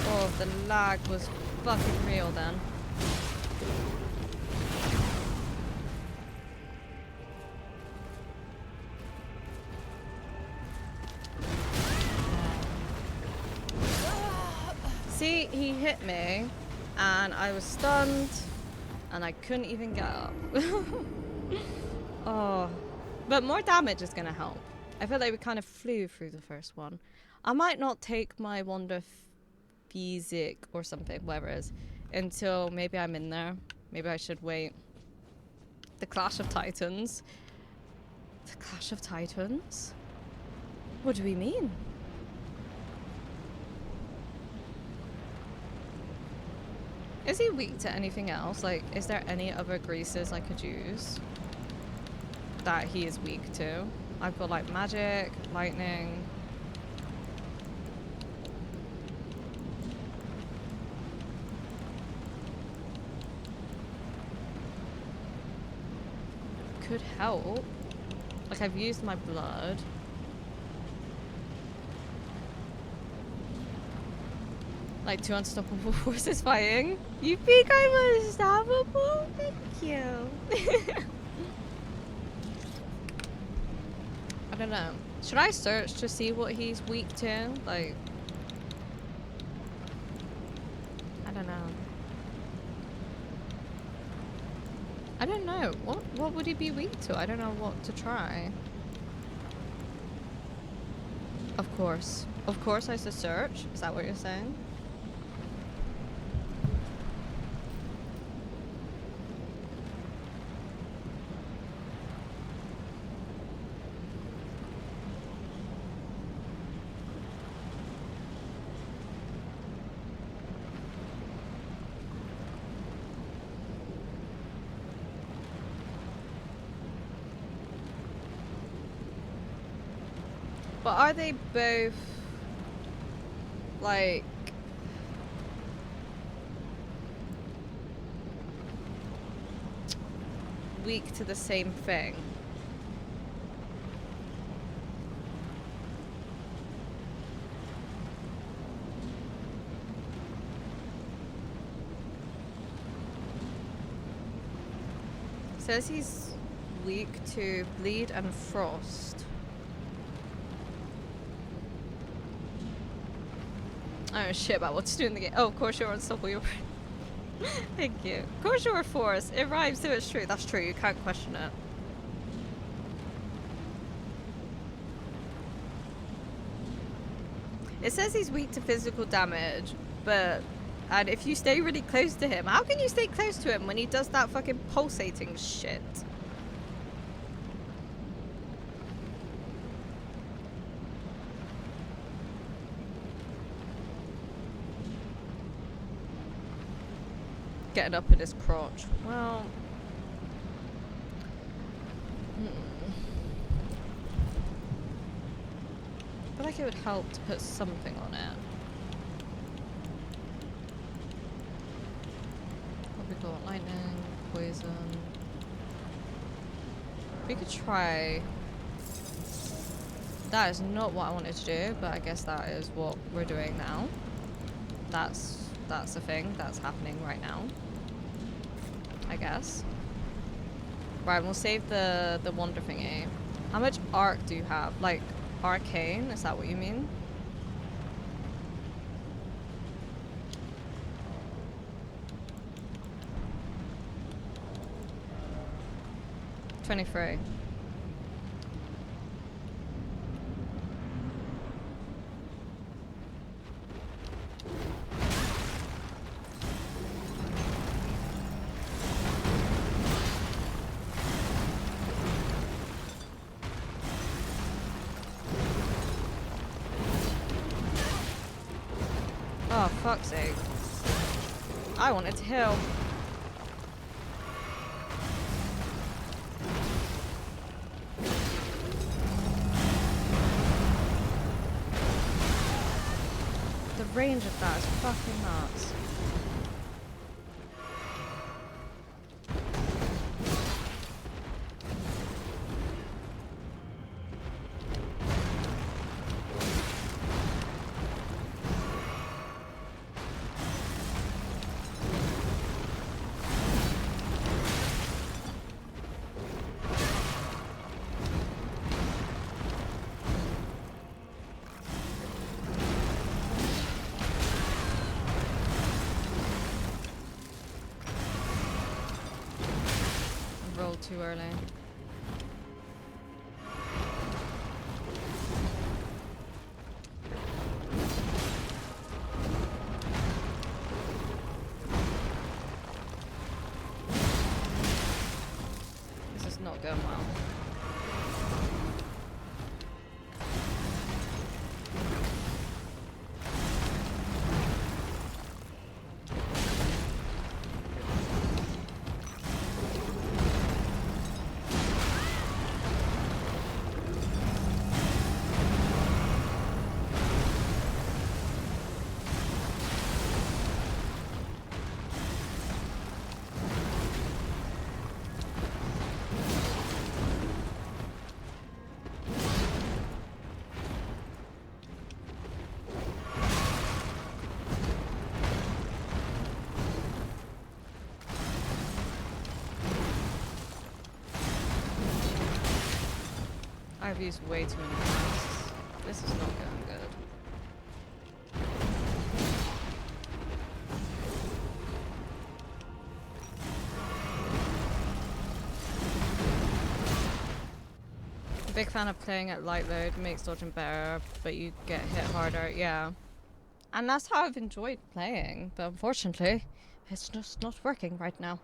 Oh, the lag was fucking real then. See, he hit me, and I was stunned, and I couldn't even get up. Oh, but more damage is gonna help. I feel like we kind of flew through the first one. I might not take my Wonder Physic or something, whatever it is, until maybe I'm in there. Maybe I should wait. The Clash of Titans. The Clash of Titans? What do we mean? Is he weak to anything else? Like, is there any other greases I could use that he is weak to? I've got like magic, lightning. Could help. Like, I've used my blood. Like, 2 unstoppable forces fighting. You think I'm unstoppable? Thank you. I don't know. Should I search to see what he's weak to? Like, I don't know. I don't know. What would he be weak to? I don't know what to try. Of course. Of course I should search. Is that what you're saying? But are they both like weak to the same thing? Says he's weak to bleed and frost. I don't know shit about what to do in the game. Oh, of course you're unstoppable. Thank you. Of course you're a force. It rhymes, so it's true. That's true. You can't question it. It says he's weak to physical damage, but... And if you stay really close to him, how can you stay close to him when he does that fucking pulsating shit? Getting up in his crotch. Well... I feel like it would help to put something on it. What we got? Lightning, poison. We could try... That is not what I wanted to do, but I guess that is what we're doing now. That's a thing that's happening right now. I guess. Right, we'll save the wonder thingy. How much arc do you have? Like, arcane? Is that what you mean? $23. Oh, fuck's sake. I wanted to heal. The range of that is fucking nuts. too early. This is not going well. I've used way too many times. This is not going good. I'm a big fan of playing at light load, makes dodging better, but you get hit harder, yeah. And that's how I've enjoyed playing, but unfortunately, it's just not working right now.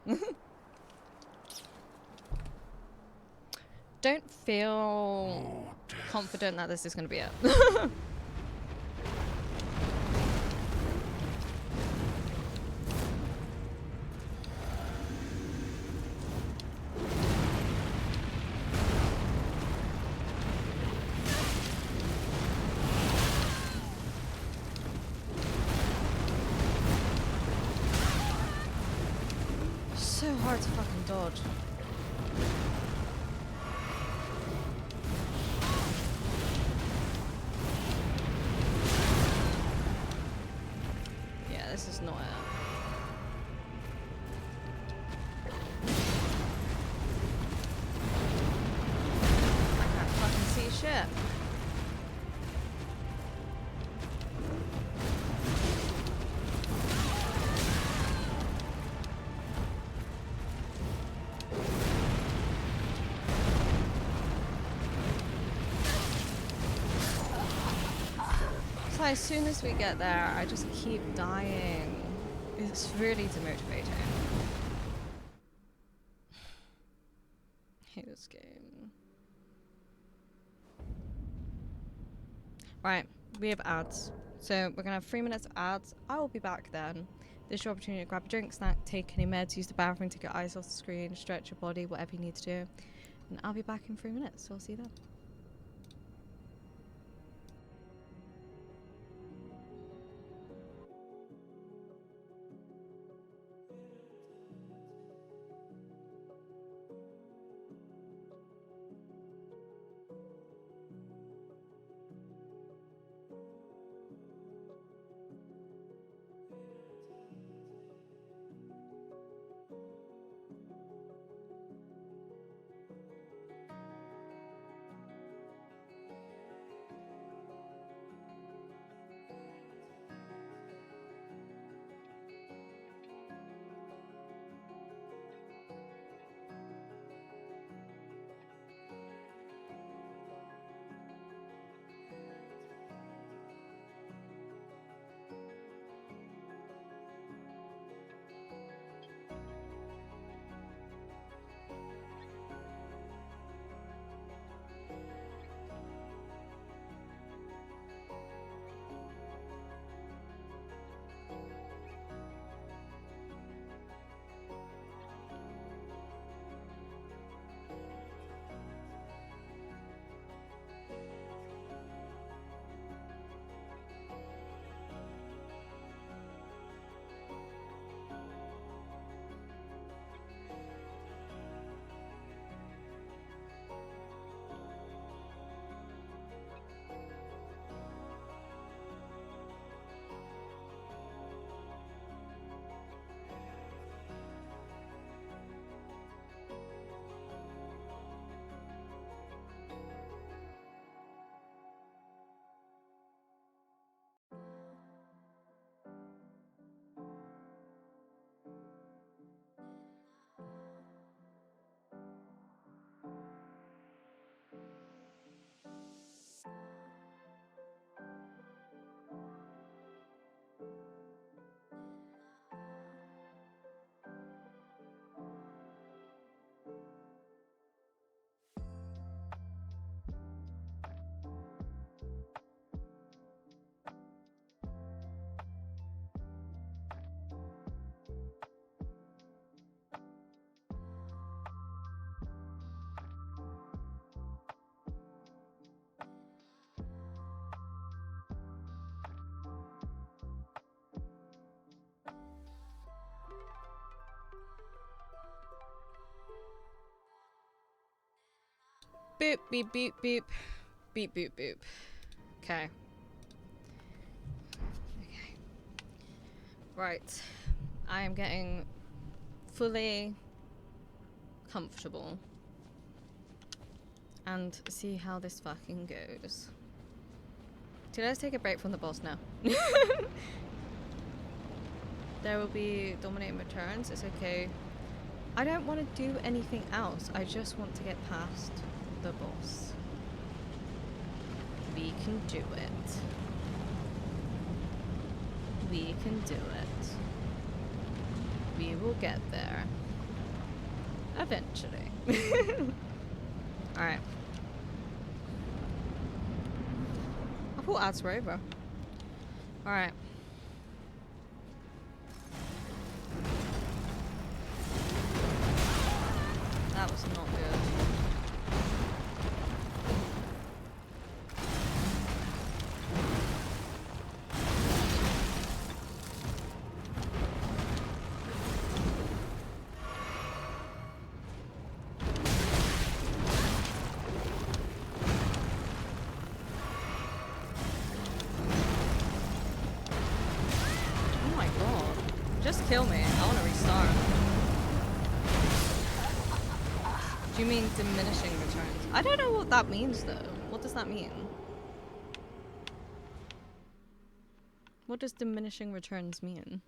Don't feel confident that this is going to be it. So hard to fucking dodge. This is not it. I can't fucking see shit. So as soon as we get there, I just keep dying. It's really demotivating. I hate this game. Right, we have ads. So we're gonna have 3 minutes of ads. I will be back then. This is your opportunity to grab a drink, snack, take any meds, use the bathroom, take your eyes off the screen, stretch your body, whatever you need to do. And I'll be back in 3 minutes, so I'll see you then. Boop, beep, beep, beep. Beep, boop, boop. Okay. Okay. Right. I am getting fully comfortable. And see how this fucking goes. So let's take a break from the boss now. There will be dominating returns. It's okay. I don't want to do anything else. I just want to get past the boss. We can do it. We can do it. We will get there. Eventually. Alright. I thought ads were over. Alright. That was not good. Oh my god. Just kill me. I want to restart. Do you mean diminishing returns? I don't know what that means though. What does that mean? What does diminishing returns mean?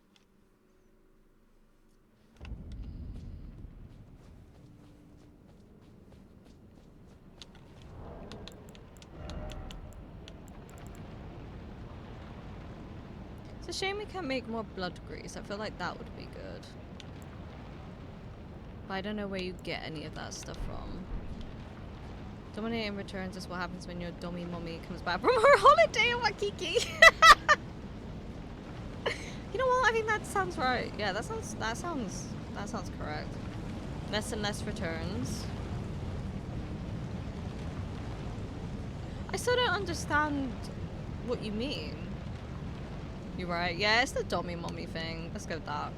It's a shame we can't make more blood grease. I feel like that would be good. But I don't know where you get any of that stuff from. Dominating returns is what happens when your dummy mommy comes back from her holiday in Waikiki. You know what? I think that sounds right. Yeah, that sounds correct. Less and less returns. I still don't understand what you mean. You're right. Yeah, it's the dummy mommy thing. Let's go with that.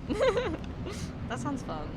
That sounds fun.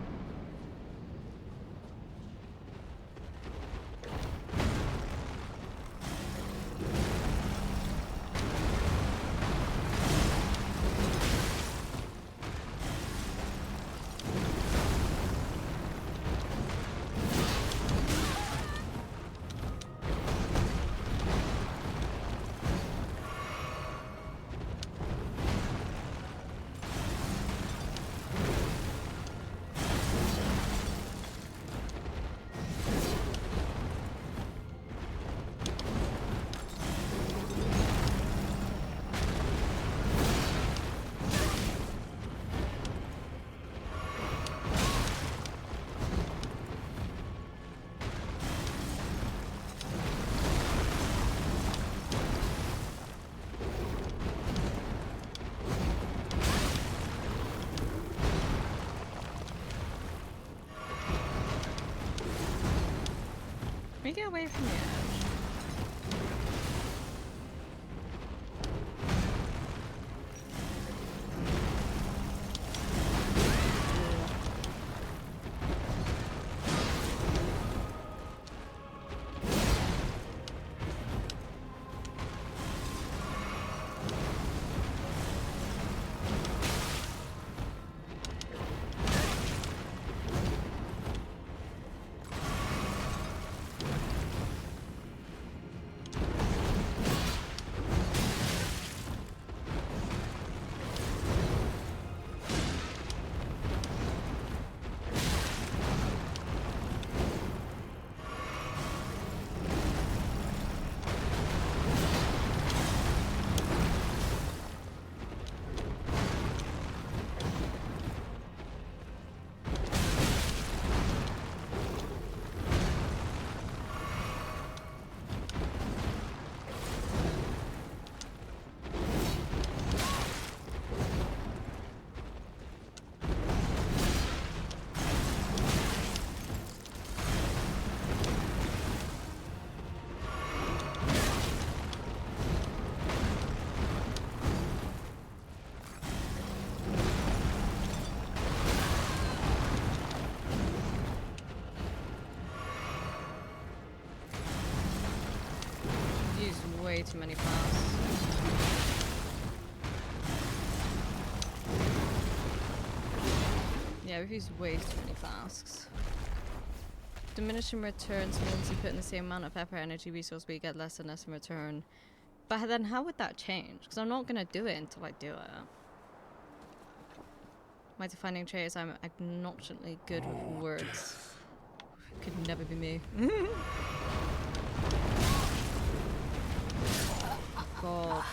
Can we get away from the edge? way too many flasks. Yeah, we've used way too many flasks. Diminishing returns means you put in the same amount of pepper energy resource, but you get less and less in return. But then how would that change? Because I'm not going to do it until I do it. My defining trait is I'm obnoxiously good with words. Could never be me. God.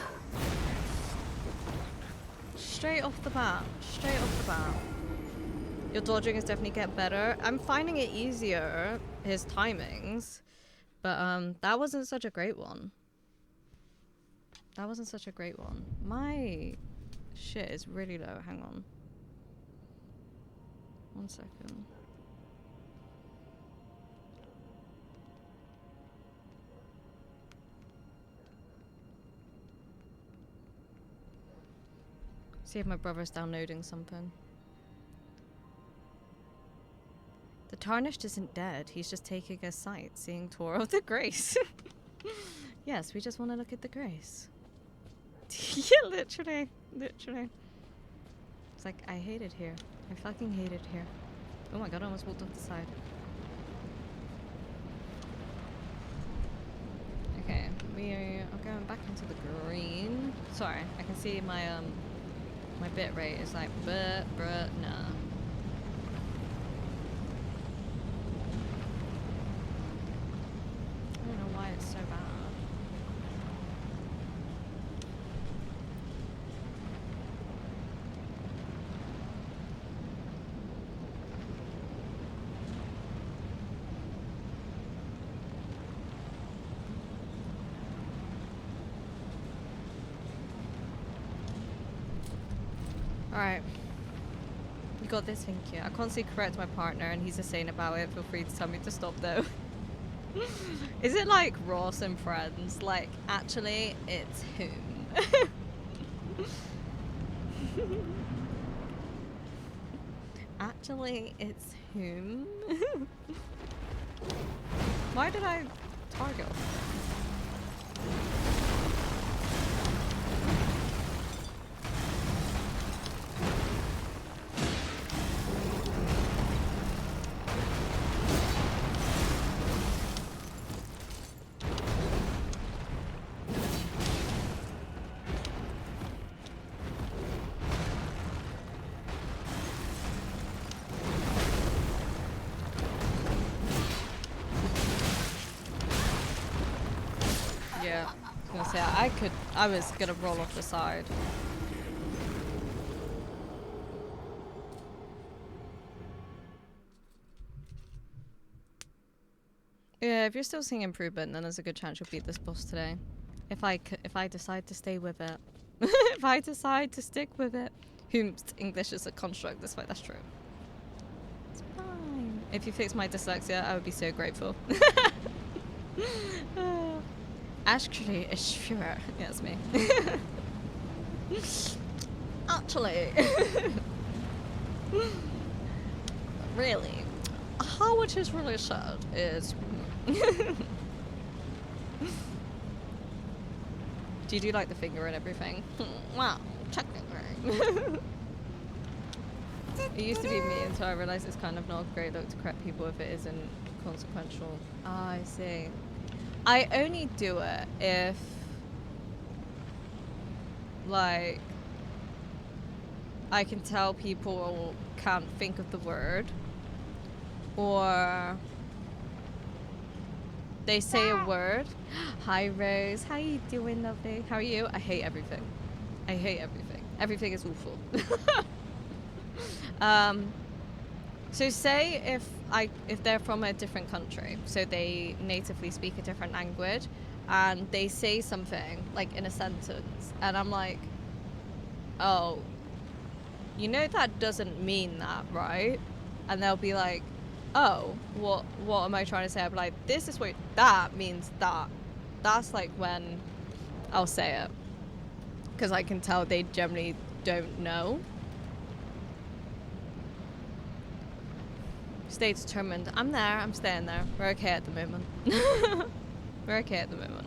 Straight off the bat. Straight off the bat. Your dodging is definitely getting better. I'm finding it easier, his timings. But that wasn't such a great one. That wasn't such a great one. My shit is really low. Hang on. 1 second. See if my brother's downloading something. The Tarnished isn't dead. He's just taking a sightseeing tour of the Grace. Yes, we just want to look at the Grace. Yeah, literally. Literally. It's like, I hate it here. I fucking hate it here. Oh my god, I almost walked off the side. Okay, we are going back into the green. Sorry, I can see my my bit rate is like bruh, nah. I don't know why it's so bad. Alright. You got this, thank you. I constantly correct my partner and he's insane about it. Feel free to tell me to stop though. Is it like Ross and Friends? Like, actually, it's whom? Actually, it's whom? Why did I target? Yeah, I was gonna say, I was gonna roll off the side. Yeah, if you're still seeing improvement, then there's a good chance you'll beat this boss today. If I decide to stay with it. If I decide to stick with it. English is a construct, this way, that's true. It's fine. If you fix my dyslexia, I would be so grateful. Actually, sure. Yeah, it's me. Actually. Really. How it is really said is... Do you do like the finger and everything? Wow, technically. It used to be me until I realised it's kind of not a great look to correct people if it isn't consequential. Ah, I see. I only do it if, like, I can tell people can't think of the word, or they say a word. Hi Rose, how you doing, lovely? How are you? I hate everything. I hate everything. Everything is awful. So say if they're from a different country, so they natively speak a different language, and they say something like in a sentence, and I'm like, oh, you know that doesn't mean that, right? And they'll be like, oh, what am I trying to say? I'm like, this is what that means. That's like when I'll say it, because I can tell they generally don't know. Stay determined. I'm there. I'm staying there. We're okay at the moment. We're okay at the moment.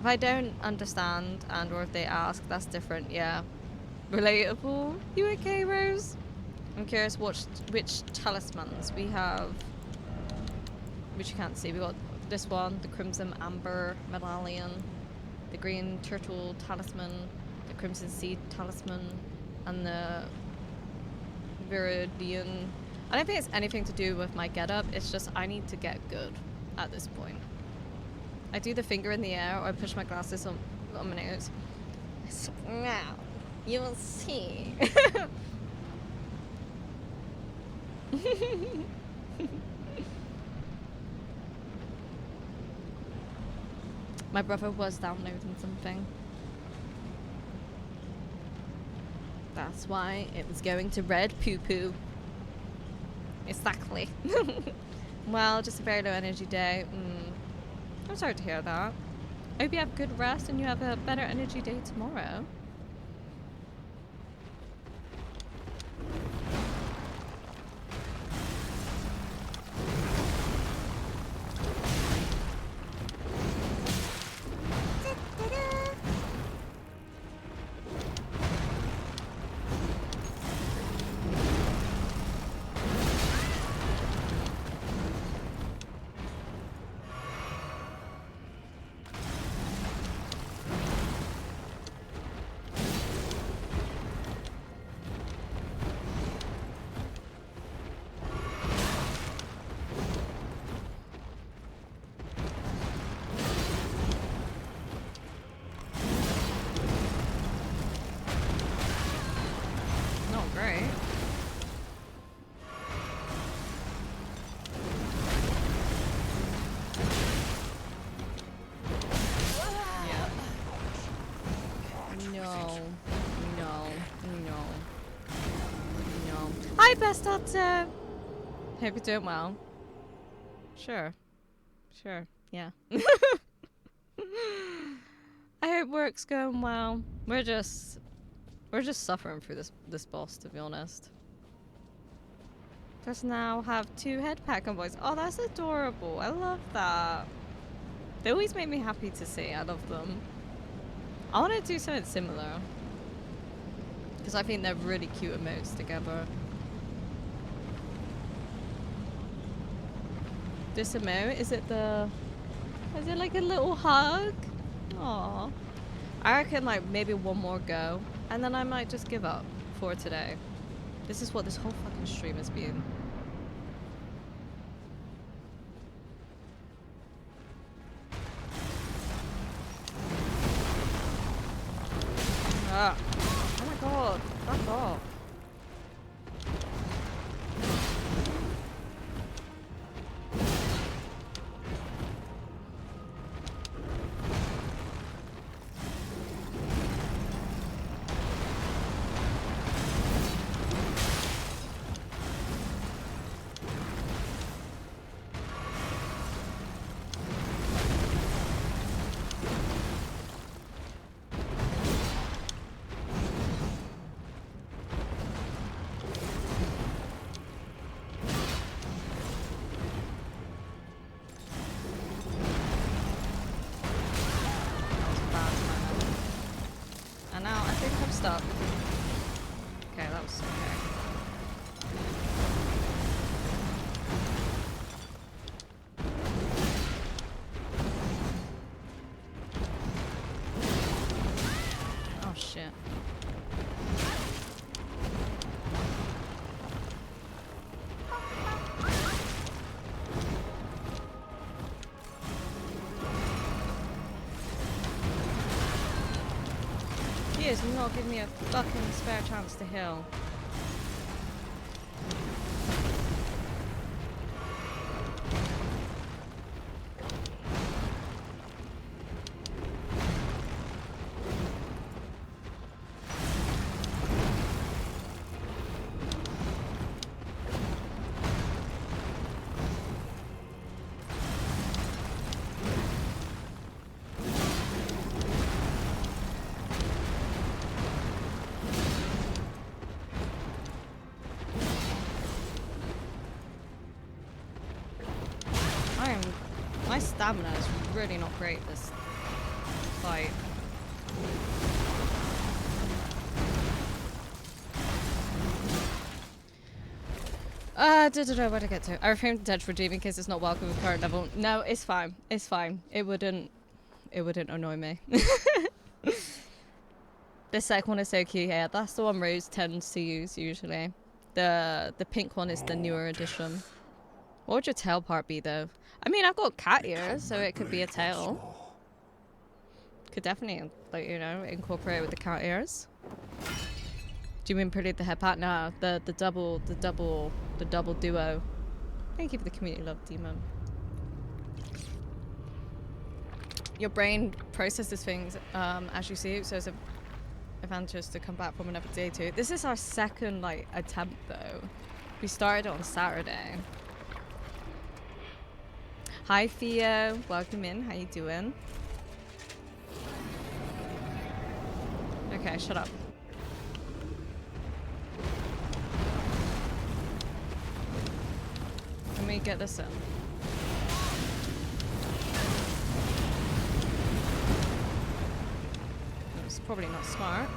If I don't understand and or if they ask, that's different, yeah. Relatable. You okay, Rose? I'm curious which talismans we have, which you can't see. We got this one, the Crimson Amber Medallion, the Green Turtle Talisman, the Crimson Seed Talisman, and the Viridian. I don't think it's anything to do with my getup, it's just I need to get good at this point. I do the finger in the air or I push my glasses on my nose. Now, you will see. My brother was downloading something. That's why it was going to red poo-poo. Exactly. Well, just a very low energy day. I'm sorry to hear that. I hope you have good rest and you have a better energy day tomorrow. Hi, best doctor. Hope you're doing well. Sure, yeah. I hope work's going well. We're just suffering through this boss, to be honest. Just now have 2 head pack boys. Oh, that's adorable. I love that. They always make me happy to see. I love them. I want to do something similar because I think they're really cute emotes together. This emote, is it like a little hug? Aww. I reckon like maybe one more go and then I might just give up for today. This is what this whole fucking stream has been. Ah. Oh my god, fuck off. Stuck. Okay, that was okay. Oh shit. He is not giving me a fucking spare chance to heal. My stamina is really not great this fight. Where to get to? I refrained dead for dreaming in case it's not welcome with current level. No, it's fine. It's fine. It wouldn't annoy me. The second one is so cute. Yeah, that's the one Rose tends to use usually. The pink one is the newer edition. What would your tail part be though? I mean, I've got cat ears, so it could be a tail. Could definitely, like, you know, incorporate with the cat ears. Do you mean pretty the head part? No, the double duo. Thank you for the community love, Demon. Your brain processes things as you see it, so it's advantageous to come back from another day too. This is our second like attempt though. We started on Saturday. Hi Theo, welcome in. How you doing? Okay, shut up. Let me get this in. It's probably not smart.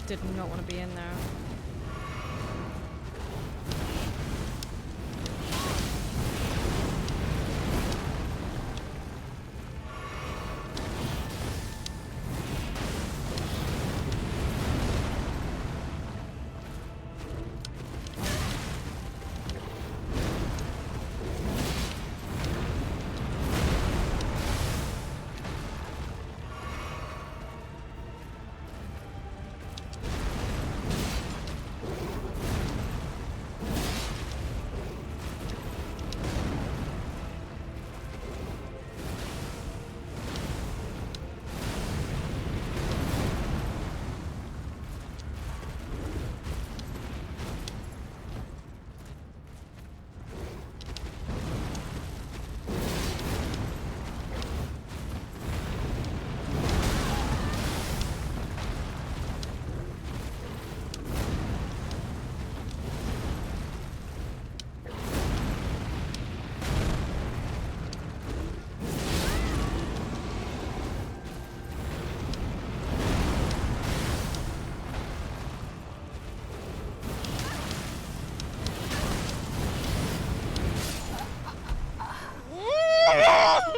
Did not want to be in there.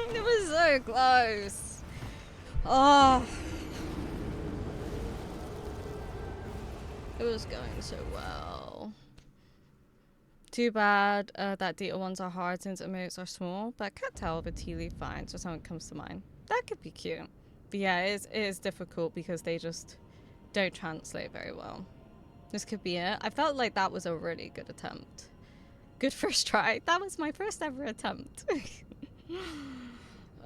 It was so close. Oh. It was going so well. Too bad that data ones are hard since emotes are small, but cat tail with tea leaf fine, so something comes to mind. That could be cute. But yeah, it is difficult because they just don't translate very well. This could be it. I felt like that was a really good attempt. Good first try. That was my first ever attempt.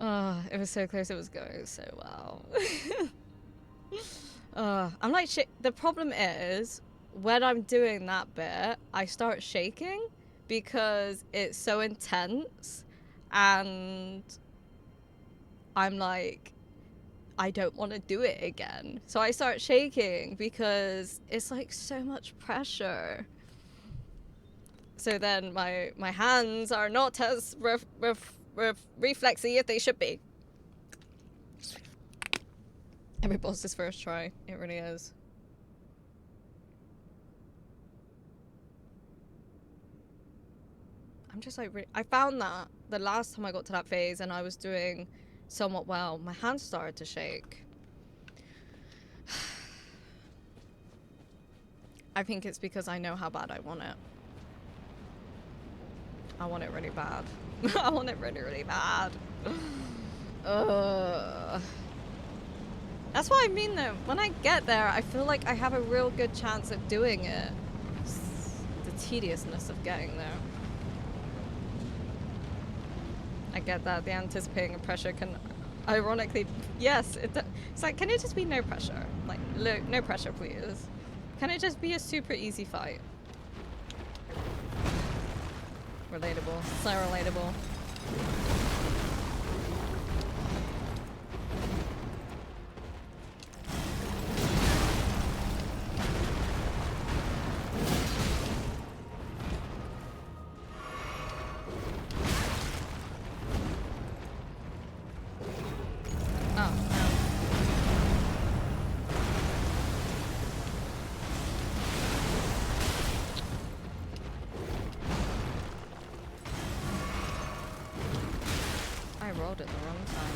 Oh, it was so close. It was going so well. I'm like, the problem is when I'm doing that bit, I start shaking because it's so intense and I'm like, I don't want to do it again. So I start shaking because it's like so much pressure. So then my hands are not as reflexy as they should be. Every boss's first try. It really is. I'm just like, I found that the last time I got to that phase and I was doing somewhat well, my hands started to shake. I think it's because I know how bad I want it. I want it really bad. I want it really, really bad. That's what I mean though. When I get there, I feel like I have a real good chance of doing it. It's the tediousness of getting there. I get that the anticipating of pressure can ironically, yes, it's like, can it just be no pressure? Like, no pressure, please. Can it just be a super easy fight? Relatable, so relatable. grabbed it the wrong time.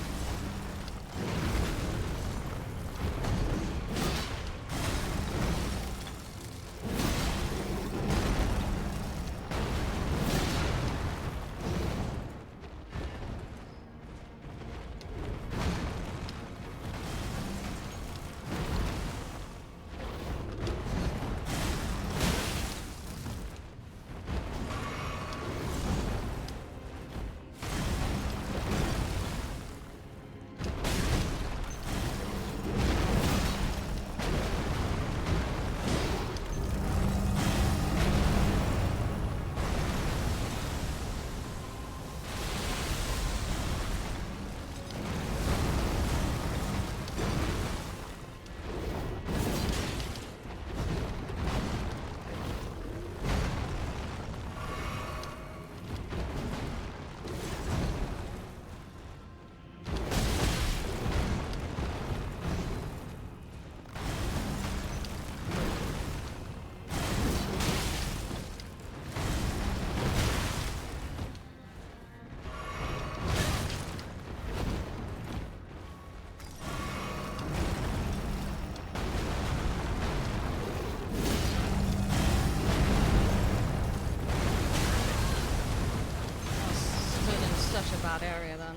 Stood in such a bad area then.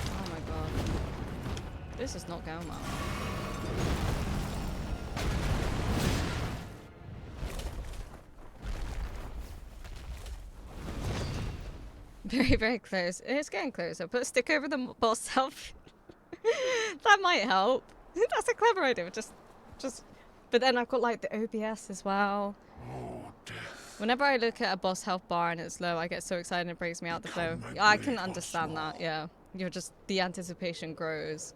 Oh my god. This is not going well. Very, very close. It's getting closer. Put a stick over the boss self. That might help. That's a clever idea. Just. But then I've got like the OBS as well. Whenever I look at a boss health bar and it's low, I get so excited and it breaks me out the flow. I can understand that. Yeah, you're just the anticipation grows.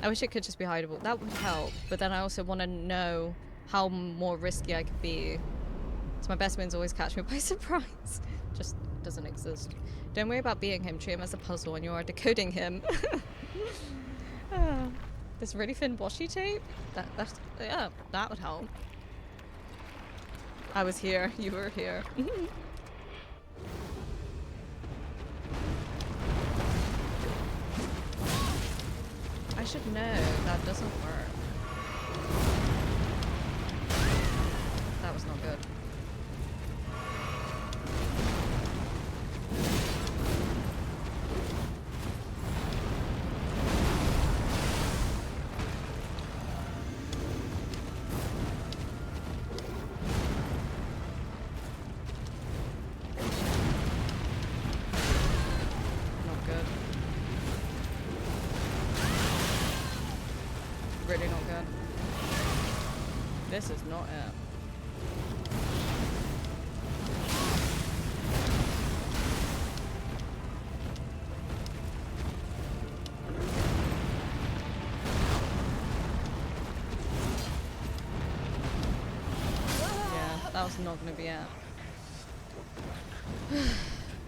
I wish it could just be hideable. That would help. But then I also want to know how more risky I could be. So my best wins always catch me by surprise. Just doesn't exist. Don't worry about beating him. Treat him as a puzzle and you are decoding him. This really thin washi tape? Yeah, that would help. I was here. You were here. I should know that doesn't work. That was not good. Not good. Really not good. This is not it. Yeah, that was not gonna be it.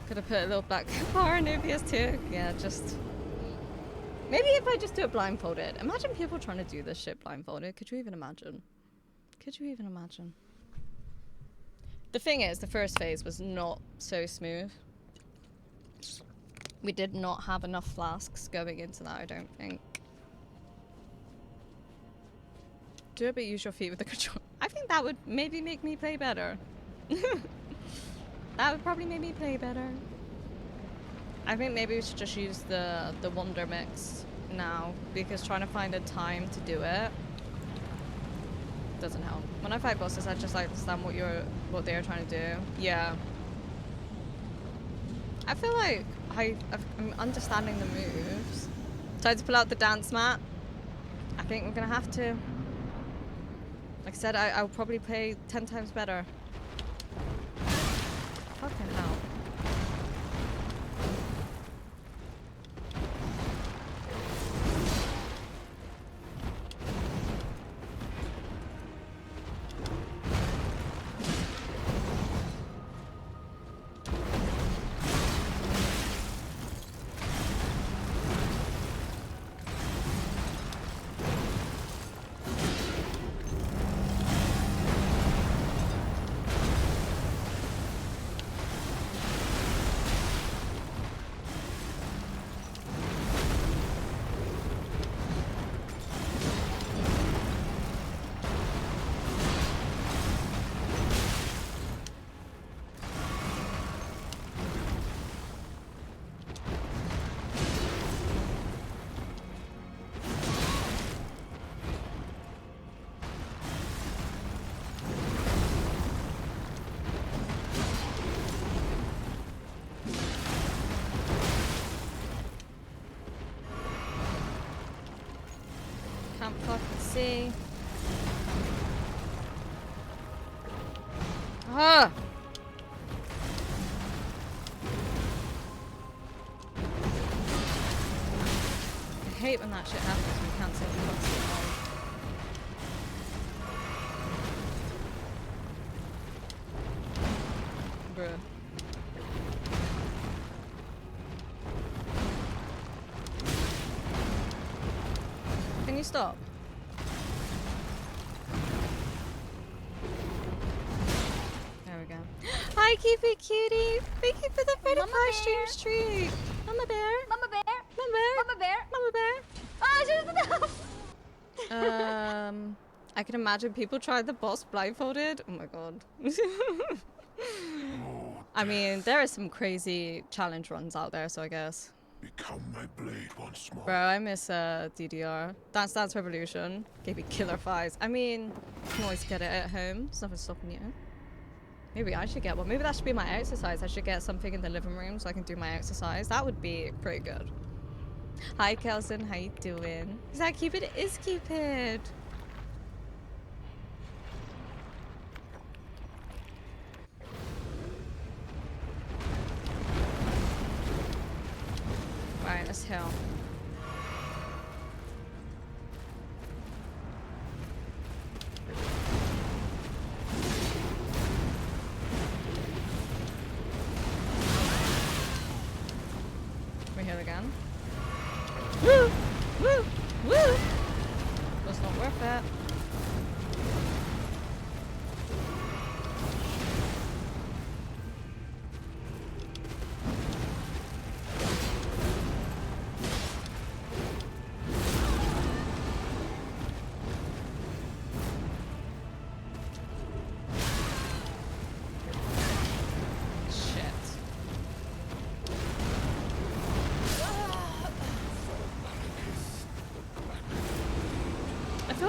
Could have put a little back bar in OBS too. Yeah, just. Maybe if I just do it blindfolded. Imagine people trying to do this shit blindfolded. Could you even imagine? Could you even imagine? The thing is, the first phase was not so smooth. We did not have enough flasks going into that, I don't think. Do it, but use your feet with the control. I think that would maybe make me play better. That would probably make me play better. I think maybe we should just use the Wonder Mix now, because trying to find a time to do it doesn't help. When I fight bosses, I just like understand what they're trying to do. Yeah. I feel like I'm understanding the moves. Time to pull out the dance mat. I think we're gonna have to. Like I said, I'll probably play 10 times better. Fucking hell. Can't fucking see. Ah! I hate when that shit happens when you can't see what the fuck's going on. Bruh. Can you stop? There we go. Hi, Keep It Cutie! Thank you for the 35 stream streak! Mama bear! Mama bear. Mama bear! Mama bear. Mama bear! Oh, she was I can imagine people tried the boss blindfolded. Oh my god. I mean, there are some crazy challenge runs out there, so I guess. Become my blade once more. Bro, I miss DDR. Dance Dance Revolution gave me killer thighs. I mean, you can always get it at home. There's nothing stopping you. Maybe I should get one. Maybe that should be my exercise. I should get something in the living room so I can do my exercise. That would be pretty good. Hi, Kelson. How you doing? Is that Cupid? It is Cupid. Right, let's heal. We heal again. Woo! Woo! Woo! Was not worth it.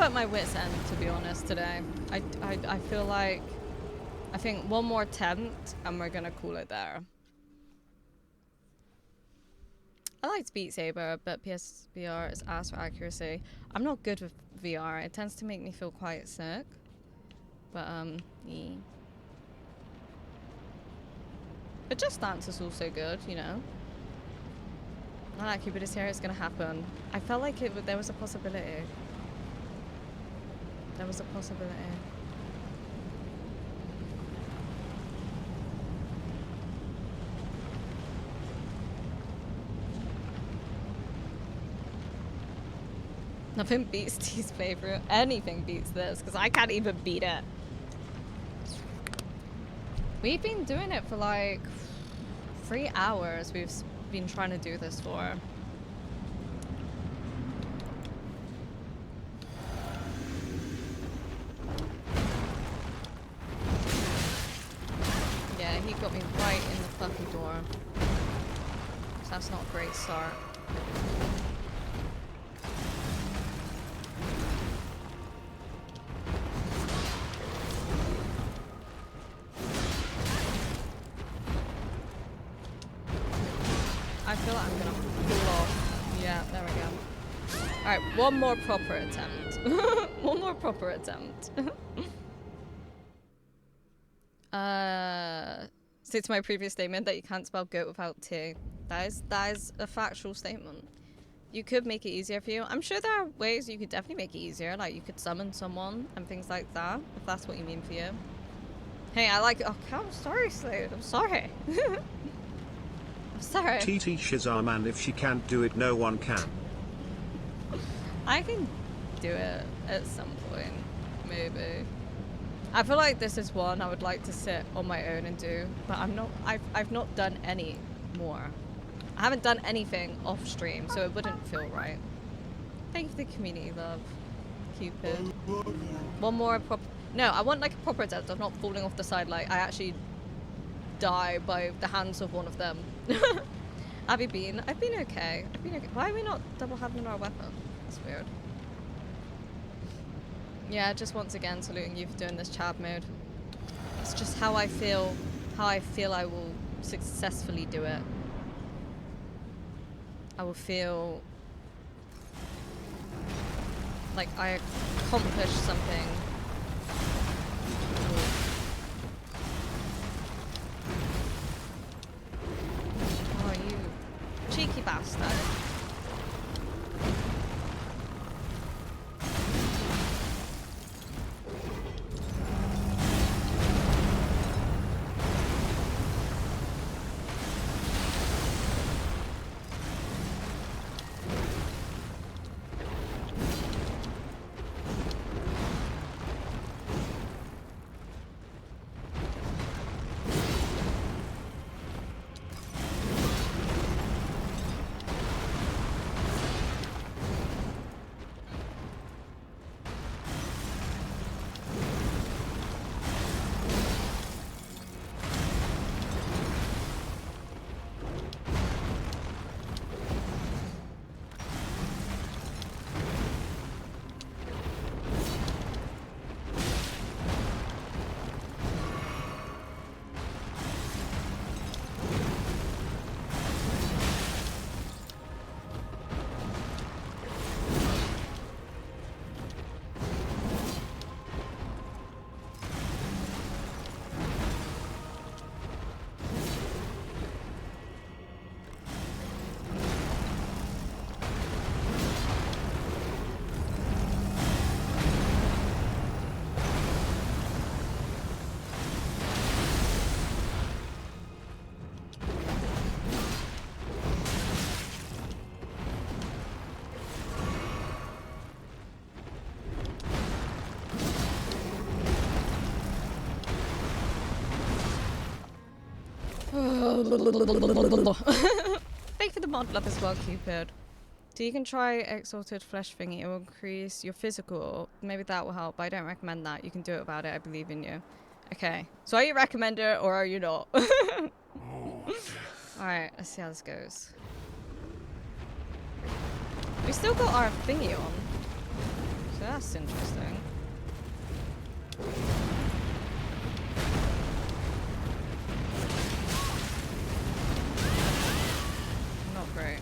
At my wit's end, to be honest, today. I feel like I think one more attempt and we're gonna call it there. I liked Beat Saber, but PSVR is ass for accuracy. I'm not good with VR. It tends to make me feel quite sick. But yeah. But Just Dance is also good, you know. Not like Cupid is here, it's gonna happen. I felt like there was a possibility. There was a possibility. Nothing beats T's playthrough. Anything beats this, because I can't even beat it. We've been doing it for like 3 hours. We've been trying to do this for. Yeah, he got me right in the fucking door. So that's not a great start. I feel like I'm gonna pull off. Yeah, there we go. Alright, one more proper attempt. One more proper attempt. Stick to my previous statement that you can't spell goat without T. That is a factual statement. You could make it easier for you. I'm sure there are ways you could definitely make it easier. Like, you could summon someone and things like that, if that's what you mean for you. Hey, I like it. Oh, I'm sorry, Slade. I'm sorry. I'm sorry. TT Shazam, if she can't do it, no one can. I can do it at some point, maybe. I feel like this is one I would like to sit on my own and do, but I've not done any more. I haven't done anything off stream, so it wouldn't feel right. Thank you for the community love, Cupid. One more no, I want like a proper attempt of not falling off the side, like I actually die by the hands of one of them. Have you been? I've been okay. Why are we not double handling our weapon? That's weird. Yeah, just once again saluting you for doing this chab mode. It's just how I feel I will successfully do it. I will feel like I accomplished something. Oh, you cheeky bastard. Thank you for the mod love as well, Cupid. So you can try exalted flesh thingy. It will increase your physical. Maybe that will help. But I don't recommend that. You can do it about it. I believe in you. Okay. So are you recommend it or are you not? Alright, let's see how this goes. We still got our thingy on. So that's interesting. Not great.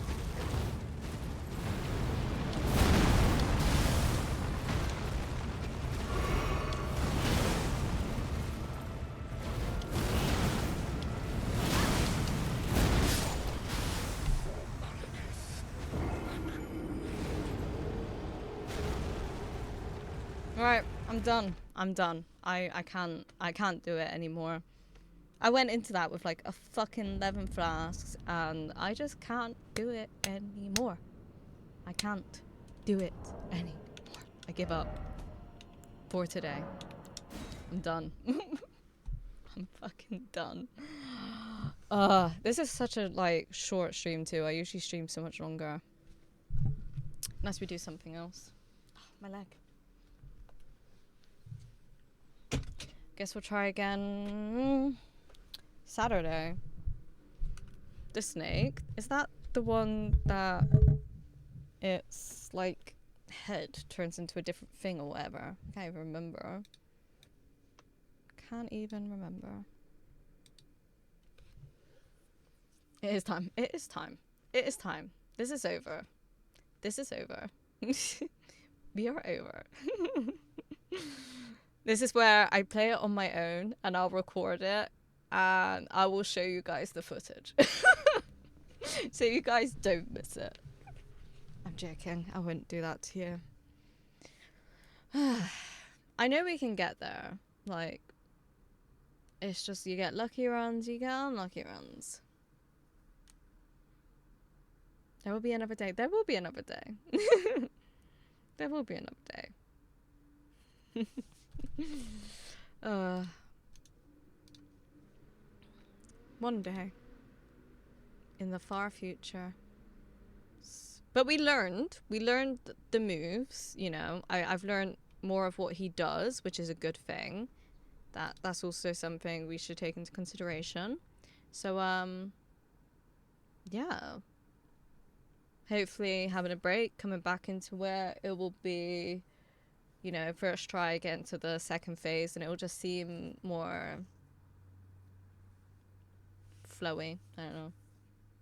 Alright, I'm done. I'm done. I can't do it anymore. I went into that with like a fucking 11 flasks and I just can't do it anymore. I can't do it anymore. I give up for today. I'm done. I'm fucking done. This is such a like short stream too. I usually stream so much longer. Unless we do something else. Oh, my leg. Guess we'll try again Saturday. The snake, is that the one that it's like head turns into a different thing or whatever? I can't even remember. Can't even remember. It is time. It is time. It is time. This is over. This is over. We are over. This is where I play it on my own and I'll record it and I will show you guys the footage. So you guys don't miss it. I'm joking. I wouldn't do that to you. I know we can get there. Like, it's just you get lucky runs, you get unlucky runs. There will be another day. There will be another day. There will be another day. One day. In the far future. But we learned the moves, you know. I've learned more of what he does, which is a good thing. That's also something we should take into consideration. So yeah. Hopefully having a break, coming back into where it will be, you know, first try again to the second phase and it will just seem more flowy. I don't know.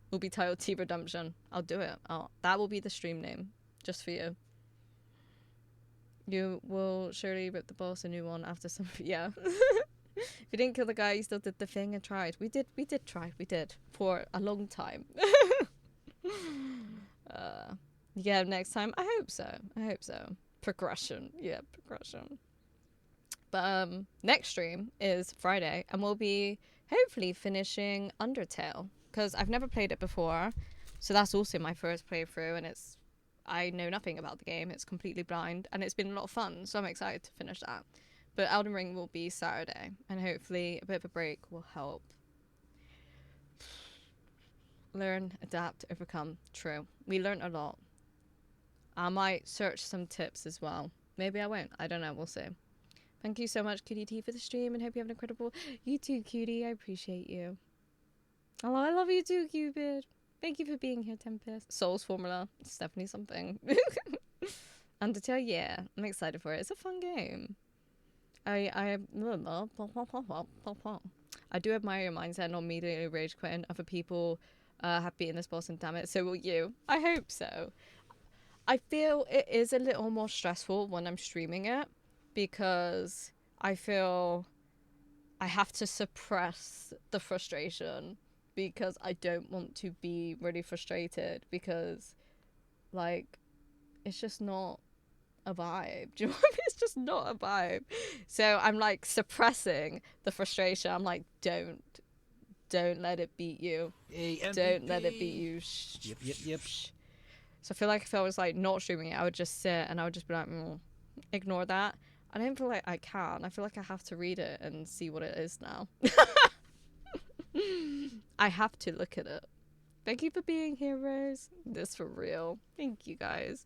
Will be titled T Redemption. I'll do it. That will be the stream name. Just for you. You will surely rip the boss a new one after some. Yeah. If you didn't kill the guy, you still did the thing and tried. We did try. We did for a long time. Yeah, next time. I hope so. Progression. Yeah, progression. But next stream is Friday, and we'll be hopefully finishing Undertale, because I've never played it before, so that's also my first playthrough, and I know nothing about the game. It's completely blind, and it's been a lot of fun, so I'm excited to finish that. But Elden Ring will be Saturday, and hopefully a bit of a break will help. Learn, adapt, overcome. True. We learned a lot. I might search some tips as well. Maybe I won't. I don't know. We'll see. Thank you so much, Cutie T, for the stream, and hope you have an incredible... You too, Cutie. I appreciate you. Oh, I love you too, Cupid. Thank you for being here, Tempest. Souls Formula. It's definitely something. Undertale, yeah. I'm excited for it. It's a fun game. I do admire your mindset, not immediately rage quitting. Other people have beaten this boss, and damn it, so will you. I hope so. I feel it is a little more stressful when I'm streaming it, because I feel I have to suppress the frustration, because I don't want to be really frustrated, because, like, it's just not a vibe. Do you know what I mean? It's just not a vibe. So I'm like suppressing the frustration. I'm like, don't let it beat you. Don't let it beat you. Yep. So I feel like if I was like not streaming it, I would just sit and I would just be like, ignore that. I don't feel like I can. I feel like I have to read it and see what it is now. I have to look at it. Thank you for being here, Rose. This for real. Thank you, guys.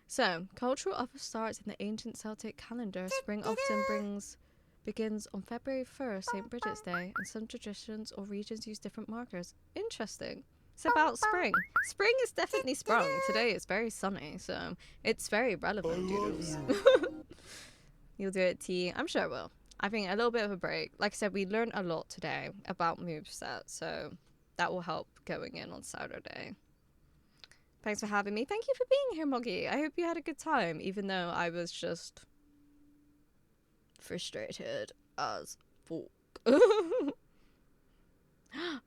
So, cultural offer starts in the ancient Celtic calendar. Spring often begins on February 1st, St. Bridget's Day, and some traditions or regions use different markers. Interesting. It's about spring. Spring is definitely sprung. Today it's very sunny, so it's very relevant, doodles. You'll do it, T. I'm sure I will. I think a little bit of a break. Like I said, we learned a lot today about moveset, so that will help going in on Saturday. Thanks for having me. Thank you for being here, Moggy. I hope you had a good time, even though I was just frustrated as fuck.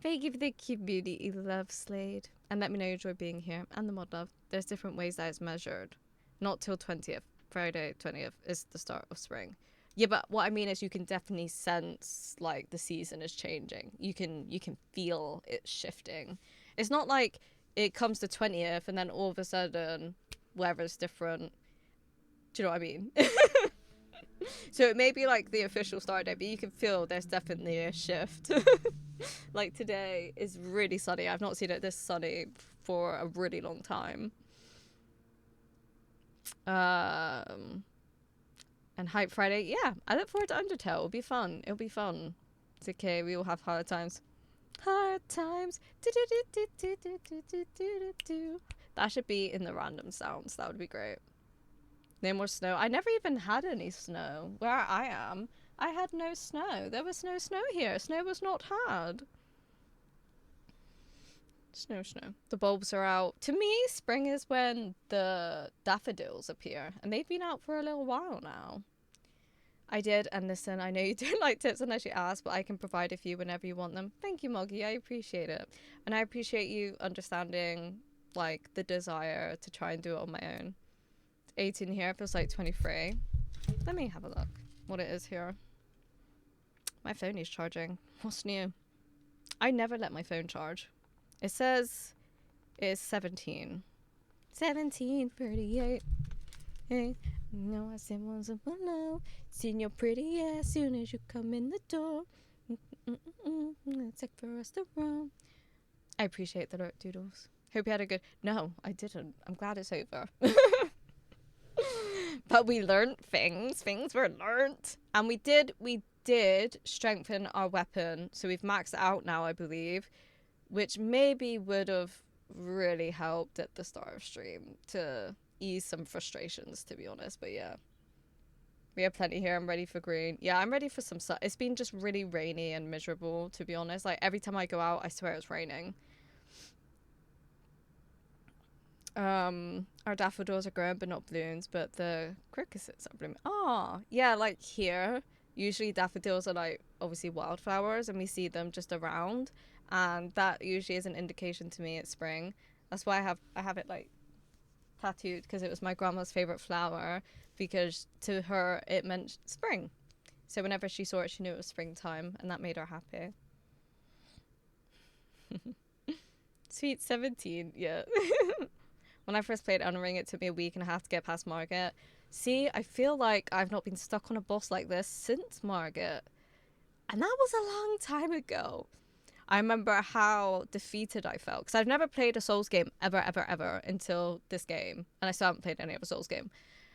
Thank you for the community love, Slade. And let me know you enjoy being here. And the mod love. There's different ways that it's measured. Not till 20th. Friday 20th is the start of spring. Yeah, but what I mean is you can definitely sense, like, the season is changing. You can feel it shifting. It's not like it comes to 20th and then all of a sudden weather's different. Do you know what I mean? So it may be like the official start date, but you can feel there's definitely a shift. Like today is really sunny. I've not seen it this sunny for a really long time. And Hype Friday, yeah, I look forward to Undertale. It'll be fun. It's okay, we all have hard times. Hard times. That should be in the random sounds. That would be great. No more snow. I never even had any snow. Where I am, I had no snow. There was no snow here. Snow was not had. Snow. The bulbs are out. To me, spring is when the daffodils appear. And they've been out for a little while now. I did, and listen, I know you don't like tips unless you ask, but I can provide a few whenever you want them. Thank you, Moggy. I appreciate it. And I appreciate you understanding, like, the desire to try and do it on my own. 18 here, it feels like 23. Let me have a look what it is here. My phone is charging. What's new? I never let my phone charge. It says it's 17. 17:38. Hey, no, I said once below. Seen your pretty ass soon as you come in the door. It's like for us to roam. I appreciate the alert, doodles. Hope you had a good... No, I didn't. I'm glad it's over. But we learned things. Things were learnt. And we did strengthen our weapon. So we've maxed it out now, I believe. Which maybe would have really helped at the start of stream to ease some frustrations, to be honest. But yeah. We have plenty here. I'm ready for green. Yeah, I'm ready for some sun. It's been just really rainy and miserable, to be honest. Like, every time I go out, I swear it's raining. our daffodils are growing but not balloons, but the crocuses are blooming. Oh, yeah, like here, usually daffodils are like obviously wildflowers and we see them just around, and that usually is an indication to me it's spring. That's why I have it like tattooed, because it was my grandma's favorite flower, because to her it meant spring. So whenever she saw it, she knew it was springtime, and that made her happy. Sweet 17, yeah. When I first played Elden Ring, it took me a week and a half to get past Margit. See, I feel like I've not been stuck on a boss like this since Margit. And that was a long time ago. I remember how defeated I felt, because I've never played a Souls game ever until this game. And I still haven't played any other Souls game.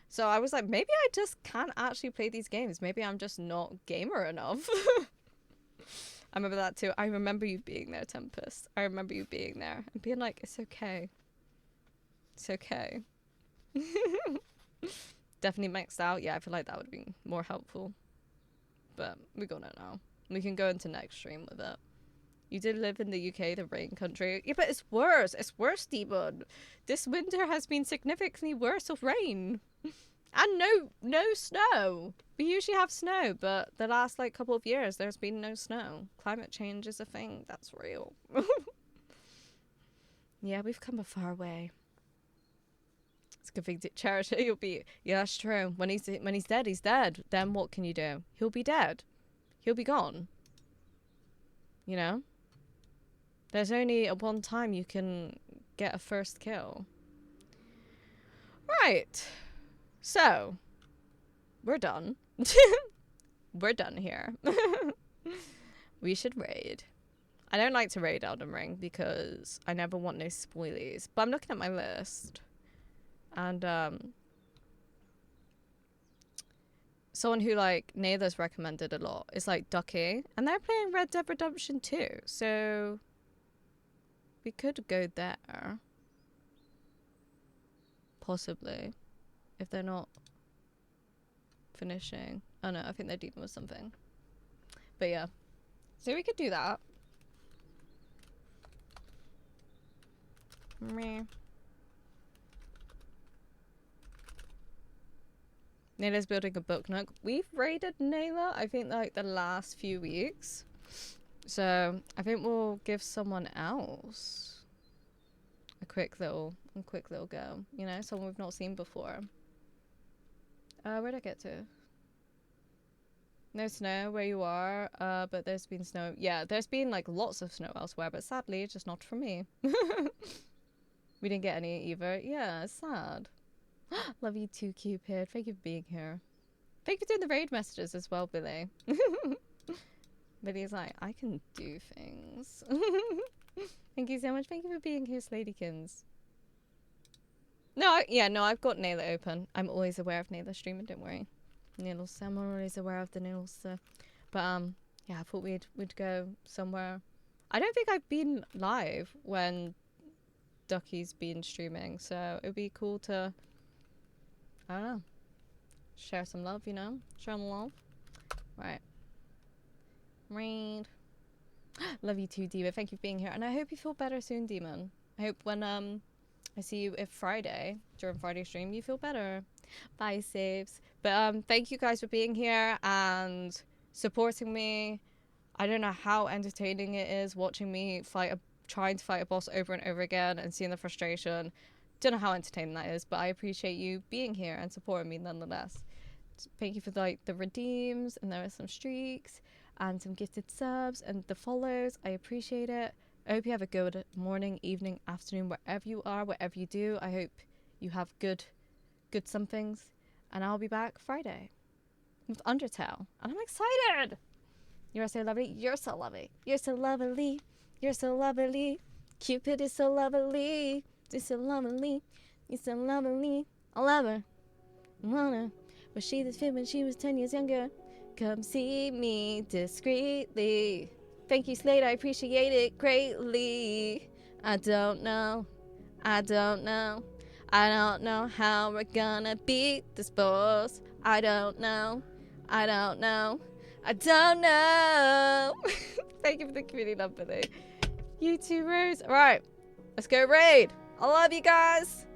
So I was like, maybe I just can't actually play these games. Maybe I'm just not gamer enough. I remember that too. I remember you being there, Tempest. I remember you being there and being like, it's okay. It's okay. Definitely maxed out. Yeah, I feel like that would be more helpful. But we got it now. We can go into next stream with it. You did live in the UK, the rain country. Yeah, but it's worse. It's worse, Demon. This winter has been significantly worse of rain. And no snow. We usually have snow, but the last like couple of years there's been no snow. Climate change is a thing. That's real. Yeah, we've come a far way. It's a good thing to cherish it. You'll be, yeah, that's true. When he's dead, he's dead. Then what can you do? He'll be dead. He'll be gone. You know? There's only one time you can get a first kill. Right. So, we're done. We're done here. We should raid. I don't like to raid Elden Ring because I never want no spoilies. But I'm looking at my list. And, someone who, like, Nathan's recommended a lot is, like, Ducky. And they're playing Red Dead Redemption 2. So, we could go there. Possibly. If they're not finishing. Oh no, I think they're dealing with something. But yeah. So we could do that. Meh. Nayla's building a book nook. We've raided Nayla, I think, like the last few weeks. So I think we'll give someone else a quick little go. You know, someone we've not seen before. Where'd I get to? No snow where you are, but there's been snow. Yeah, there's been like lots of snow elsewhere, but sadly, it's just not for me. We didn't get any either. Yeah, it's sad. Love you too, Cupid. Thank you for being here. Thank you for doing the raid messages as well, Billy. Billy's like, I can do things. Thank you so much. Thank you for being here, Sladykins. No, no, I've got Nayla open. I'm always aware of Nayla streaming, don't worry. Nails, I'm always aware of the nails. But yeah, I thought we'd go somewhere. I don't think I've been live when Ducky's been streaming, so it'd be cool to, I don't know, share some love, you know? Share some love. Right. Read. Love you too, Demon. Thank you for being here. And I hope you feel better soon, Demon. I hope when I see you if Friday, during Friday stream, you feel better. Bye, saves. But thank you guys for being here and supporting me. I don't know how entertaining it is watching me trying to fight a boss over and over again and seeing the frustration. Don't know how entertaining that is, but I appreciate you being here and supporting me nonetheless. Thank you for like the redeems, and there are some streaks and some gifted subs and the follows. I appreciate it. I hope you have a good morning, evening, afternoon, wherever you are, whatever you do. I hope you have good somethings. And I'll be back Friday with Undertale. And I'm excited! You're so lovely. You're so lovely. You're so lovely. You're so lovely. Cupid is so lovely. You're so lovely. You're so lovely. I love her. I want her. Was she this fit when she was 10 years younger? Come see me discreetly. Thank you, Slade. I appreciate it greatly. I don't know how we're gonna beat this boss. I don't know. Thank you for the community love, Billy. You too, Rose. All right, let's go raid. I love you guys.